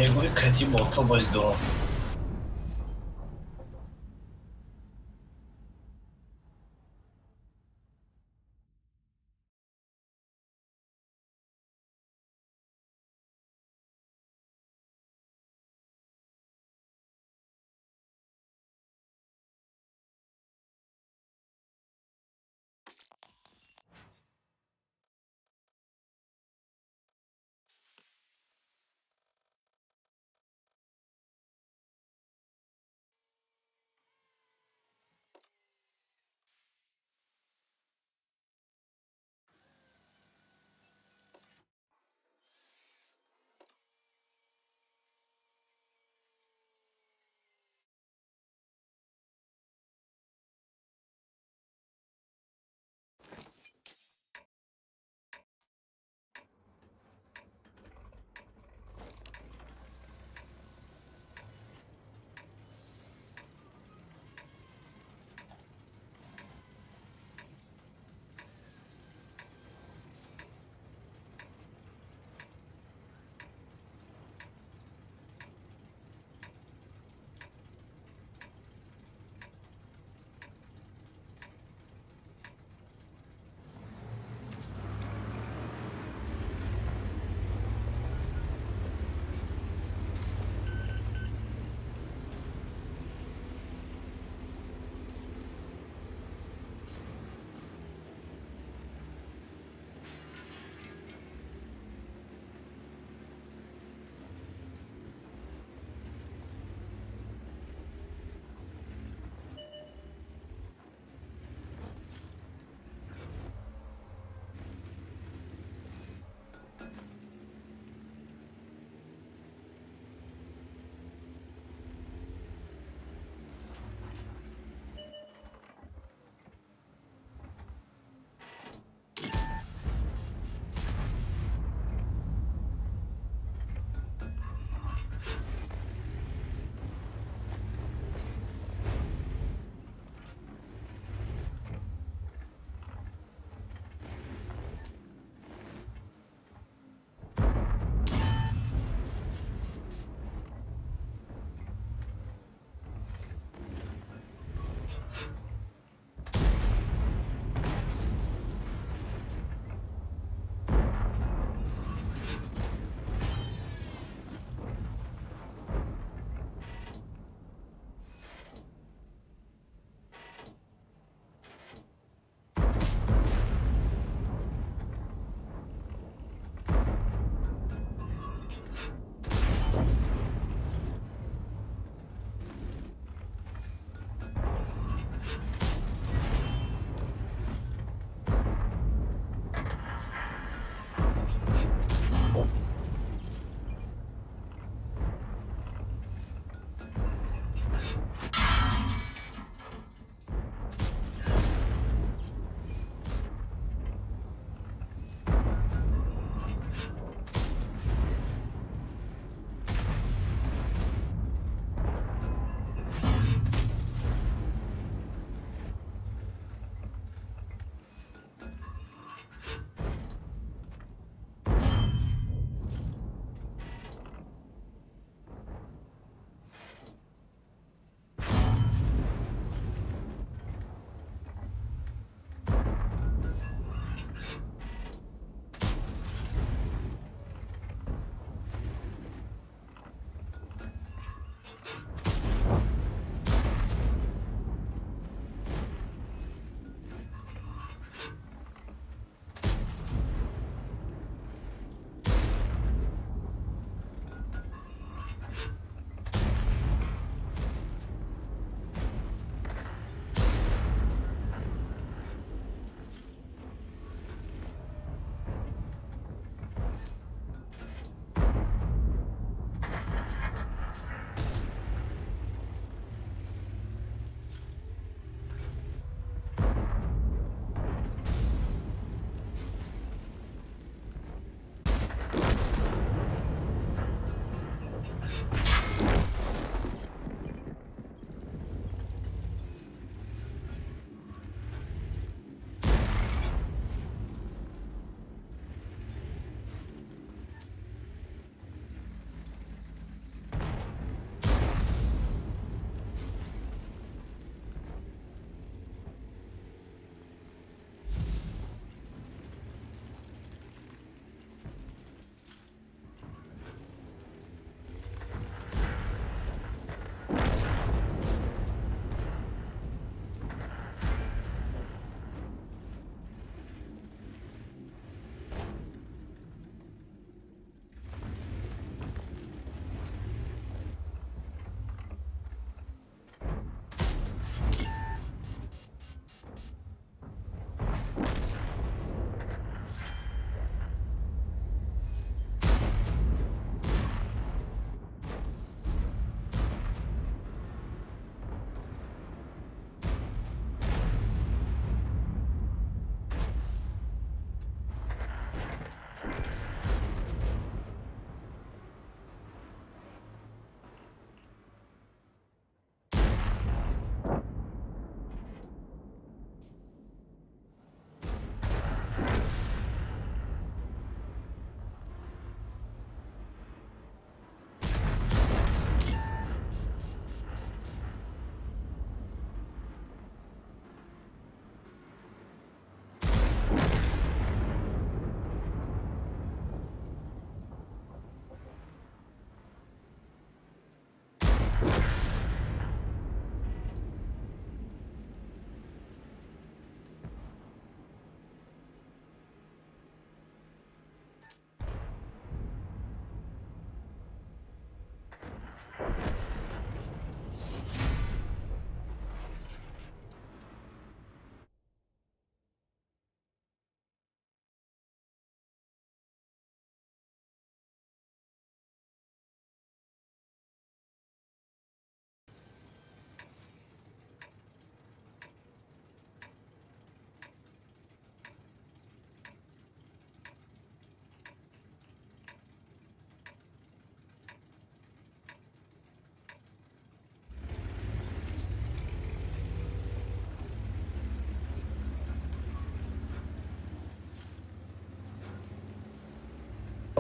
Егой кати бота бозду.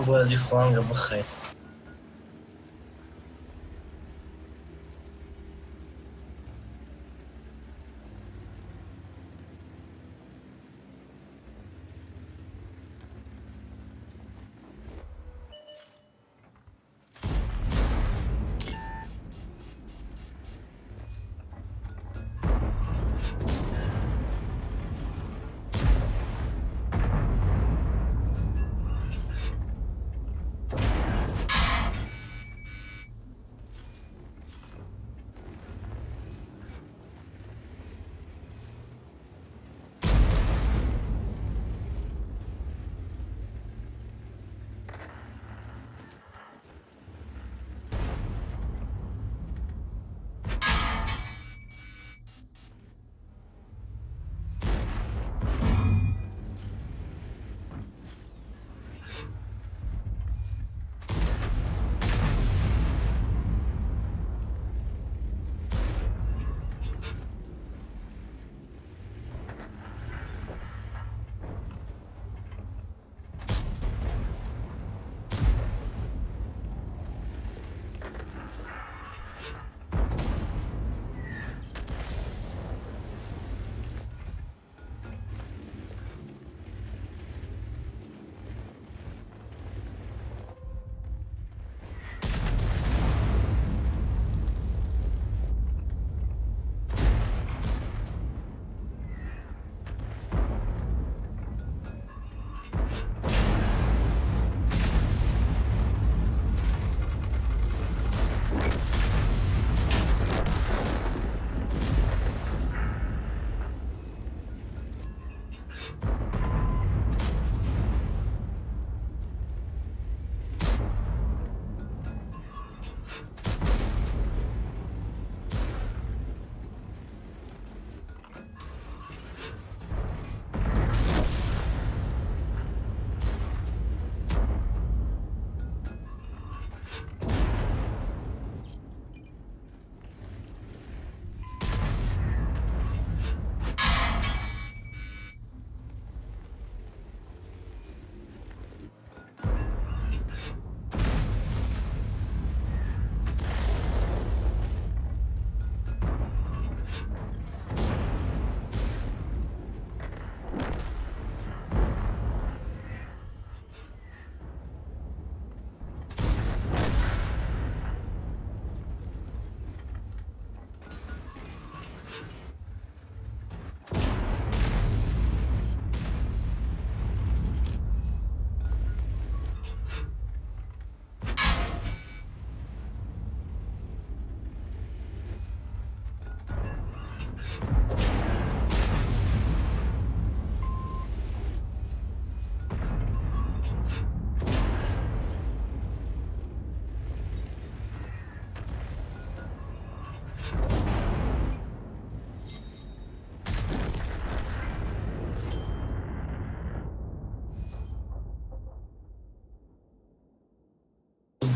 باید این فلانگ رو بخری.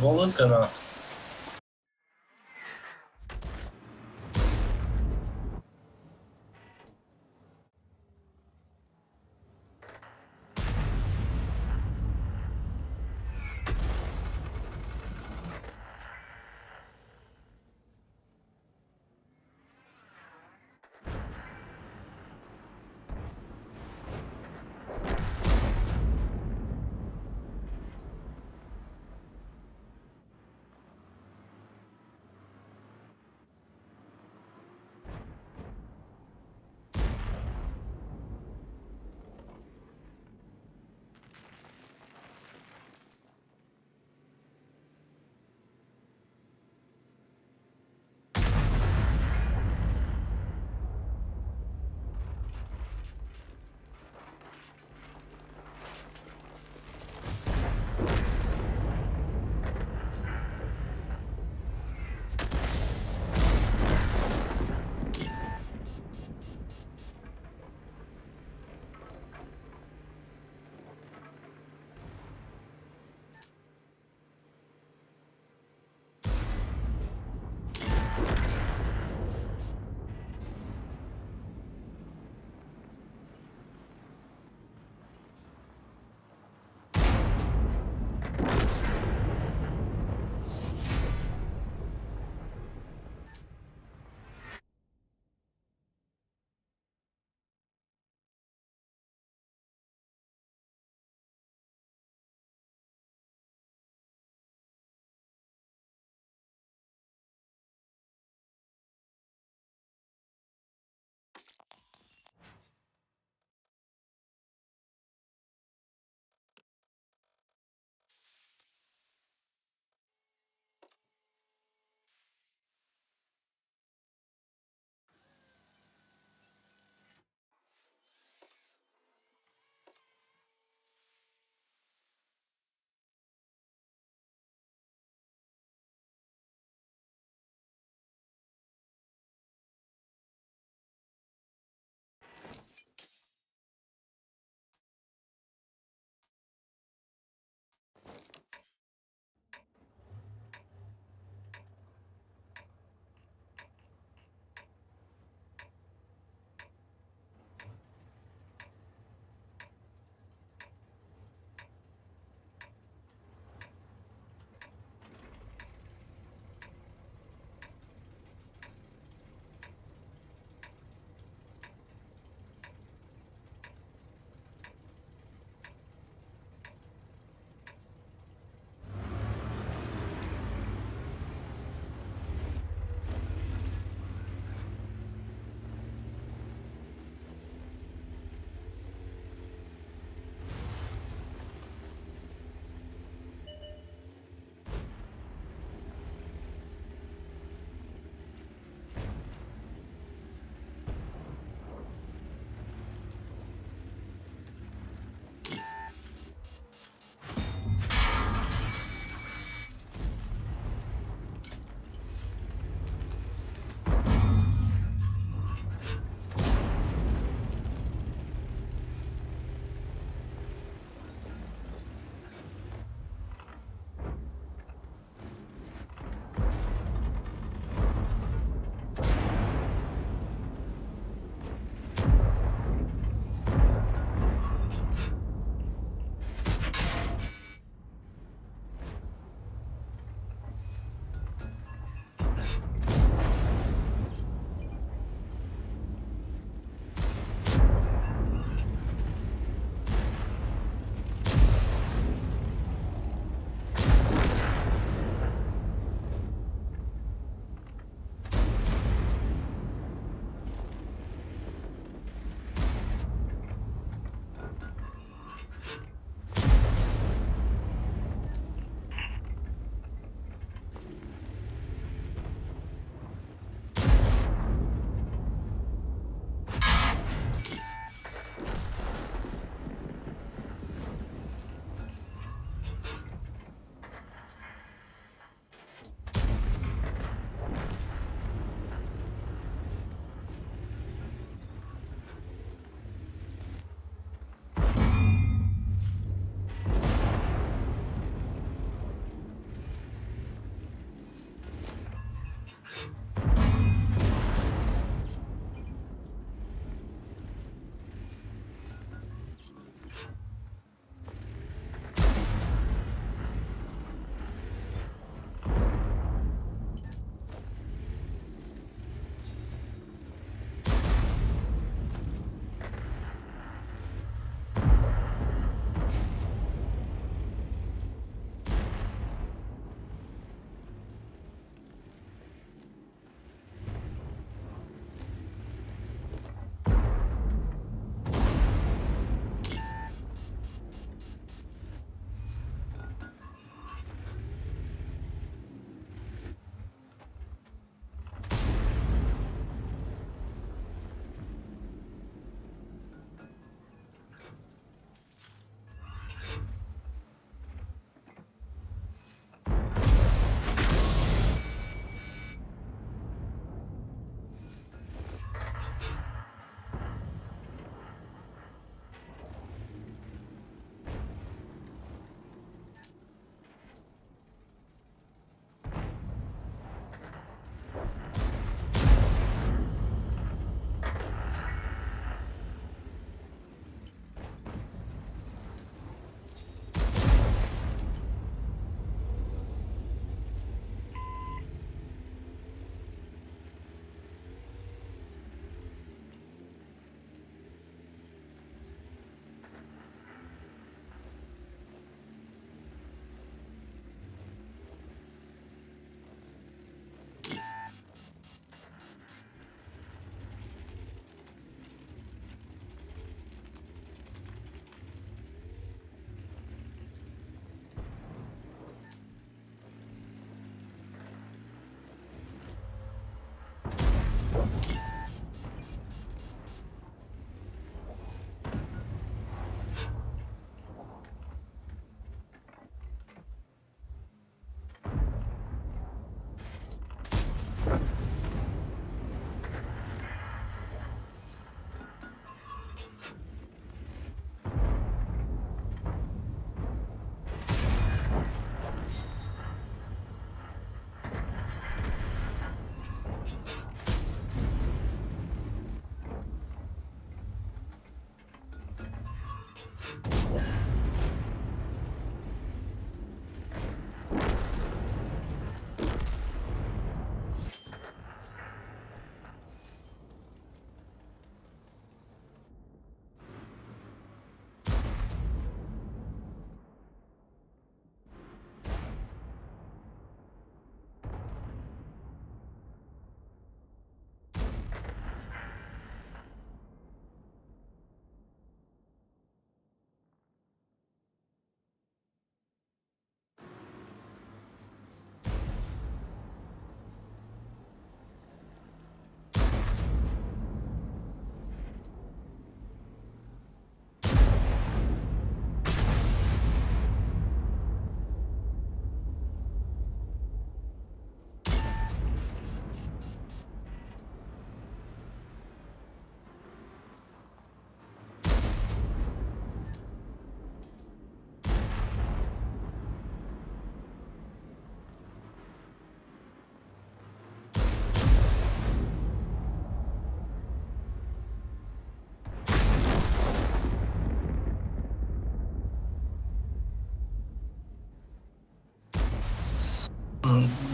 Володка,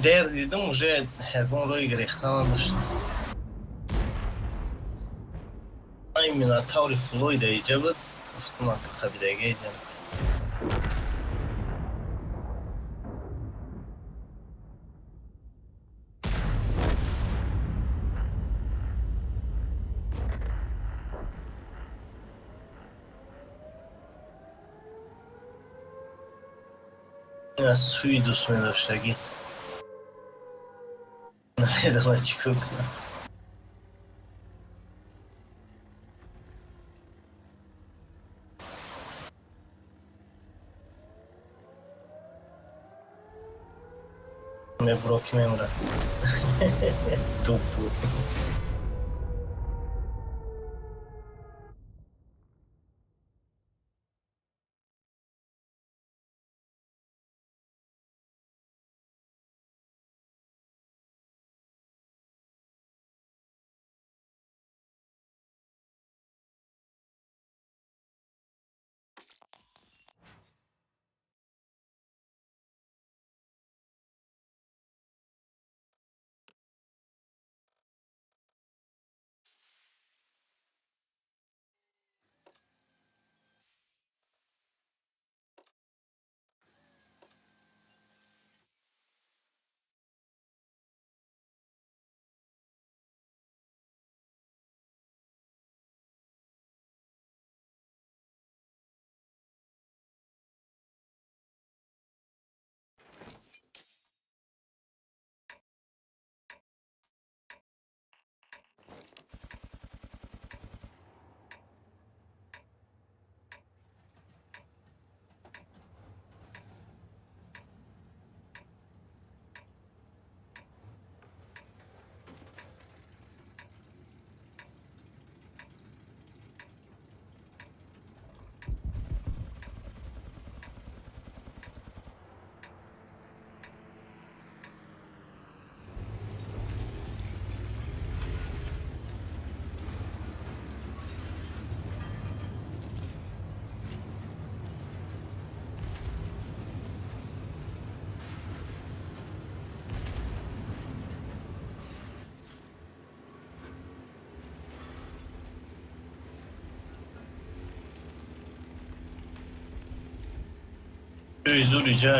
Der dedim, уже ягон рои гирехтан дошт. Ай Минотаври Флойда иҷа буд. Гуфтам ак қабилаги иҷа. аз сӯи дӯст медоштагӣ намедонам чӣ кор кунам. мебуро ки мемурад тупу. Sӯи зур иҷа.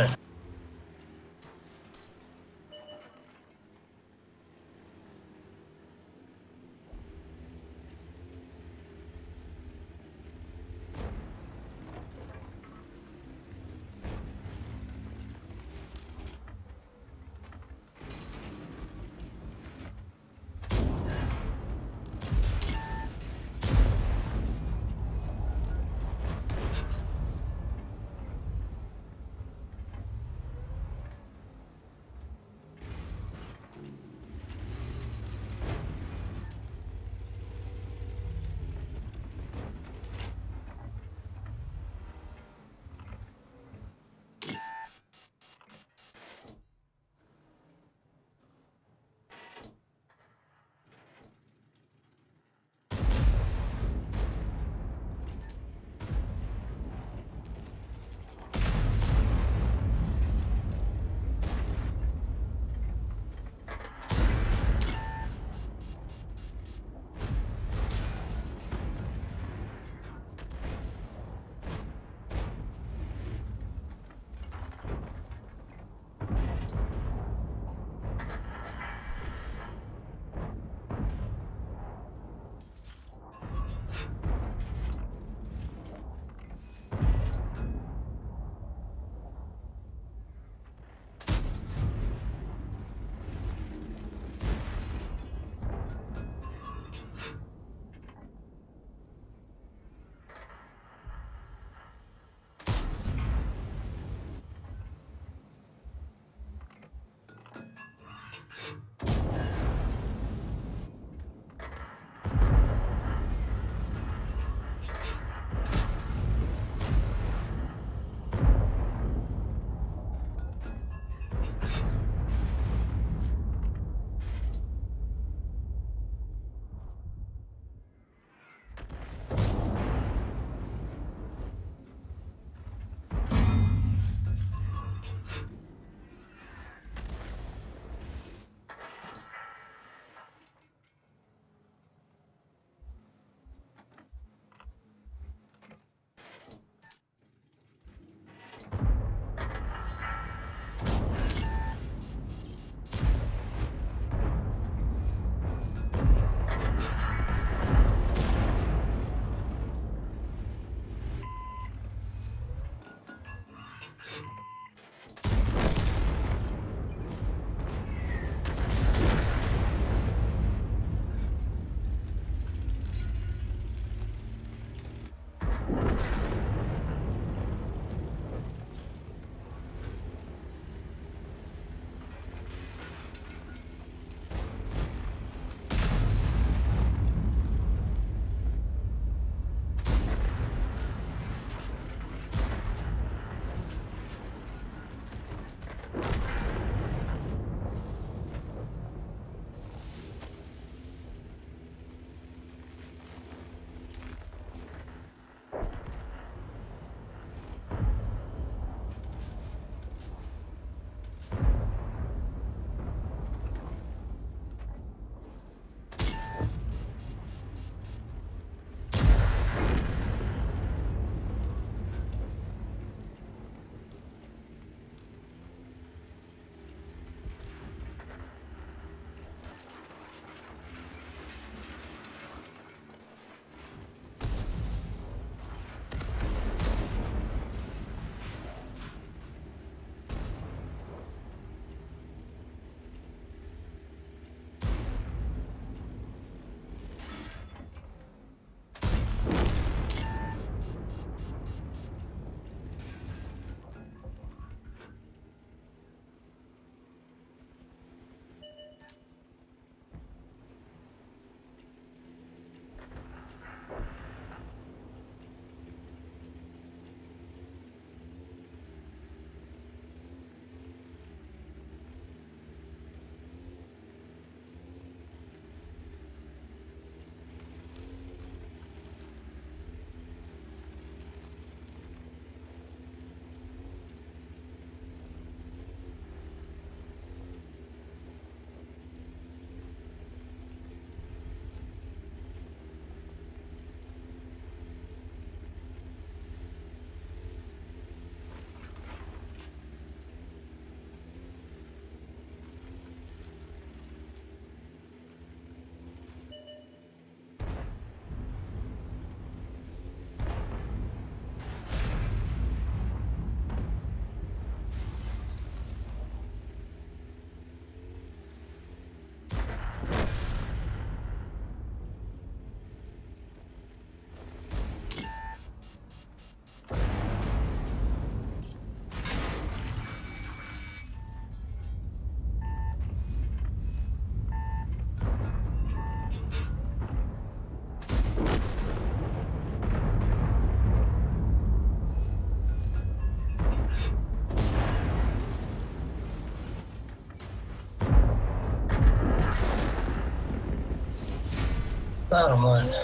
Нормально.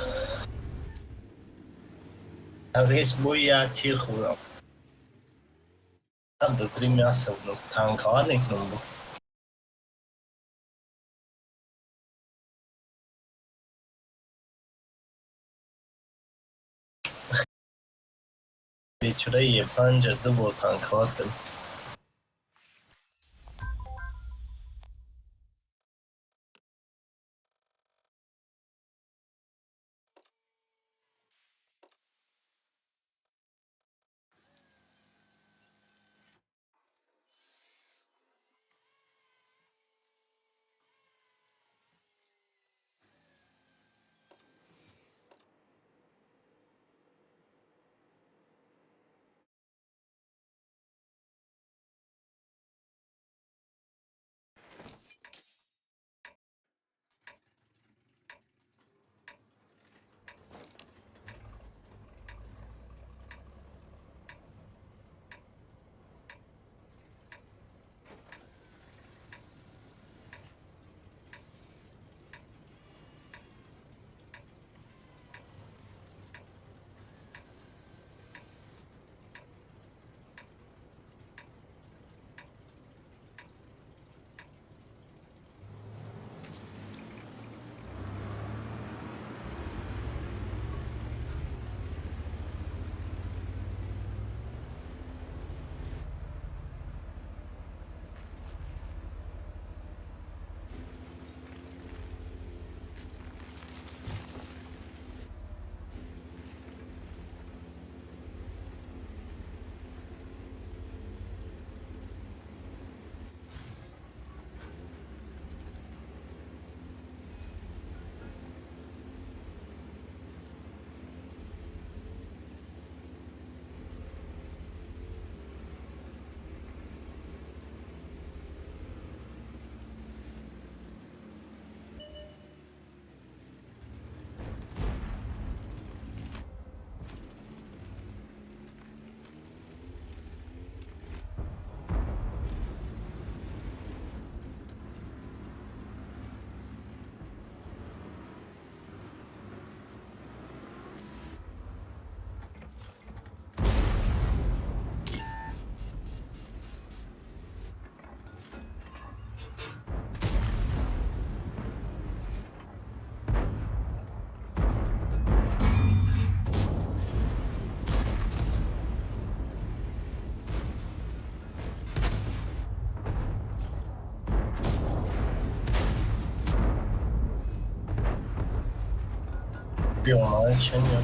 А весь бой я тир хурам. Там до 3 мяса, ну, танканик, ну, вечера я панджа дубо танкатым. Пьяная чаня.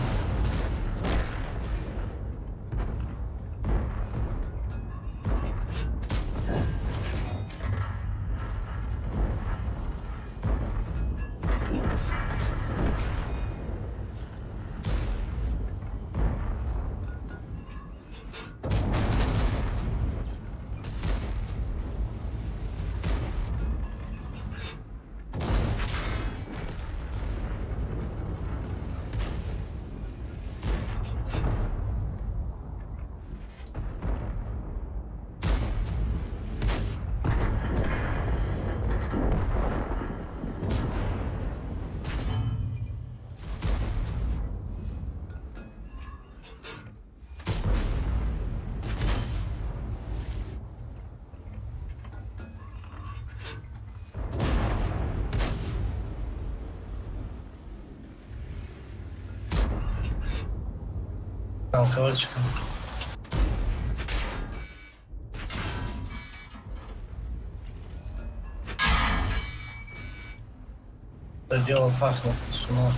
Танковочка. Это дело пахнет с ума.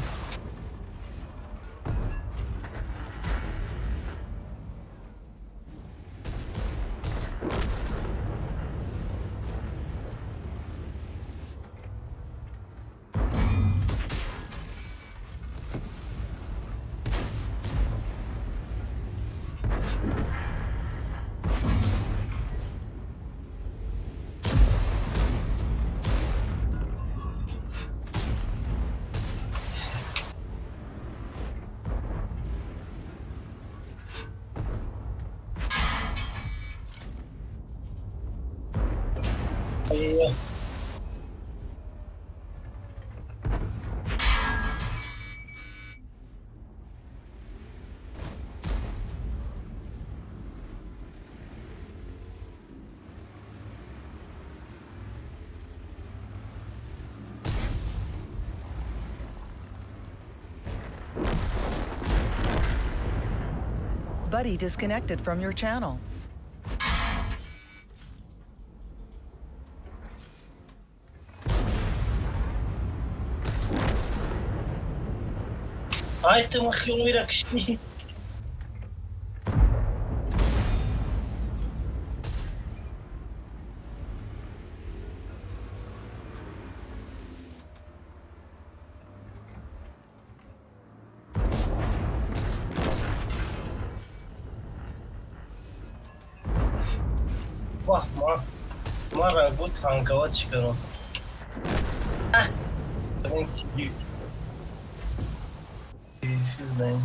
buddy disconnected from your channel. Ai, tem uma reunião aqui. Vah, mara bu tankava çıkarım. Ah, ben çiğ. Şuradan.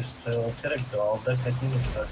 Стоило терек, алда катинг var.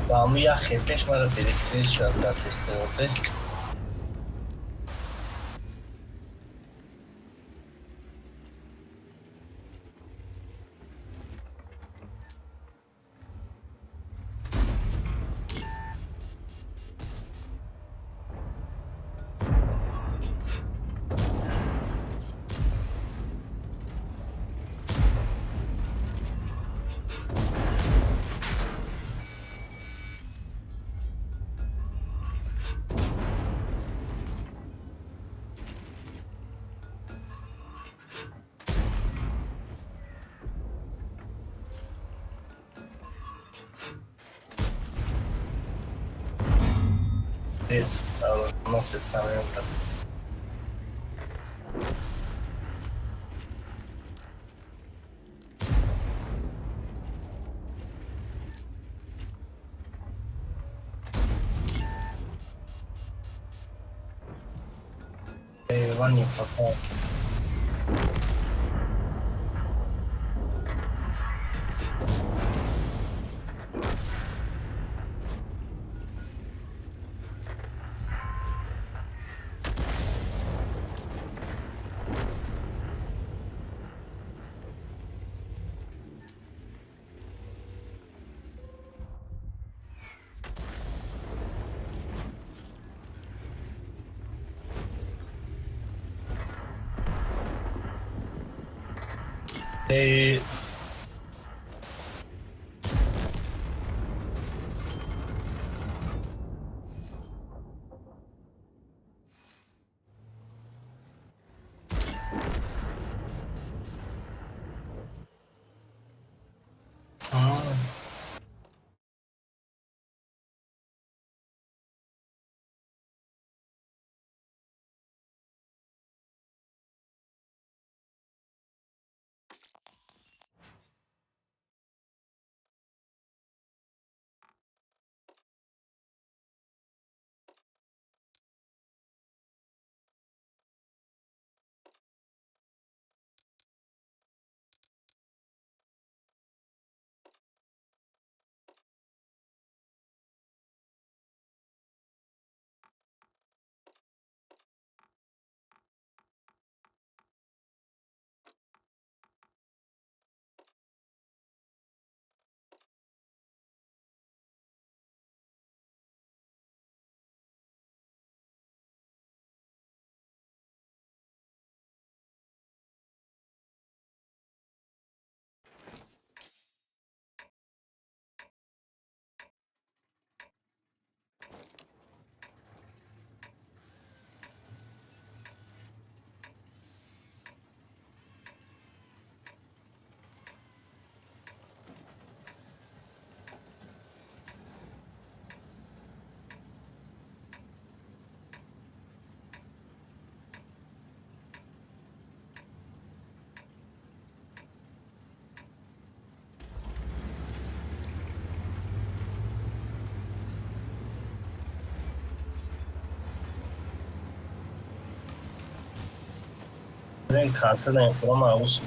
Vamos ya jefe, para biriktirir şu anda testi. Evet, nasıl sanıyorum da. Eyvan yapalım. Ee, hmm. Ben kartı da yapıyorum ama boş.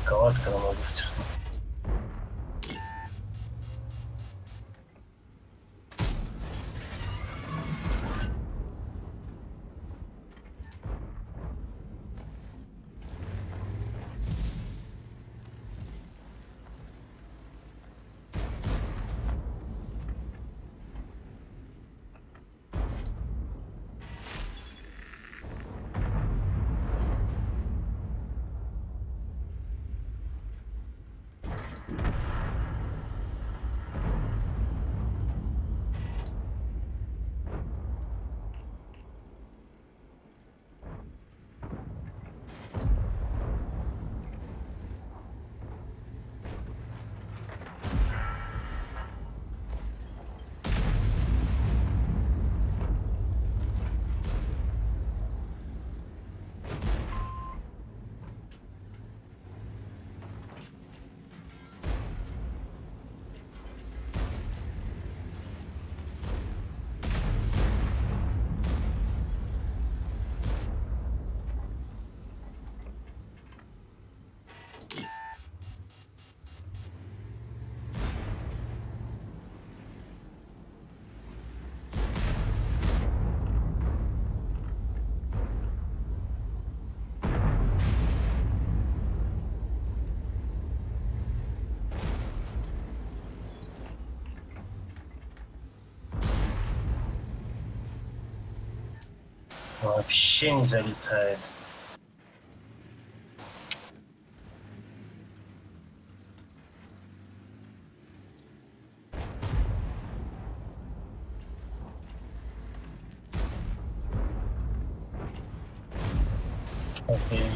паниковать, когда могу втихнуть. Вообще не залетает. Окей.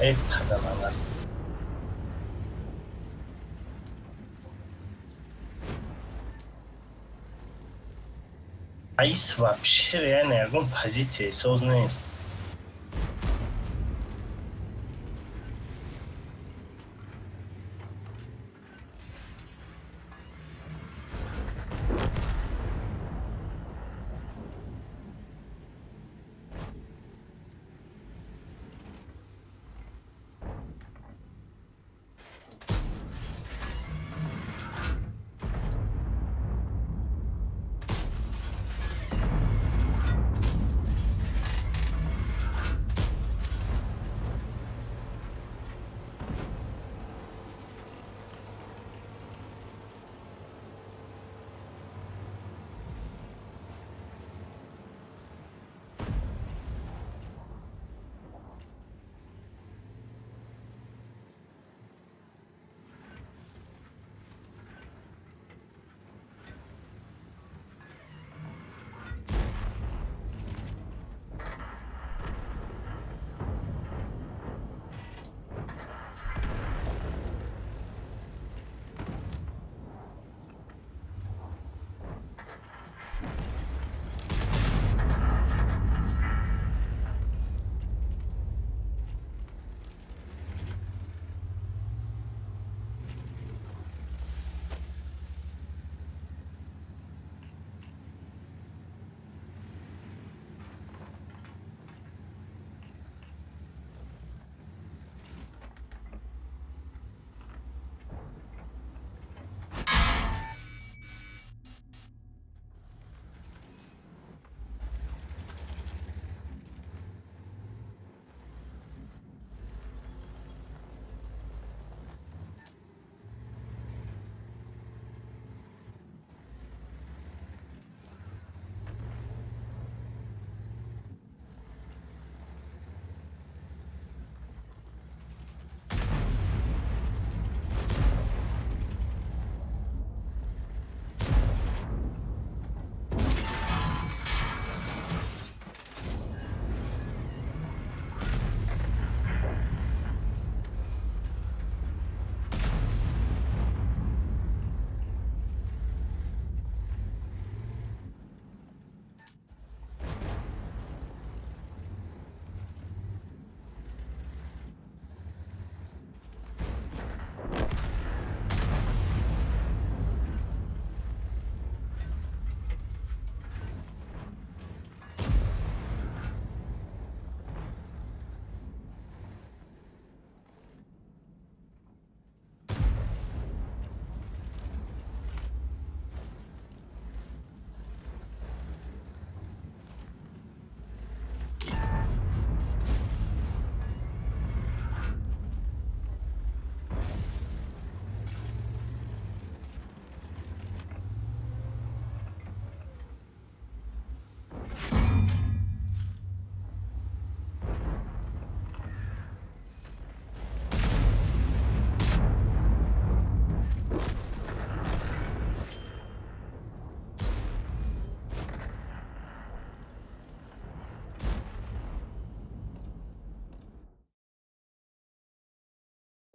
Эх, адамlar. Айс вообще реально огонь позиции создан.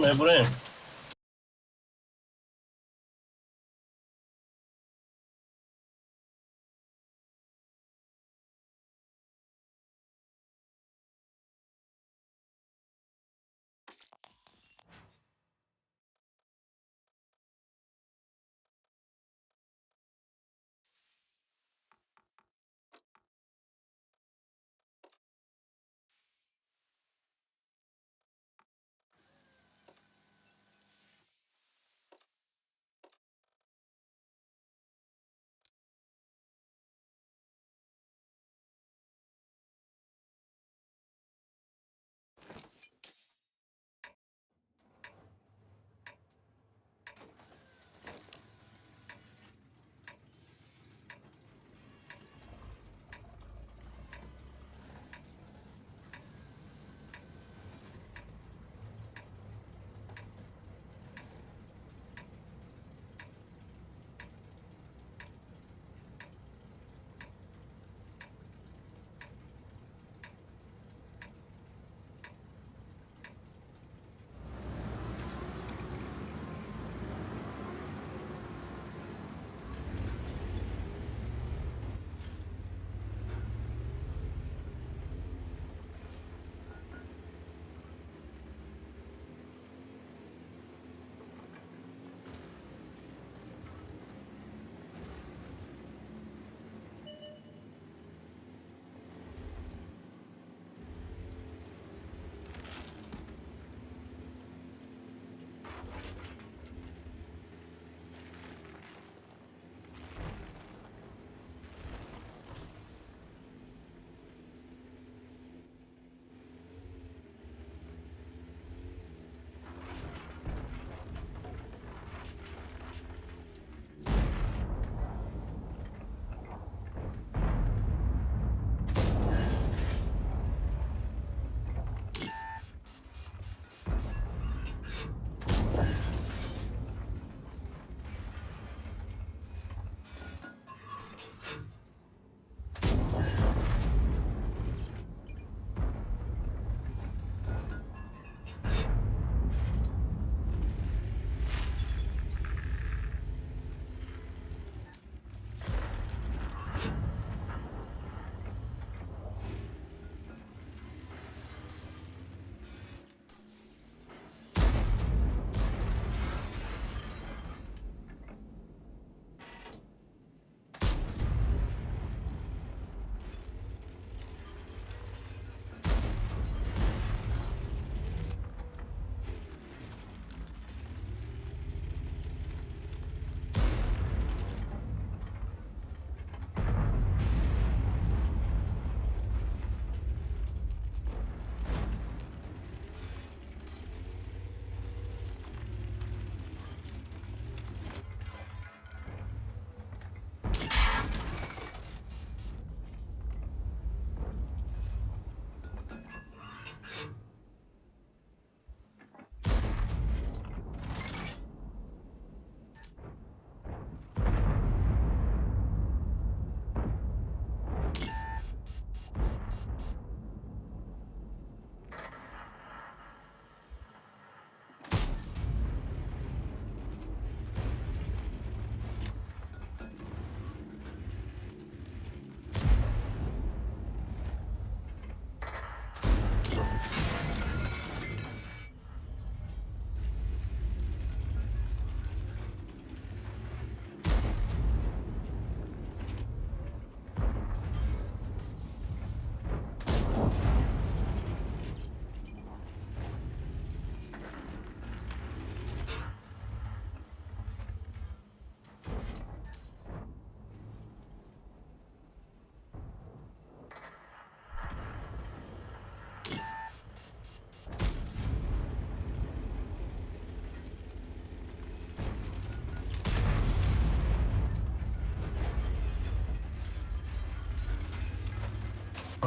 мебурем.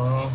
آه.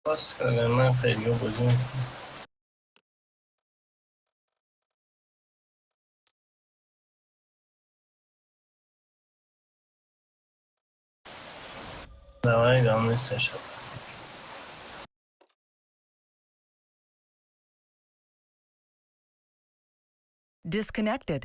بس اگر نه خیلی بازی می‌کنم. دوای دام نیستش. Disconnected.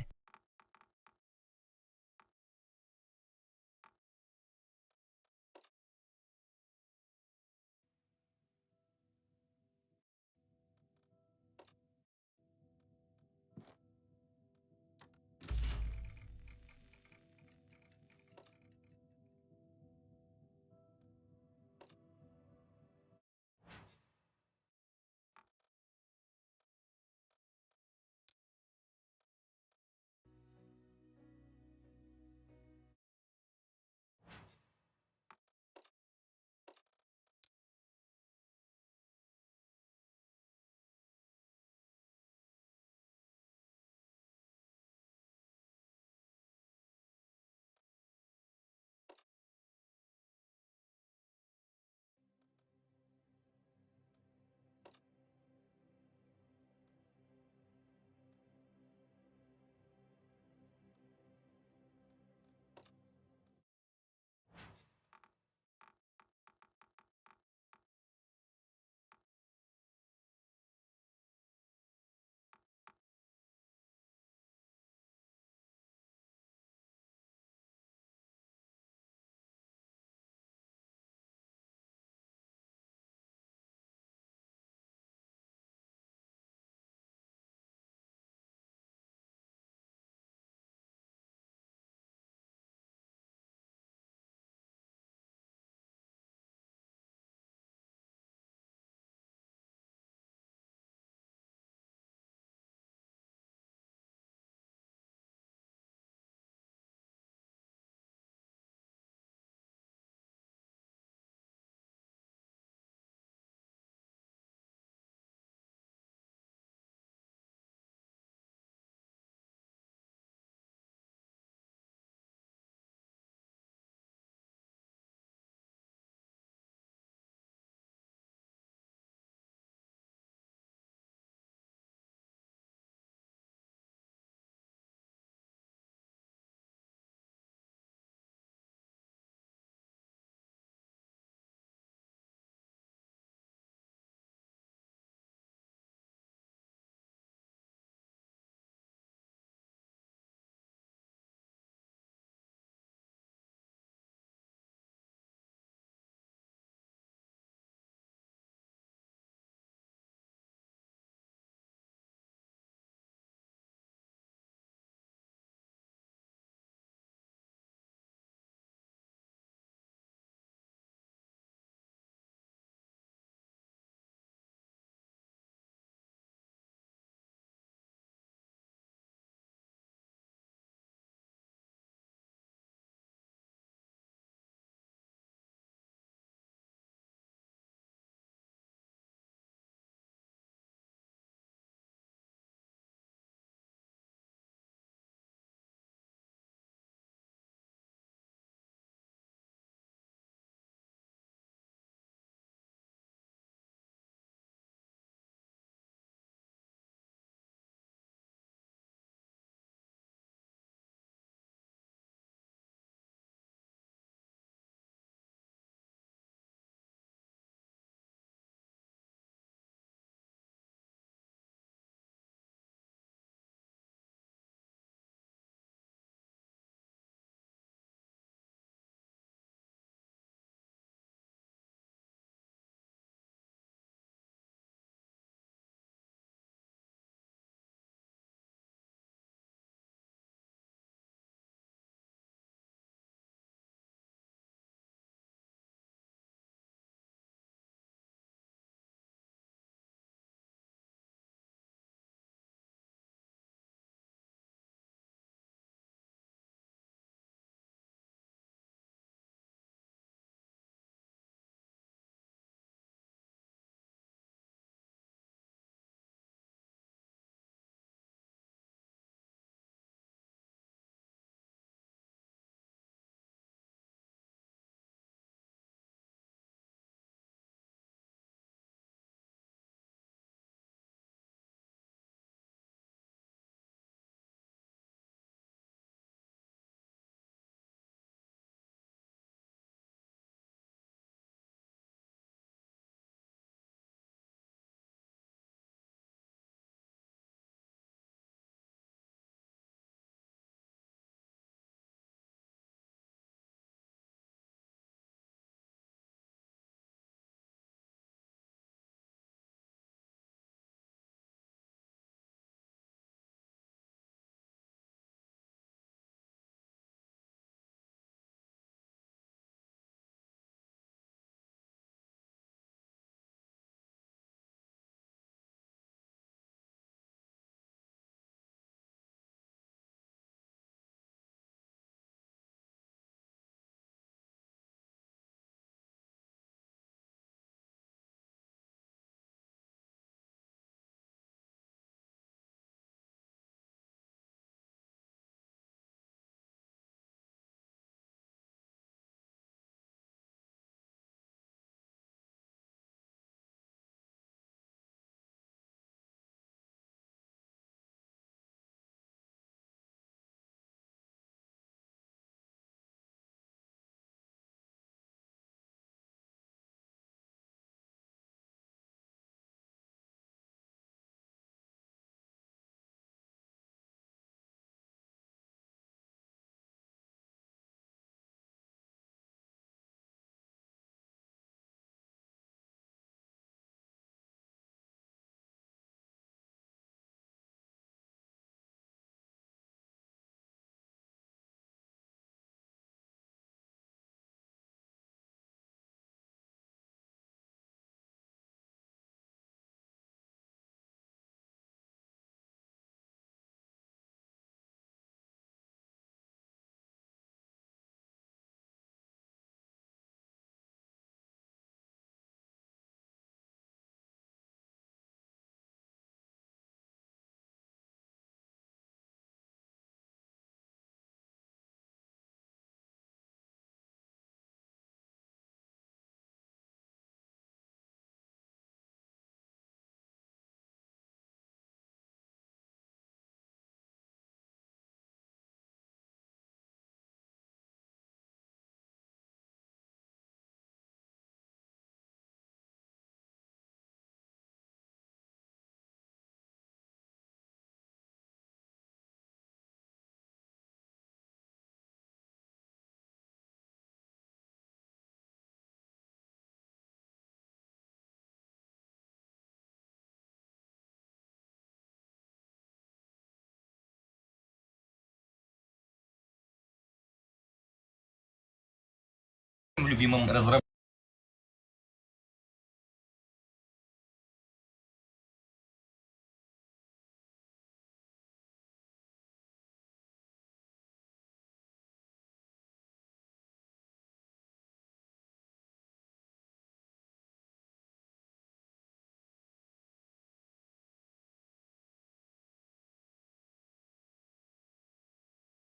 любимым разработчикам.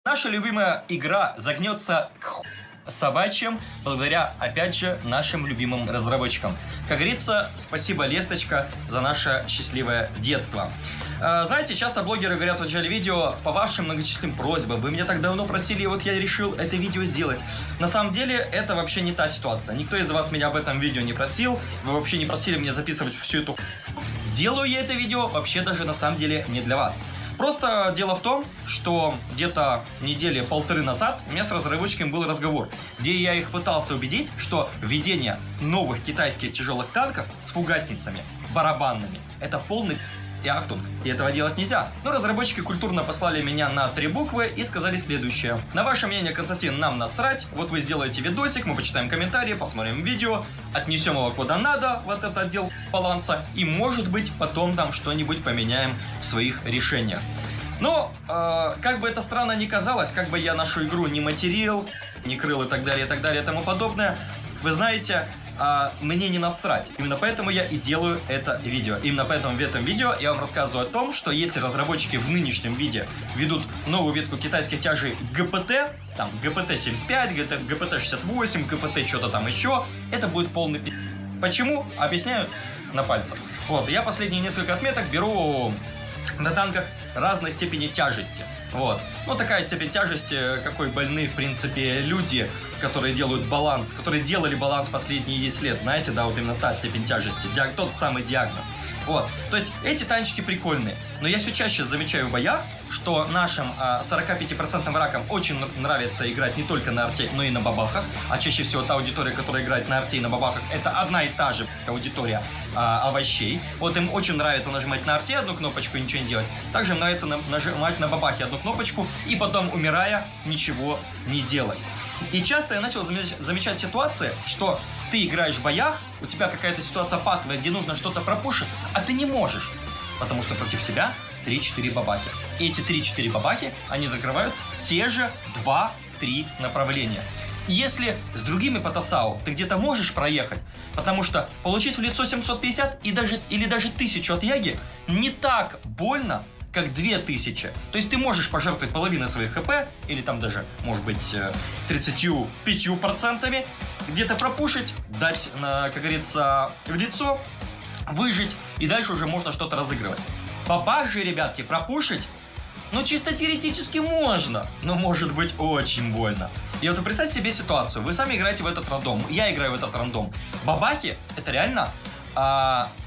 Наша любимая игра загнется к собачьим благодаря, опять же, нашим любимым разработчикам. Как говорится, спасибо, Лесточка, за наше счастливое детство. Знаете, часто блогеры говорят в начале видео: по вашим многочисленным просьбам, вы меня так давно просили, и вот я решил это видео сделать. На самом деле, это вообще не та ситуация. Никто из вас меня об этом видео не просил, вы вообще не просили меня записывать всю эту Делаю я это видео вообще даже на самом деле не для вас. Просто дело в том, что где-то недели полторы назад у меня с разработчиками был разговор, где я их пытался убедить, что введение новых китайских тяжелых танков с фугасницами, барабанными, это полный и ахтунг, и этого делать нельзя. Но разработчики культурно послали меня на 3 буквы и сказали следующее: на ваше мнение, Константин, нам насрать, вот вы сделаете видосик, мы почитаем комментарии, посмотрим видео, отнесем его куда надо, вот этот отдел баланса, и может быть потом там что-нибудь поменяем в своих решениях. Но, как бы это странно ни казалось, как бы я нашу игру не материл, не крыл и так далее, и тому подобное, вы знаете, мне не насрать. Именно поэтому я и делаю это видео. Именно поэтому в этом видео я вам рассказываю о том, что если разработчики в нынешнем виде ведут новую ветку китайских тяжей ГПТ, там ГПТ-75, ГПТ-68, ГПТ что-то там еще, это будет полный пи***. Почему? Объясняю на пальцах. Вот, я последние несколько отметок беру на танках разной степени тяжести. Вот. Ну, такая степень тяжести, какой больны, в принципе, люди, которые делают баланс, которые делали баланс последние 10 лет. Знаете, да, вот именно та степень тяжести, тот самый диагноз. Вот. То есть эти танчики прикольные. Но я все чаще замечаю в боях, что нашим 45% врагам очень нравится играть не только на арте, но и на бабахах. А чаще всего та аудитория, которая играет на арте и на бабахах, это одна и та же аудитория овощей. Вот им очень нравится нажимать на арте одну кнопочку и ничего не делать. Также им нравится нажимать на бабахе одну кнопочку и потом, умирая, ничего не делать. И часто я начал замечать ситуации, что ты играешь в боях, у тебя какая-то ситуация патовая, где нужно что-то пропушить, а ты не можешь, потому что против тебя 3-4 бабахи. И эти 3-4 бабахи, они закрывают те же 2-3 направления. И если с другими по ТСАУ ты где-то можешь проехать, потому что получить в лицо 750 или даже 1000 от Яги не так больно, как 2000. То есть ты можешь пожертвовать половиной своих ХП, или там даже, может быть, 35%, где-то пропушить, дать, как говорится, в лицо, выжить, и дальше уже можно что-то разыгрывать. Бабах же, ребятки, пропушить, ну, чисто теоретически можно, но может быть очень больно. И вот представьте себе ситуацию, вы сами играете в этот рандом, я играю в этот рандом. Бабахи, это реально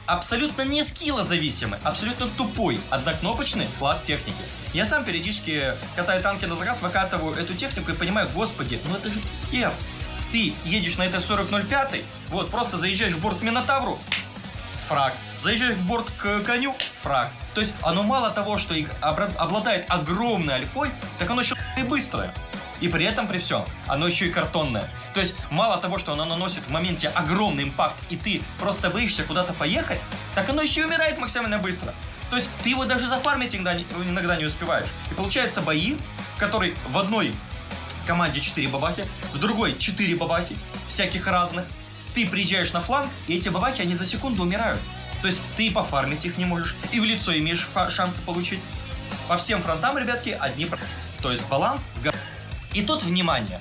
абсолютно не скиллозависимый, абсолютно тупой, однокнопочный класс техники. Я сам периодически катаю танки на заказ, выкатываю эту технику и понимаю, господи, ну это же хер. Ты едешь на этой 4005, вот, просто заезжаешь в борт к Минотавру, фраг. Заезжаешь в борт к коню, фраг. То есть оно мало того, что обладает огромной альфой, так оно еще и быстрое. И при этом, при всем, оно еще и картонное. То есть, мало того, что оно наносит в моменте огромный импакт, и ты просто боишься куда-то поехать, так оно еще и умирает максимально быстро. То есть, ты его даже зафармить иногда не успеваешь. И получаются бои, в которой в одной команде 4 бабахи, в другой 4 бабахи, всяких разных. Ты приезжаешь на фланг, и эти бабахи, они за секунду умирают. То есть, ты и пофармить их не можешь, и в лицо имеешь шансы получить. По всем фронтам, ребятки, одни... То есть, баланс в... И тут, внимание,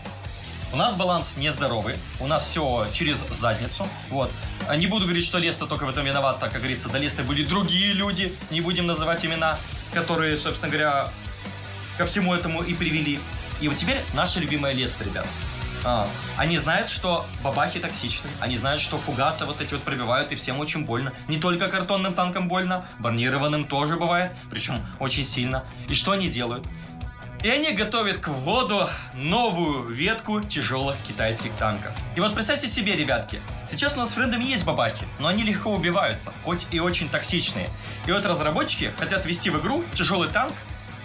у нас баланс нездоровый, у нас все через задницу, вот. Не буду говорить, что Леста только в этом виноват, так как говорится, до Леста были другие люди, не будем называть имена, которые, собственно говоря, ко всему этому и привели. И вот теперь наша любимая Леста, ребят. Они знают, что бабахи токсичны, они знают, что фугасы вот эти вот пробивают, и всем очень больно. Не только картонным танкам больно, бронированным тоже бывает, причем очень сильно. И что они делают? И они готовят к вводу новую ветку тяжелых китайских танков. И вот представьте себе, ребятки, сейчас у нас с френдами есть бабахи, но они легко убиваются, хоть и очень токсичные. И вот разработчики хотят ввести в игру тяжелый танк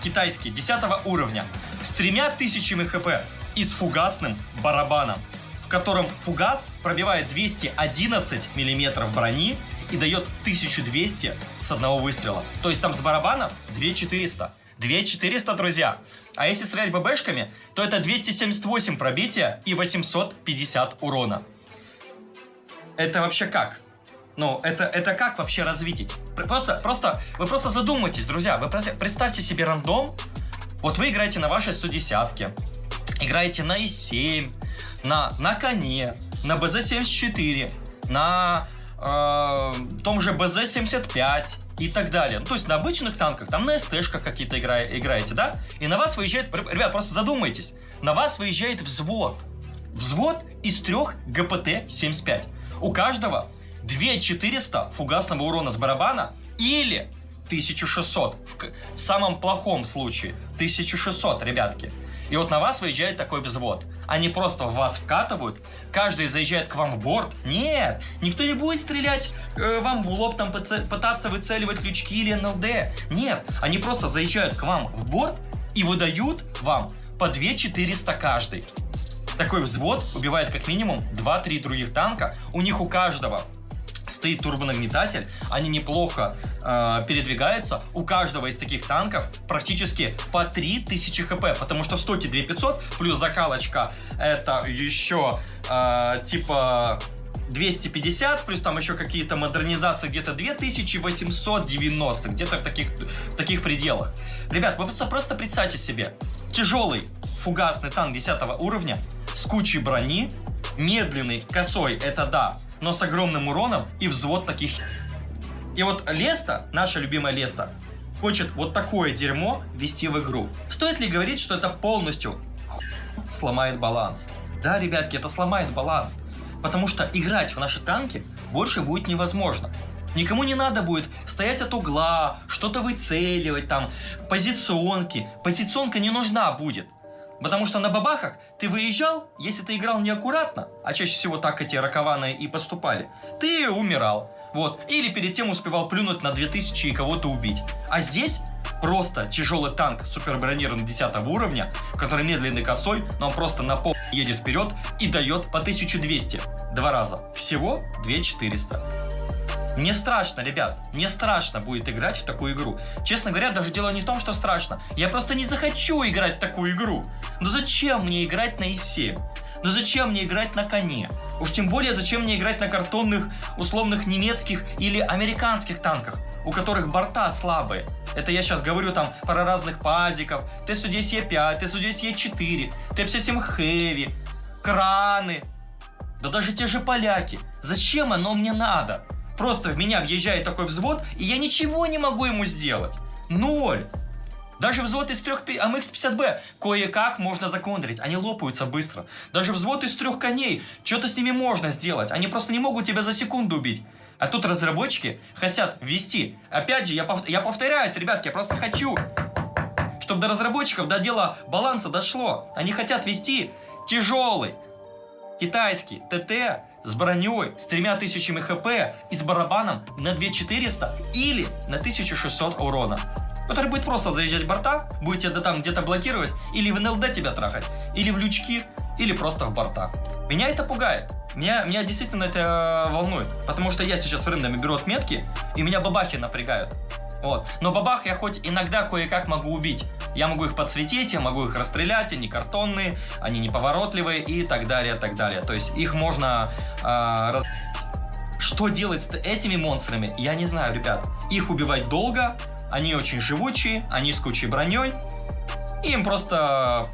китайский 10 уровня с 3000 хп и с фугасным барабаном. в котором фугас пробивает 211 миллиметров брони и дает 1200 с одного выстрела. То есть там с барабаном 2400. 2400, друзья. А если стрелять ББшками, то это 278 пробития и 850 урона. Это вообще как? Ну, это как вообще развитить? Вы просто задумайтесь, друзья. Вы представьте себе рандом. Вот вы играете на вашей 110-ке, играете на И7, на коне, на БЗ-74, на том же БЗ-75 и так далее. Ну, то есть на обычных танках, там на СТ-шках какие-то играете, да? И на вас выезжает, ребят, просто задумайтесь, на вас выезжает взвод. Взвод из 3 ГПТ-75. У каждого 2400 фугасного урона с барабана или 1600. В самом плохом случае 1600, ребятки. И вот на вас выезжает такой взвод. Они просто в вас вкатывают, каждый заезжает к вам в борт. Нет, никто не будет стрелять вам в лоб, там пытаться выцеливать лючки или НЛД. Нет, они просто заезжают к вам в борт и выдают вам по 2400 каждый. Такой взвод убивает как минимум 2-3 других танка. У них у каждого стоит турбонагнетатель, они неплохо передвигаются. У каждого из таких танков практически по 3000 хп, потому что в стоке 2500 плюс закалочка это еще типа 250, плюс там еще какие-то модернизации где-то 2890, где-то в таких пределах. Ребят, вы просто представьте себе тяжелый фугасный танк 10 уровня с кучей брони, медленный, косой, это да, но с огромным уроном и взвод таких. И вот Леста, наша любимая Леста, хочет вот такое дерьмо ввести в игру. Стоит ли говорить, что это полностью сломает баланс? Да, ребятки, это сломает баланс. Потому что играть в наши танки больше будет невозможно. Никому не надо будет стоять от угла, что-то выцеливать, там, позиционки. Позиционка не нужна будет. Потому что на бабахах ты выезжал, если ты играл неаккуратно, а чаще всего так эти ракованные и поступали, ты умирал. Вот. Или перед тем успевал плюнуть на 2000 и кого-то убить. А здесь просто тяжелый танк супербронированный 10 уровня, который медленный косой, но он просто на пол едет вперед и дает по 1200 2 раза. Всего 2400. Мне страшно, ребят, мне страшно будет играть в такую игру. Честно говоря, даже дело не в том, что страшно. Я просто не захочу играть в такую игру. Ну зачем мне играть на И7? Ну зачем мне играть на коне? Уж тем более, зачем мне играть на картонных, условных немецких или американских танках, у которых борта слабые. Это я сейчас говорю там про разных пазиков, Т-110Е5, Т-110Е4, Т-57 Heavy, краны. Да даже те же поляки. Зачем оно мне надо? Просто в меня въезжает такой взвод, и я ничего не могу ему сделать. Ноль. Даже взвод из 3 АМХ-50Б кое-как можно законтрить, они лопаются быстро. Даже взвод из 3 коней, что-то с ними можно сделать, они просто не могут тебя за секунду убить. А тут разработчики хотят ввести. Опять же, я повторяюсь, ребятки, я просто хочу, чтобы до разработчиков, до дела баланса дошло. Они хотят ввести тяжелый китайский ТТ с броней, с 3000 хп и с барабаном на 2400 или на 1600 урона. Который будет просто заезжать в борта, будете там где-то блокировать, или в НЛД тебя трахать, или в лючки, или просто в борта. Меня это пугает. Меня действительно это волнует. Потому что я сейчас в рендоме беру отметки, и меня бабахи напрягают. Вот. Но бабах я хоть иногда кое-как могу убить. Я могу их подсветить, я могу их расстрелять, они картонные, они неповоротливые и так далее, так далее. То есть их можно Что делать с этими монстрами, я не знаю, ребят. Их убивать долго, они очень живучие, они с кучей броней. Им просто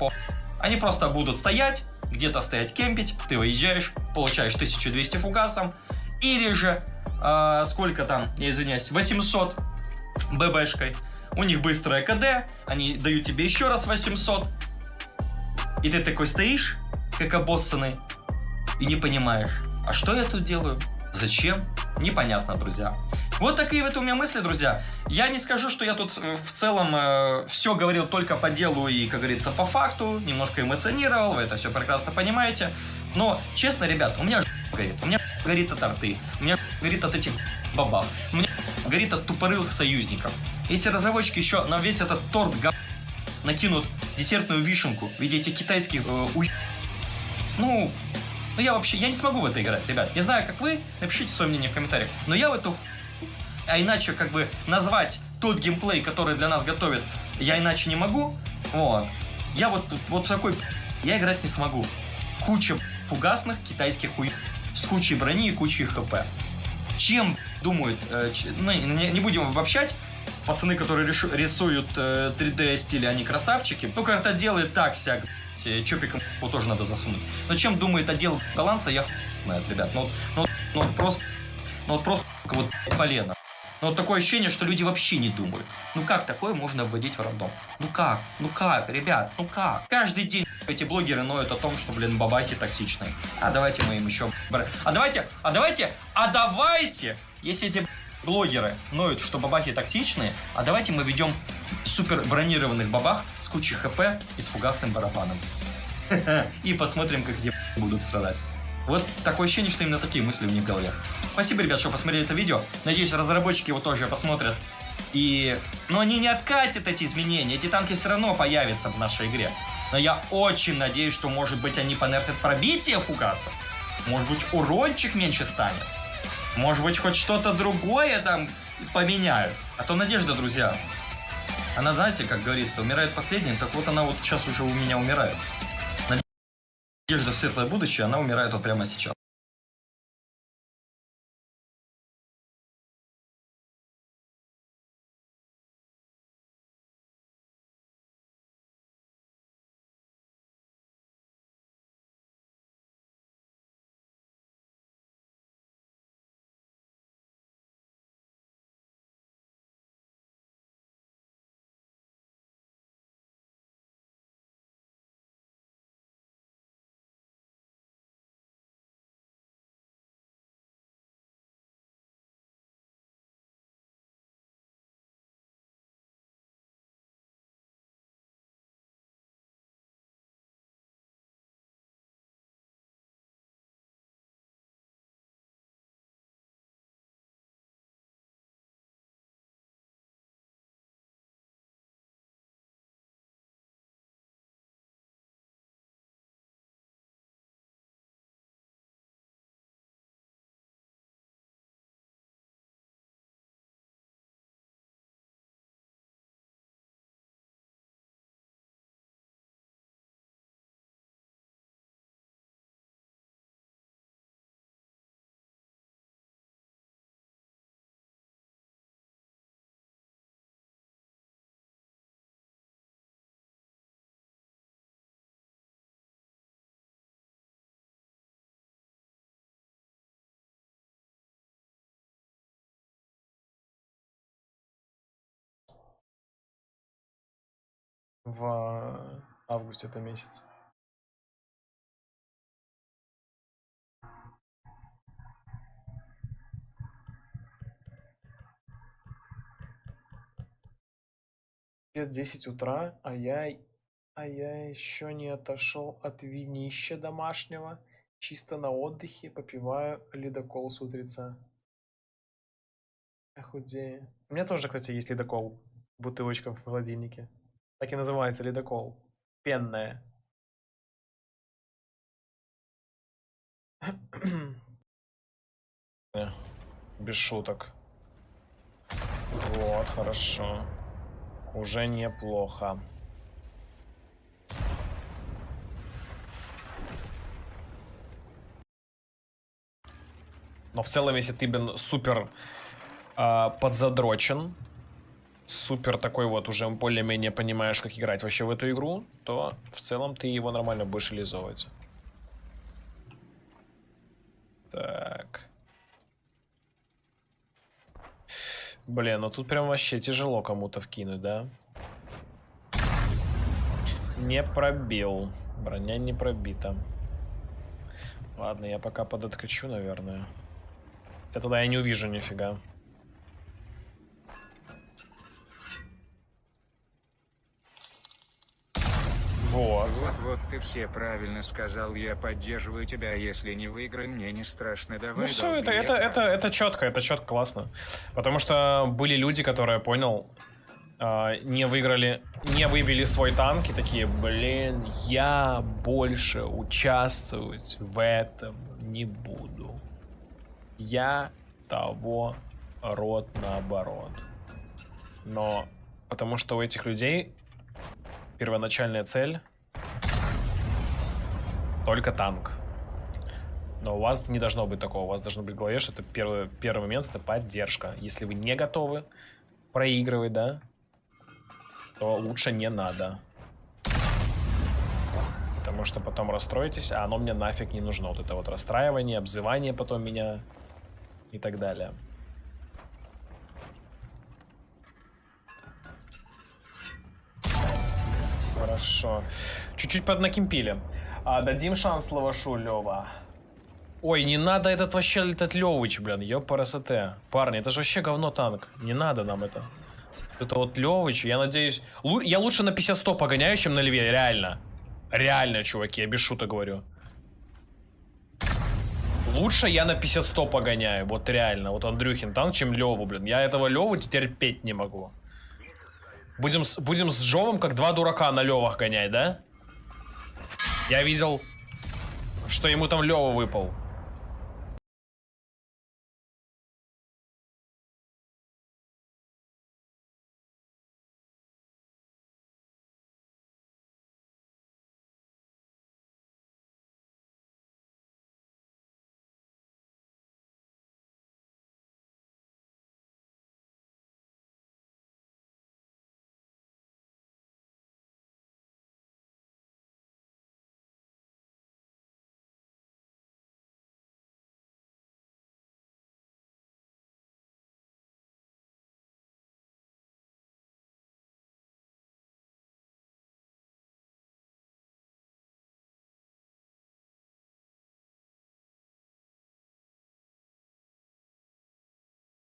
Они просто будут стоять, где-то стоять кемпить, ты выезжаешь, получаешь 1200 фугасом. Или же, сколько там, я извиняюсь, 800 ББшкой. У них быстрое КД, они дают тебе еще раз 800. И ты такой стоишь, как обоссанный, и не понимаешь, а что я тут делаю? Зачем? Непонятно, друзья. Вот такие вот у меня мысли, друзья. Я не скажу, что я тут в целом все говорил только по делу и, как говорится, по факту. Немножко эмоционировал, вы это все прекрасно понимаете. Но, честно, ребят, у меня горит. У меня горит от арты. У меня горит от этих бабах. У меня горит от тупорылых союзников. Если разработчики еще на весь этот торт накинут десертную вишенку в виде этих китайских Ну, Ну я вообще, я не смогу в это играть, ребят. Не знаю, как вы, напишите свое мнение в комментариях. Но я в эту... А иначе как бы назвать тот геймплей, который для нас готовят, я иначе не могу. Вот. Я вот такой... Я играть не смогу. Куча фугасных китайских хуй... С кучей брони и кучей хп. Чем думают... ну, не будем обобщать. Пацаны, которые рисуют 3D стиле, они красавчики. Ну, как-то делает так всяк. Чопиком его тоже надо засунуть. Но чем думает отдел баланса, я знаю, ребят. Ну вот просто вот полено. Но вот такое ощущение, что люди вообще не думают. Ну как такое можно вводить в рандом? Ну как, ребят, ну как? Каждый день эти блогеры ноют о том, что, блин, бабахи токсичные. А давайте мы им еще... А давайте, если эти блогеры ноют, что бабахи токсичные, а давайте мы ведем супер бронированных бабах с кучей хп и с фугасным барабаном. И посмотрим, как где будут страдать. Вот такое ощущение, что именно такие мысли у них в голове. Спасибо, ребят, что посмотрели это видео. Надеюсь, разработчики его тоже посмотрят. Но они не откатят эти изменения. Эти танки все равно появятся в нашей игре. Но я очень надеюсь, что, может быть, они понерфят пробитие фугаса. Может быть, урончик меньше станет. Может быть, хоть что-то другое там поменяют. А то надежда, друзья. Она, знаете, как говорится, умирает последняя. Так вот она вот сейчас уже у меня умирает. Надежда в светлое будущее, она умирает вот прямо сейчас. В августе это месяц. Без 10 утра, а я еще не отошел от винища домашнего. Чисто на отдыхе попиваю ледокол с утреца. Охудею. У меня тоже, кстати, есть ледокол. Бутылочка в холодильнике. Так и называется ледокол. Пенная. Без шуток. Вот, хорошо. Уже неплохо. Но в целом, если ты, блин, супер подзадрочен, супер такой вот уже более-менее понимаешь, как играть вообще в эту игру, то в целом ты его нормально будешь реализовывать. Так. Блин, ну тут прям вообще тяжело кому-то вкинуть, да? Не пробил. Броня не пробита. Ладно, я пока подоткачу, наверное. Хотя туда я не увижу нифига. Вот. Вот ты все правильно сказал, я поддерживаю тебя, если не выиграем, мне не страшно, давай. Ну все, это четко, классно. Потому что были люди, которые, понял, не выиграли, не выбили свой танк и такие, блин, я больше участвовать в этом не буду. Я того род наоборот. Но потому что у этих людей первоначальная цель только танк. Но у вас не должно быть такого. У вас должно быть в голове, что это первый момент, это поддержка. Если вы не готовы проигрывать, да, то лучше не надо. Потому что потом расстроитесь, а оно мне нафиг не нужно. Вот это вот расстраивание, обзывание потом меня и так далее. Хорошо. Чуть-чуть поднакимпили. Дадим шанс лавашу, Лёва. Ой, не надо этот вообще, этот Лёвыч, блин, ёпарасоте. Парни, это же вообще говно танк. Не надо нам это. Это вот Лёвыч, я надеюсь... Я лучше на 50-100 погоняю, чем на левее, реально. Реально, чуваки, я без шуток говорю. Лучше я на 50-100 погоняю, вот реально. Вот Андрюхин танк, чем Лёву, блин. Я этого Лёву терпеть не могу. Будем с Джовом как два дурака на Лёвах гонять, да? Я видел, что ему там Лёва выпал.